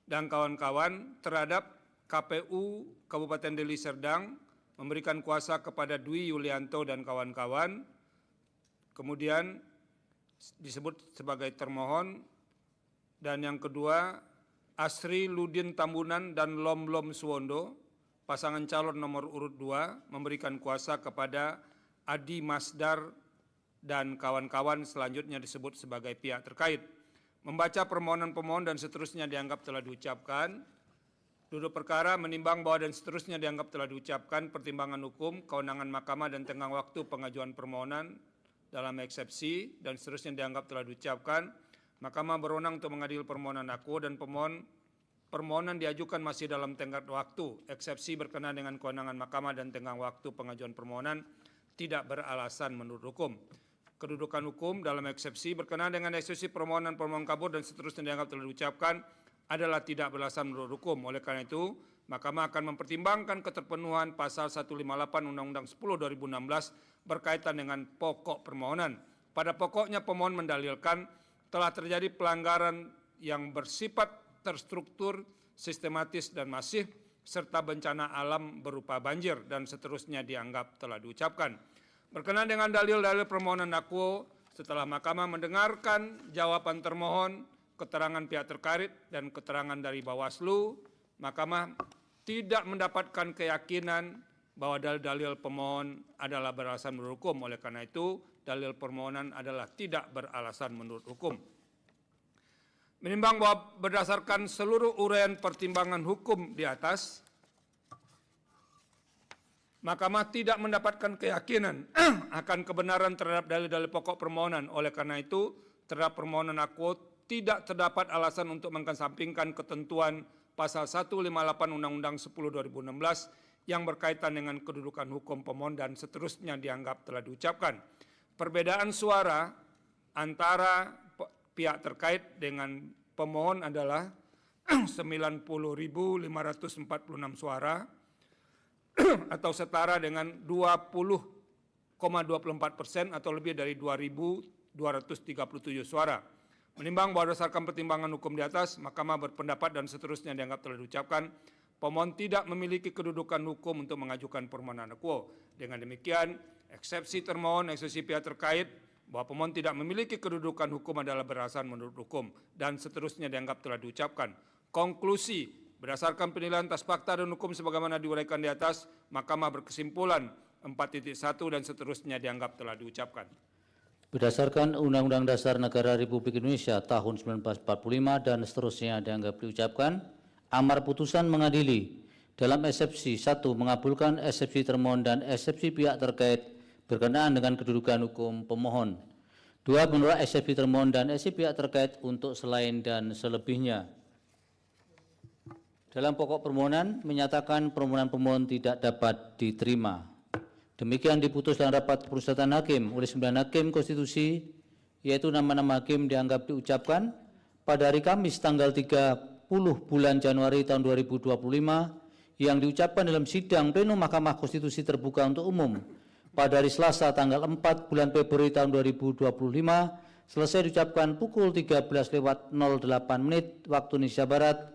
dan kawan-kawan terhadap KPU Kabupaten Deli Serdang, memberikan kuasa kepada Dwi Yulianto dan kawan-kawan, kemudian disebut sebagai termohon, dan yang kedua Asri Ludin Tambunan dan Lom Suwondo, pasangan calon nomor urut 2, memberikan kuasa kepada Adi Masdar dan kawan-kawan, selanjutnya disebut sebagai pihak terkait. Membaca permohonan pemohon dan seterusnya dianggap telah diucapkan. Duduk perkara menimbang bahwa dan seterusnya dianggap telah diucapkan, pertimbangan hukum, kewenangan mahkamah dan tenggang waktu pengajuan permohonan dalam eksepsi dan seterusnya dianggap telah diucapkan. Mahkamah berwenang untuk mengadili permohonan aku dan permohonan diajukan masih dalam tenggat waktu. Eksepsi berkenaan dengan kewenangan mahkamah dan tenggang waktu pengajuan permohonan tidak beralasan menurut hukum. Kedudukan hukum dalam eksepsi berkenaan dengan eksepsi permohonan kabur dan seterusnya dianggap telah diucapkan adalah tidak beralasan menurut hukum. Oleh karena itu, Mahkamah akan mempertimbangkan keterpenuhan pasal 158 Undang-Undang 10 2016 berkaitan dengan pokok permohonan. Pada pokoknya pemohon mendalilkan telah terjadi pelanggaran yang bersifat terstruktur, sistematis dan masif, serta bencana alam berupa banjir dan seterusnya dianggap telah diucapkan. Berkenaan dengan dalil-dalil permohonan aku, setelah Mahkamah mendengarkan jawaban termohon, keterangan pihak terkait dan keterangan dari Bawaslu, Mahkamah tidak mendapatkan keyakinan bahwa dalil-dalil pemohon adalah beralasan menurut hukum. Oleh karena itu, dalil permohonan adalah tidak beralasan menurut hukum. Menimbang bahwa berdasarkan seluruh uraian pertimbangan hukum di atas, Mahkamah tidak mendapatkan keyakinan akan kebenaran terhadap dalil-dalil pokok permohonan. Oleh karena itu, terhadap permohonan aku tidak terdapat alasan untuk mengesampingkan ketentuan pasal 158 Undang-Undang 10 2016 yang berkaitan dengan kedudukan hukum pemohon dan seterusnya dianggap telah diucapkan. Perbedaan suara antara pihak terkait dengan pemohon adalah 90.546 suara atau setara dengan 20,24% atau lebih dari 2.237 suara. Menimbang bahwa berdasarkan pertimbangan hukum di atas, Mahkamah berpendapat dan seterusnya dianggap telah diucapkan, pemohon tidak memiliki kedudukan hukum untuk mengajukan permohonan akuo. Dengan demikian, eksepsi termohon, eksepsi pihak terkait, bahwa pemohon tidak memiliki kedudukan hukum adalah beralasan menurut hukum, dan seterusnya dianggap telah diucapkan. Konklusi, berdasarkan penilaian atas fakta dan hukum sebagaimana diuraikan di atas, Mahkamah berkesimpulan 4.1 dan seterusnya dianggap telah diucapkan. Berdasarkan Undang-Undang Dasar Negara Republik Indonesia tahun 1945 dan seterusnya dianggap diucapkan, amar putusan mengadili dalam eksepsi 1 mengabulkan eksepsi termohon dan eksepsi pihak terkait berkenaan dengan kedudukan hukum pemohon. 2 menolak eksepsi termohon dan eksepsi pihak terkait untuk selain dan selebihnya. Dalam pokok permohonan menyatakan permohonan pemohon tidak dapat diterima. Demikian diputus dalam rapat permusyawaratan hakim oleh 9 hakim konstitusi, yaitu nama-nama hakim dianggap diucapkan pada hari Kamis tanggal 30 bulan Januari tahun 2025 yang diucapkan dalam sidang pleno Mahkamah Konstitusi terbuka untuk umum pada hari Selasa tanggal 4 bulan Februari tahun 2025 selesai diucapkan pukul 13.08 waktu Indonesia Barat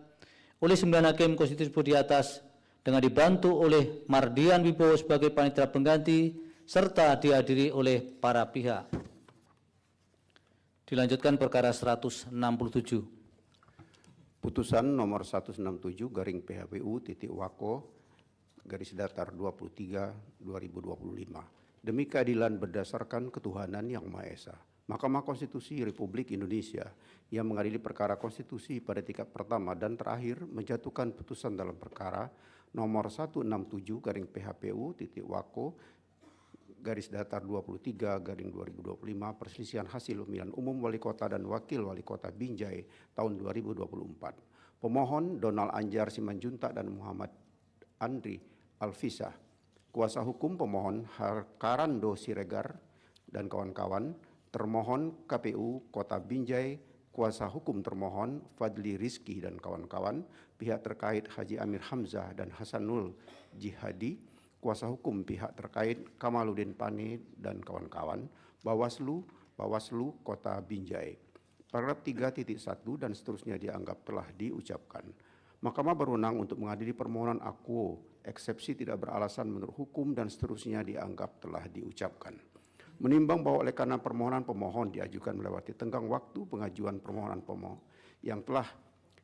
oleh 9 hakim konstitusi di atas dengan dibantu oleh Mardian Wibowo sebagai panitera pengganti serta dihadiri oleh para pihak. Dilanjutkan perkara 167. Putusan nomor 167 garing PHPU titik Wako garis datar 23 2025. Demi keadilan berdasarkan ketuhanan yang Maha Esa, Mahkamah Konstitusi Republik Indonesia yang mengadili perkara konstitusi pada tingkat pertama dan terakhir menjatuhkan putusan dalam perkara nomor 167 garing PHPU titik Wako garis datar 23 garing 2025 perselisihan hasil pemilihan umum wali kota dan wakil wali kota Binjai tahun 2024. Pemohon Donald Anjar Simanjuntak dan Muhammad Andri Alfisah. Kuasa hukum pemohon Harkarando Siregar dan kawan-kawan. Termohon KPU Kota Binjai. Kuasa hukum termohon Fadli Rizki dan kawan-kawan. Pihak terkait Haji Amir Hamzah dan Hasanul Jihadi. Kuasa hukum pihak terkait Kamaluddin Pane dan kawan-kawan. Bawaslu Kota Binjai. Paragraf 3.1 dan seterusnya dianggap telah diucapkan. Mahkamah berwenang untuk mengadili permohonan akuo, eksepsi tidak beralasan menurut hukum dan seterusnya dianggap telah diucapkan. Menimbang bahwa oleh karena permohonan pemohon diajukan melewati tenggang waktu pengajuan permohonan pemohon yang telah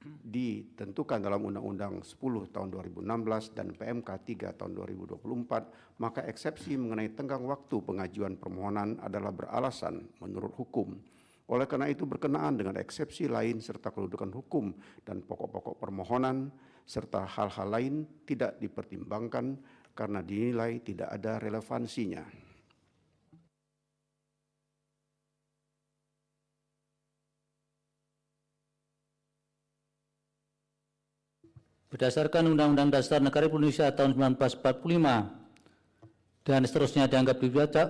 ditentukan dalam Undang-Undang 10 tahun 2016 dan PMK 3 tahun 2024, maka eksepsi mengenai tenggang waktu pengajuan permohonan adalah beralasan menurut hukum. Oleh karena itu berkenaan dengan eksepsi lain serta kedudukan hukum dan pokok-pokok permohonan serta hal-hal lain tidak dipertimbangkan karena dinilai tidak ada relevansinya. Berdasarkan Undang-Undang Dasar Negara Republik Indonesia tahun 1945 dan seterusnya dianggap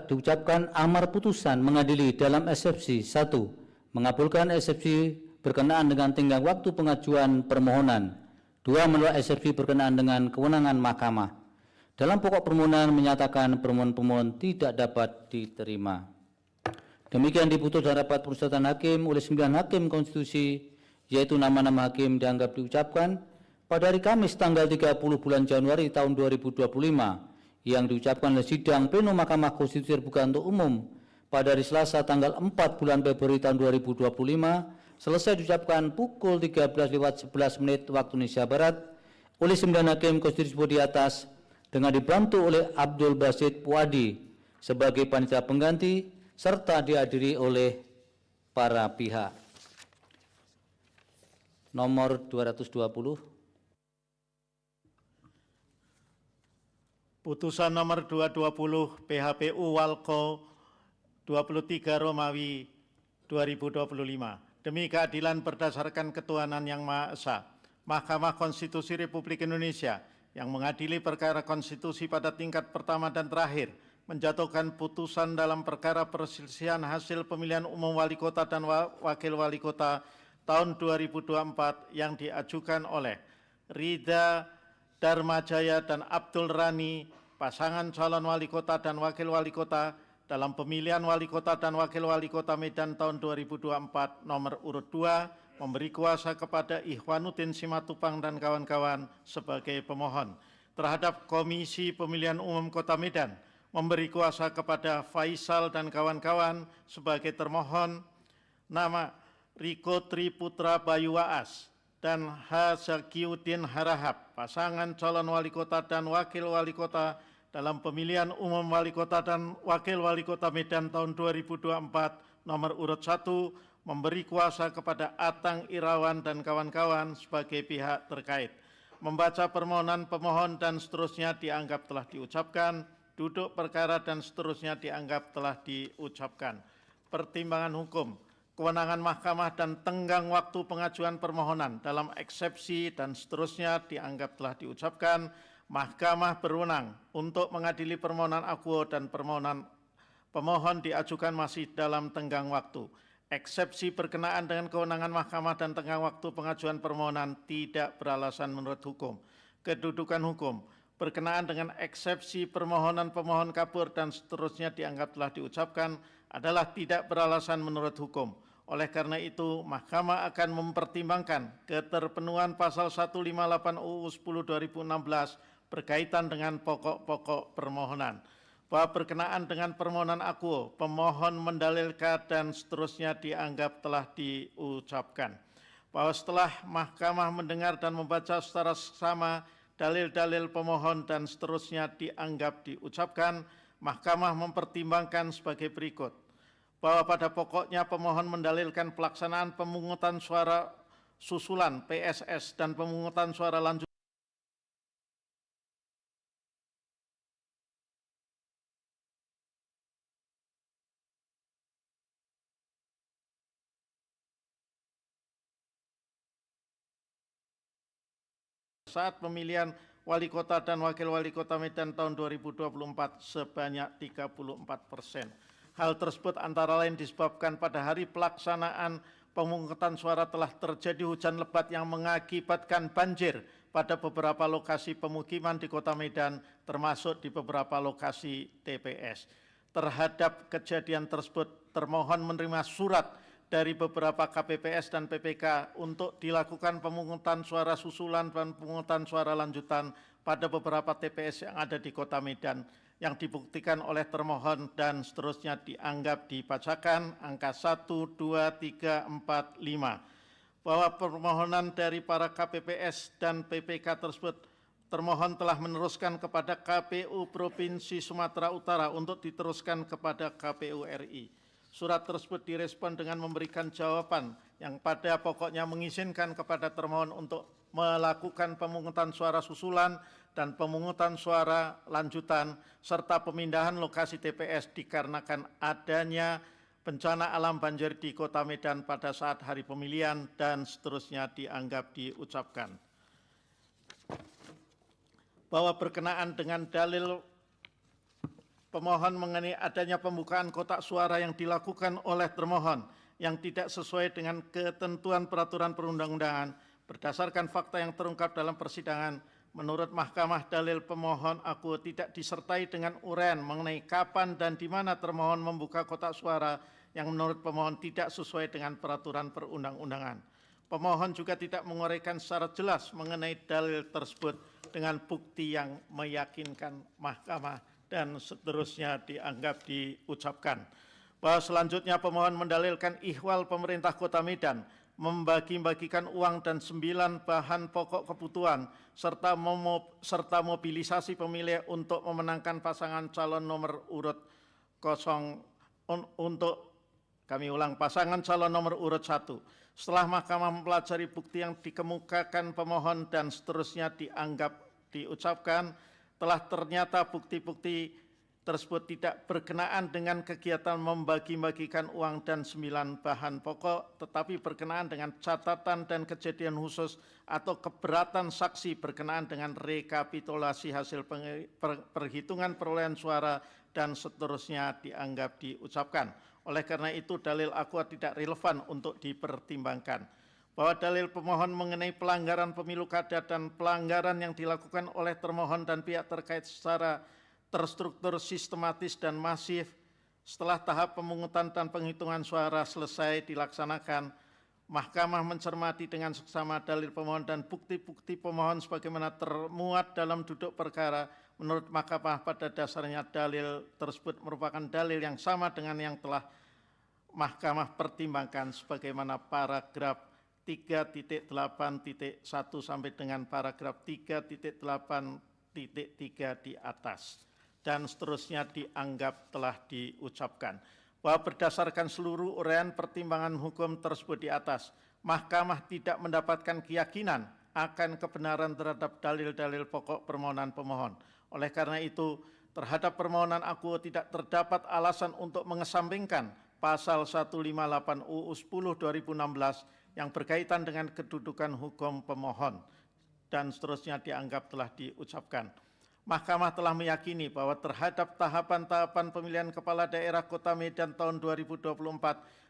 diucapkan, amar putusan mengadili dalam eksepsi 1. Mengabulkan eksepsi berkenaan dengan tenggang waktu pengajuan permohonan. 2. Menolak eksepsi berkenaan dengan kewenangan mahkamah. Dalam pokok permohonan menyatakan permohonan pemohon tidak dapat diterima. Demikian diputus dalam rapat permusyawaratan hakim oleh 9 hakim konstitusi, yaitu nama-nama hakim dianggap diucapkan pada hari Kamis tanggal 30 bulan Januari tahun 2025 yang diucapkan oleh sidang pleno Mahkamah Konstitusi terbuka untuk umum pada hari Selasa tanggal 4 bulan Februari tahun 2025 selesai diucapkan pukul 13.11 waktu Indonesia Barat oleh 9 hakim konstitusi di atas dengan dibantu oleh Abdul Basit Puadi sebagai panitia pengganti serta dihadiri oleh para pihak. Nomor 220. Putusan nomor 220 PHPU Walko 23 Romawi 2025. Demi keadilan berdasarkan ketuhanan yang Maha Esa, Mahkamah Konstitusi Republik Indonesia yang mengadili perkara konstitusi pada tingkat pertama dan terakhir menjatuhkan putusan dalam perkara perselisihan hasil pemilihan umum wali kota dan wakil wali kota tahun 2024 yang diajukan oleh Rida Darmajaya dan Abdul Rani, pasangan calon wali kota dan wakil wali kota dalam pemilihan wali kota dan wakil wali kota Medan tahun 2024 nomor urut 2, memberi kuasa kepada Ikhwanuddin Simatupang dan kawan-kawan sebagai pemohon. Terhadap Komisi Pemilihan Umum Kota Medan, memberi kuasa kepada Faisal dan kawan-kawan sebagai termohon. Nama Riko Triputra Bayu Waas dan H. Zakiuddin Harahap, pasangan calon wali kota dan wakil wali kota dalam pemilihan umum wali kota dan wakil wali kota Medan tahun 2024 nomor urut 1, memberi kuasa kepada Atang Irawan dan kawan-kawan sebagai pihak terkait. Membaca permohonan pemohon dan seterusnya dianggap telah diucapkan, duduk perkara dan seterusnya dianggap telah diucapkan. Pertimbangan hukum, kewenangan mahkamah dan tenggang waktu pengajuan permohonan dalam eksepsi dan seterusnya dianggap telah diucapkan. Mahkamah berwenang untuk mengadili permohonan akuo dan permohonan pemohon diajukan masih dalam tenggang waktu. Eksepsi berkenaan dengan kewenangan mahkamah dan tenggang waktu pengajuan permohonan tidak beralasan menurut hukum. Kedudukan hukum berkenaan dengan eksepsi permohonan pemohon kabur dan seterusnya dianggap telah diucapkan adalah tidak beralasan menurut hukum. Oleh karena itu, Mahkamah akan mempertimbangkan keterpenuhan pasal 158 UU 10 2016 berkaitan dengan pokok-pokok permohonan. Bahwa berkenaan dengan permohonan akuo, pemohon mendalilkan dan seterusnya dianggap telah diucapkan. Bahwa setelah Mahkamah mendengar dan membaca secara sama dalil-dalil pemohon dan seterusnya dianggap diucapkan, Mahkamah mempertimbangkan sebagai berikut. Bahwa pada pokoknya pemohon mendalilkan pelaksanaan pemungutan suara susulan PSS dan pemungutan suara lanjutan saat pemilihan wali kota dan wakil wali kota Medan tahun 2024 sebanyak 34%. Hal tersebut antara lain disebabkan pada hari pelaksanaan pemungutan suara telah terjadi hujan lebat yang mengakibatkan banjir pada beberapa lokasi pemukiman di kota Medan, termasuk di beberapa lokasi TPS. Terhadap kejadian tersebut, termohon menerima surat dari beberapa KPPS dan PPK untuk dilakukan pemungutan suara susulan dan pemungutan suara lanjutan pada beberapa TPS yang ada di kota Medan yang dibuktikan oleh termohon dan seterusnya dianggap dibacakan angka 1, 2, 3, 4, 5. Bahwa permohonan dari para KPPS dan PPK tersebut termohon telah meneruskan kepada KPU Provinsi Sumatera Utara untuk diteruskan kepada KPU RI. Surat tersebut direspon dengan memberikan jawaban yang pada pokoknya mengizinkan kepada termohon untuk melakukan pemungutan suara susulan dan pemungutan suara lanjutan serta pemindahan lokasi TPS dikarenakan adanya bencana alam banjir di kota Medan pada saat hari pemilihan dan seterusnya dianggap diucapkan. Bahwa berkenaan dengan dalil pemohon mengenai adanya pembukaan kotak suara yang dilakukan oleh termohon yang tidak sesuai dengan ketentuan peraturan perundang-undangan berdasarkan fakta yang terungkap dalam persidangan, menurut Mahkamah dalil pemohon akuo tidak disertai dengan uraian mengenai kapan dan di mana termohon membuka kotak suara yang menurut pemohon tidak sesuai dengan peraturan perundang-undangan. Pemohon juga tidak menguraikan secara jelas mengenai dalil tersebut dengan bukti yang meyakinkan Mahkamah dan seterusnya dianggap diucapkan. Bahwa selanjutnya pemohon mendalilkan ihwal pemerintah Kota Medan membagi-bagikan uang dan 9 bahan pokok kebutuhan serta mobilisasi pemilih untuk memenangkan pasangan calon nomor urut 0 pasangan calon nomor urut 1. Setelah Mahkamah mempelajari bukti yang dikemukakan pemohon dan seterusnya dianggap diucapkan, telah ternyata bukti-bukti tersebut tidak berkenaan dengan kegiatan membagi-bagikan uang dan 9 bahan pokok, tetapi berkenaan dengan catatan dan kejadian khusus atau keberatan saksi berkenaan dengan rekapitulasi hasil perhitungan perolehan suara dan seterusnya dianggap diucapkan. Oleh karena itu dalil aqua tidak relevan untuk dipertimbangkan. Bahwa dalil pemohon mengenai pelanggaran pemilu kada dan pelanggaran yang dilakukan oleh termohon dan pihak terkait secara terstruktur, sistematis, dan masif setelah tahap pemungutan dan penghitungan suara selesai dilaksanakan, Mahkamah mencermati dengan seksama dalil pemohon dan bukti-bukti pemohon sebagaimana termuat dalam duduk perkara. Menurut Mahkamah pada dasarnya dalil tersebut merupakan dalil yang sama dengan yang telah Mahkamah pertimbangkan sebagaimana paragraf 3.8.1 sampai dengan paragraf 3.8.3 di atas. Dan seterusnya dianggap telah diucapkan. Bahwa berdasarkan seluruh uraian pertimbangan hukum tersebut di atas, Mahkamah tidak mendapatkan keyakinan akan kebenaran terhadap dalil-dalil pokok permohonan pemohon. Oleh karena itu, terhadap permohonan akuo tidak terdapat alasan untuk mengesampingkan pasal 158 UU 10 2016 yang berkaitan dengan kedudukan hukum pemohon. Dan seterusnya dianggap telah diucapkan. Mahkamah telah meyakini bahwa terhadap tahapan-tahapan pemilihan kepala daerah Kota Medan tahun 2024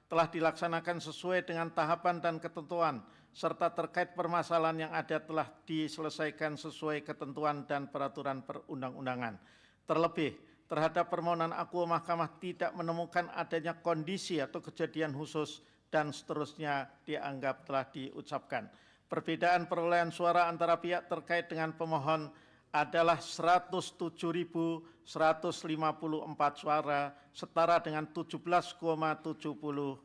telah dilaksanakan sesuai dengan tahapan dan ketentuan, serta terkait permasalahan yang ada telah diselesaikan sesuai ketentuan dan peraturan perundang-undangan. Terlebih, terhadap permohonan akuo Mahkamah tidak menemukan adanya kondisi atau kejadian khusus dan seterusnya dianggap telah diucapkan. Perbedaan perolehan suara antara pihak terkait dengan pemohon adalah 107.154 suara, setara dengan 17,75%.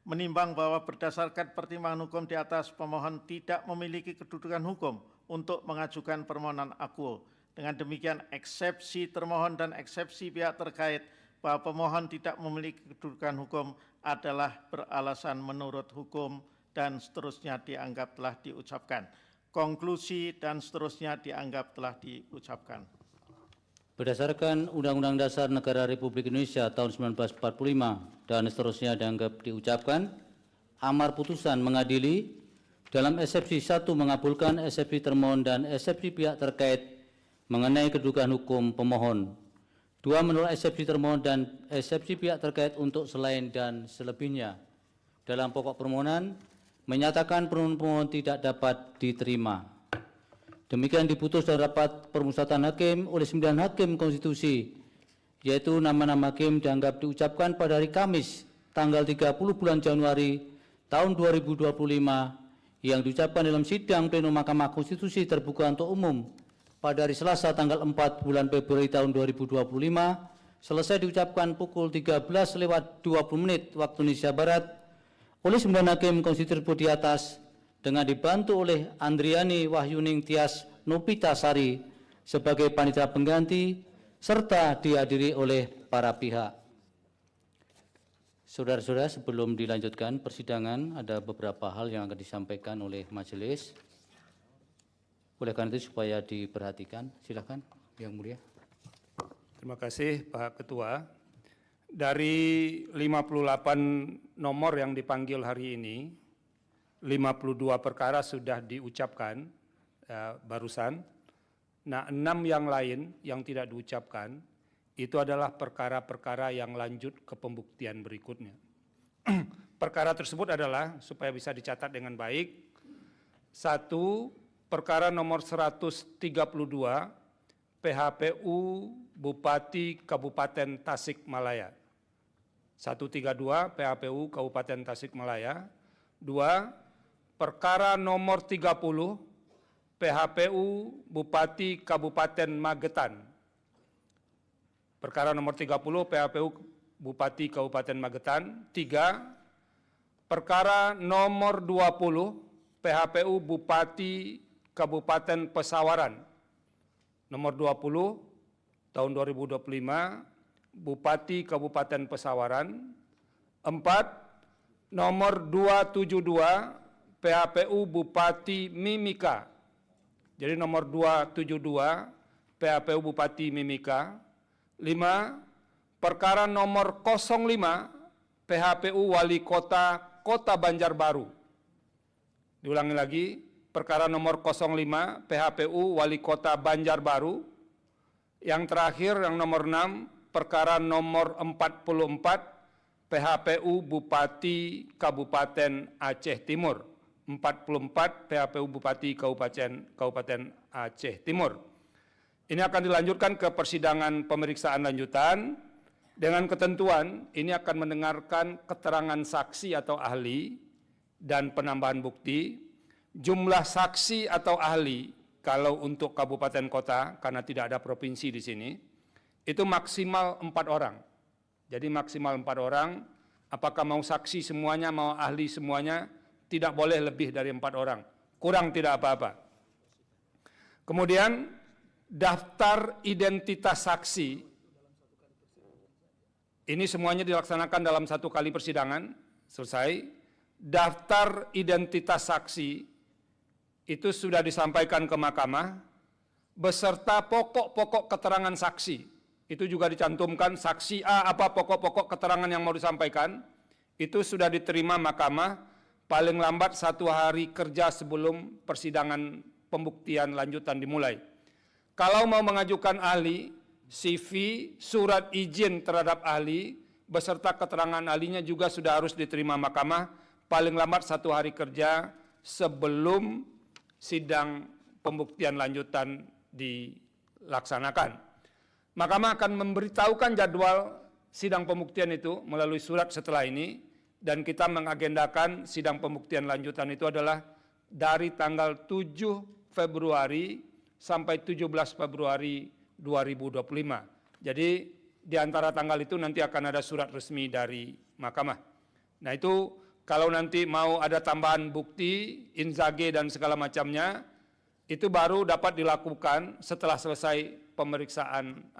Menimbang bahwa berdasarkan pertimbangan hukum di atas, pemohon tidak memiliki kedudukan hukum untuk mengajukan permohonan akuo. Dengan demikian, eksepsi termohon dan eksepsi pihak terkait bahwa pemohon tidak memiliki kedudukan hukum adalah beralasan menurut hukum dan seterusnya dianggap telah diucapkan. Konklusi dan seterusnya dianggap telah diucapkan. Berdasarkan Undang-Undang Dasar Negara Republik Indonesia tahun 1945 dan seterusnya dianggap diucapkan, amar putusan mengadili dalam eksepsi 1 mengabulkan eksepsi termohon dan eksepsi pihak terkait mengenai kedudukan hukum pemohon. 2 menolak eksepsi termohon dan eksepsi pihak terkait untuk selain dan selebihnya. Dalam pokok permohonan, menyatakan permohonan pemohon tidak dapat diterima. Demikian diputus dalam rapat permusyawaratan hakim oleh 9 hakim konstitusi, yaitu nama-nama hakim dianggap diucapkan pada hari Kamis, tanggal 30 bulan Januari tahun 2025, yang diucapkan dalam sidang pleno Mahkamah Konstitusi terbuka untuk umum pada hari Selasa, tanggal 4 bulan Februari tahun 2025, selesai diucapkan pukul 13:20 waktu Indonesia Barat, oleh 9 hakim konstitusi tersebut di atas dengan dibantu oleh Andriani Wahyuning Tias Nopitasari sebagai panitia pengganti serta dihadiri oleh para pihak. Saudara-saudara, sebelum dilanjutkan persidangan, ada beberapa hal yang akan disampaikan oleh majelis. Oleh karena itu supaya diperhatikan, silakan Yang Mulia. Terima kasih Pak Ketua. Dari 58 nomor yang dipanggil hari ini, 52 perkara sudah diucapkan barusan. Nah, 6 yang lain yang tidak diucapkan, itu adalah perkara-perkara yang lanjut ke pembuktian berikutnya. Perkara tersebut adalah, supaya bisa dicatat dengan baik, 1, perkara nomor 132, PHPU Bupati Kabupaten Tasikmalaya. 132 PHPU Kabupaten Tasikmalaya. 2, perkara nomor 30 PHPU Bupati Kabupaten Magetan. Perkara nomor 30 PHPU Bupati Kabupaten Magetan. 3, perkara nomor 20 PHPU Bupati Kabupaten Pesawaran. Nomor 20 tahun 2025 Bupati Kabupaten Pesawaran. 4, nomor 272 PHPU Bupati Mimika. Jadi nomor 272 PHPU Bupati Mimika. Perkara nomor 05 PHPU Wali Kota Kota Banjarbaru. Diulangi lagi, perkara nomor 05 PHPU Wali Kota Banjarbaru. Yang terakhir yang nomor 6, perkara nomor 44 PHPU Bupati Kabupaten Aceh Timur. 44 PHPU Bupati Kabupaten Aceh Timur. Ini akan dilanjutkan ke persidangan pemeriksaan lanjutan dengan ketentuan ini akan mendengarkan keterangan saksi atau ahli dan penambahan bukti. Jumlah saksi atau ahli kalau untuk kabupaten kota karena tidak ada provinsi di sini itu maksimal 4 orang. Jadi maksimal 4 orang. Apakah mau saksi semuanya, mau ahli semuanya, tidak boleh lebih dari 4 orang. Kurang tidak apa-apa. Kemudian daftar identitas saksi, ini semuanya dilaksanakan dalam 1 kali persidangan, selesai. Daftar identitas saksi itu sudah disampaikan ke mahkamah, beserta pokok-pokok keterangan saksi. Itu juga dicantumkan saksi A apa pokok-pokok keterangan yang mau disampaikan, itu sudah diterima mahkamah paling lambat 1 hari kerja sebelum persidangan pembuktian lanjutan dimulai. Kalau mau mengajukan ahli, CV, surat izin terhadap ahli, beserta keterangan ahlinya juga sudah harus diterima mahkamah paling lambat 1 hari kerja sebelum sidang pembuktian lanjutan dilaksanakan. Mahkamah akan memberitahukan jadwal sidang pembuktian itu melalui surat setelah ini, dan kita mengagendakan sidang pembuktian lanjutan itu adalah dari tanggal 7 Februari sampai 17 Februari 2025. Jadi di antara tanggal itu nanti akan ada surat resmi dari mahkamah. Nah itu kalau nanti mau ada tambahan bukti, inzage dan segala macamnya, itu baru dapat dilakukan setelah selesai pemeriksaan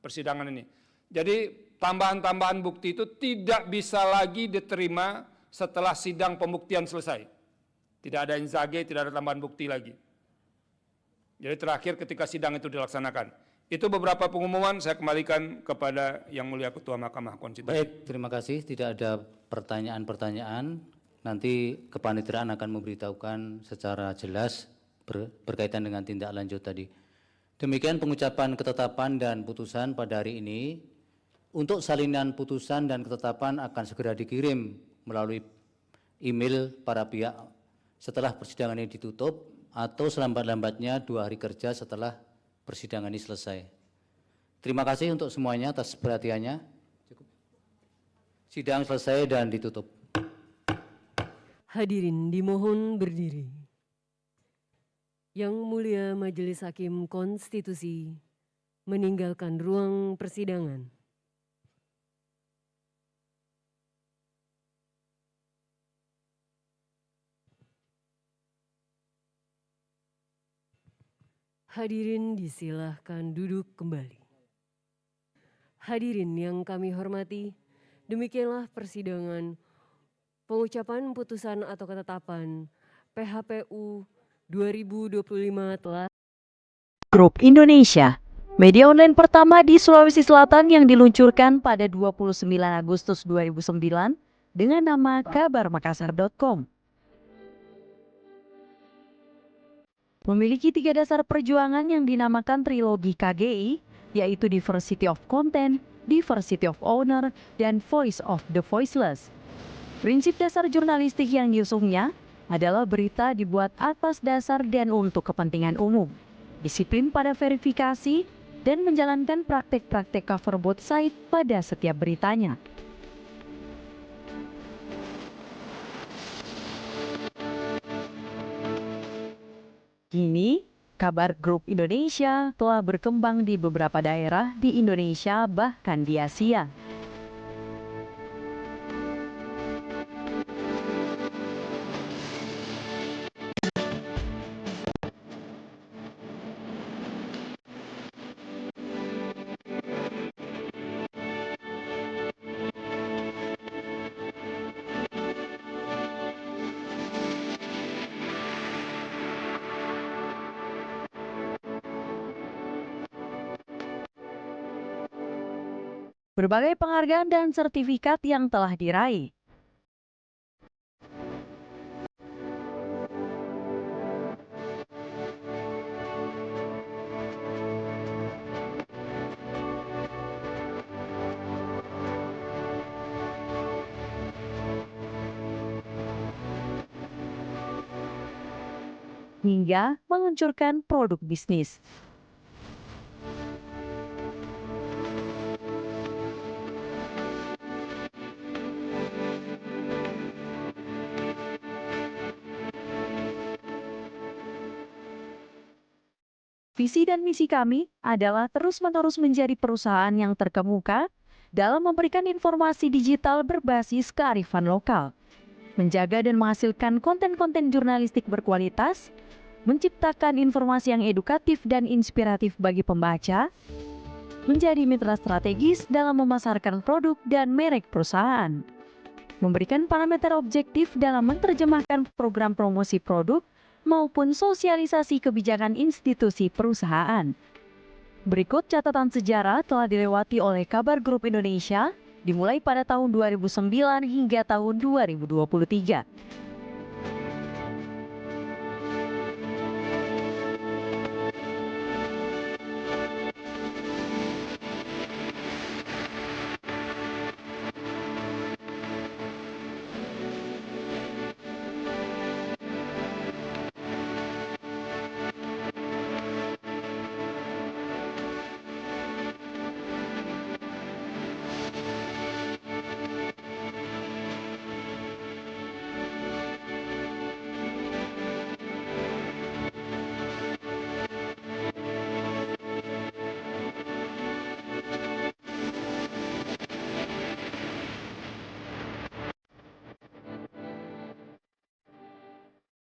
persidangan ini. Jadi tambahan-tambahan bukti itu tidak bisa lagi diterima setelah sidang pembuktian selesai. Tidak ada inzage, tidak ada tambahan bukti lagi. Jadi terakhir ketika sidang itu dilaksanakan. Itu beberapa pengumuman, saya kembalikan kepada Yang Mulia Ketua Mahkamah Konstitusi. Baik, terima kasih. Tidak ada pertanyaan-pertanyaan. Nanti kepaniteraan akan memberitahukan secara jelas berkaitan dengan tindak lanjut tadi. Demikian pengucapan ketetapan dan putusan pada hari ini. Untuk salinan putusan dan ketetapan akan segera dikirim melalui email para pihak setelah persidangan ini ditutup atau selambat-lambatnya 2 hari kerja setelah persidangan ini selesai. Terima kasih untuk semuanya atas perhatiannya. Sidang selesai dan ditutup. Hadirin dimohon berdiri. Yang Mulia Majelis Hakim Konstitusi meninggalkan ruang persidangan. Hadirin disilahkan duduk kembali. Hadirin yang kami hormati, demikianlah persidangan pengucapan putusan atau ketetapan PHPU 2025 telah. Grup Indonesia, media online pertama di Sulawesi Selatan yang diluncurkan pada 29 Agustus 2009 dengan nama kabarmakassar.com. Memiliki 3 dasar perjuangan yang dinamakan trilogi KGI, yaitu Diversity of Content, Diversity of Owner, dan Voice of the Voiceless. Prinsip dasar jurnalistik yang diusungnya adalah berita dibuat atas dasar dan untuk kepentingan umum, disiplin pada verifikasi, dan menjalankan praktek-praktek cover both side pada setiap beritanya. Kini, kabar Grup Indonesia telah berkembang di beberapa daerah di Indonesia bahkan di Asia. berbagai penghargaan dan sertifikat yang telah diraih. Hingga meluncurkan produk bisnis. Visi dan misi kami adalah terus-menerus menjadi perusahaan yang terkemuka dalam memberikan informasi digital berbasis kearifan lokal, menjaga dan menghasilkan konten-konten jurnalistik berkualitas, menciptakan informasi yang edukatif dan inspiratif bagi pembaca, menjadi mitra strategis dalam memasarkan produk dan merek perusahaan, memberikan parameter objektif dalam menerjemahkan program promosi produk maupun sosialisasi kebijakan institusi perusahaan. Berikut catatan sejarah telah dilewati oleh Kabar Group Indonesia dimulai pada tahun 2009 hingga tahun 2023.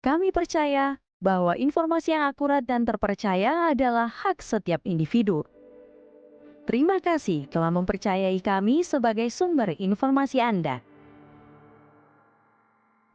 Kami percaya bahwa informasi yang akurat dan terpercaya adalah hak setiap individu. Terima kasih telah mempercayai kami sebagai sumber informasi Anda.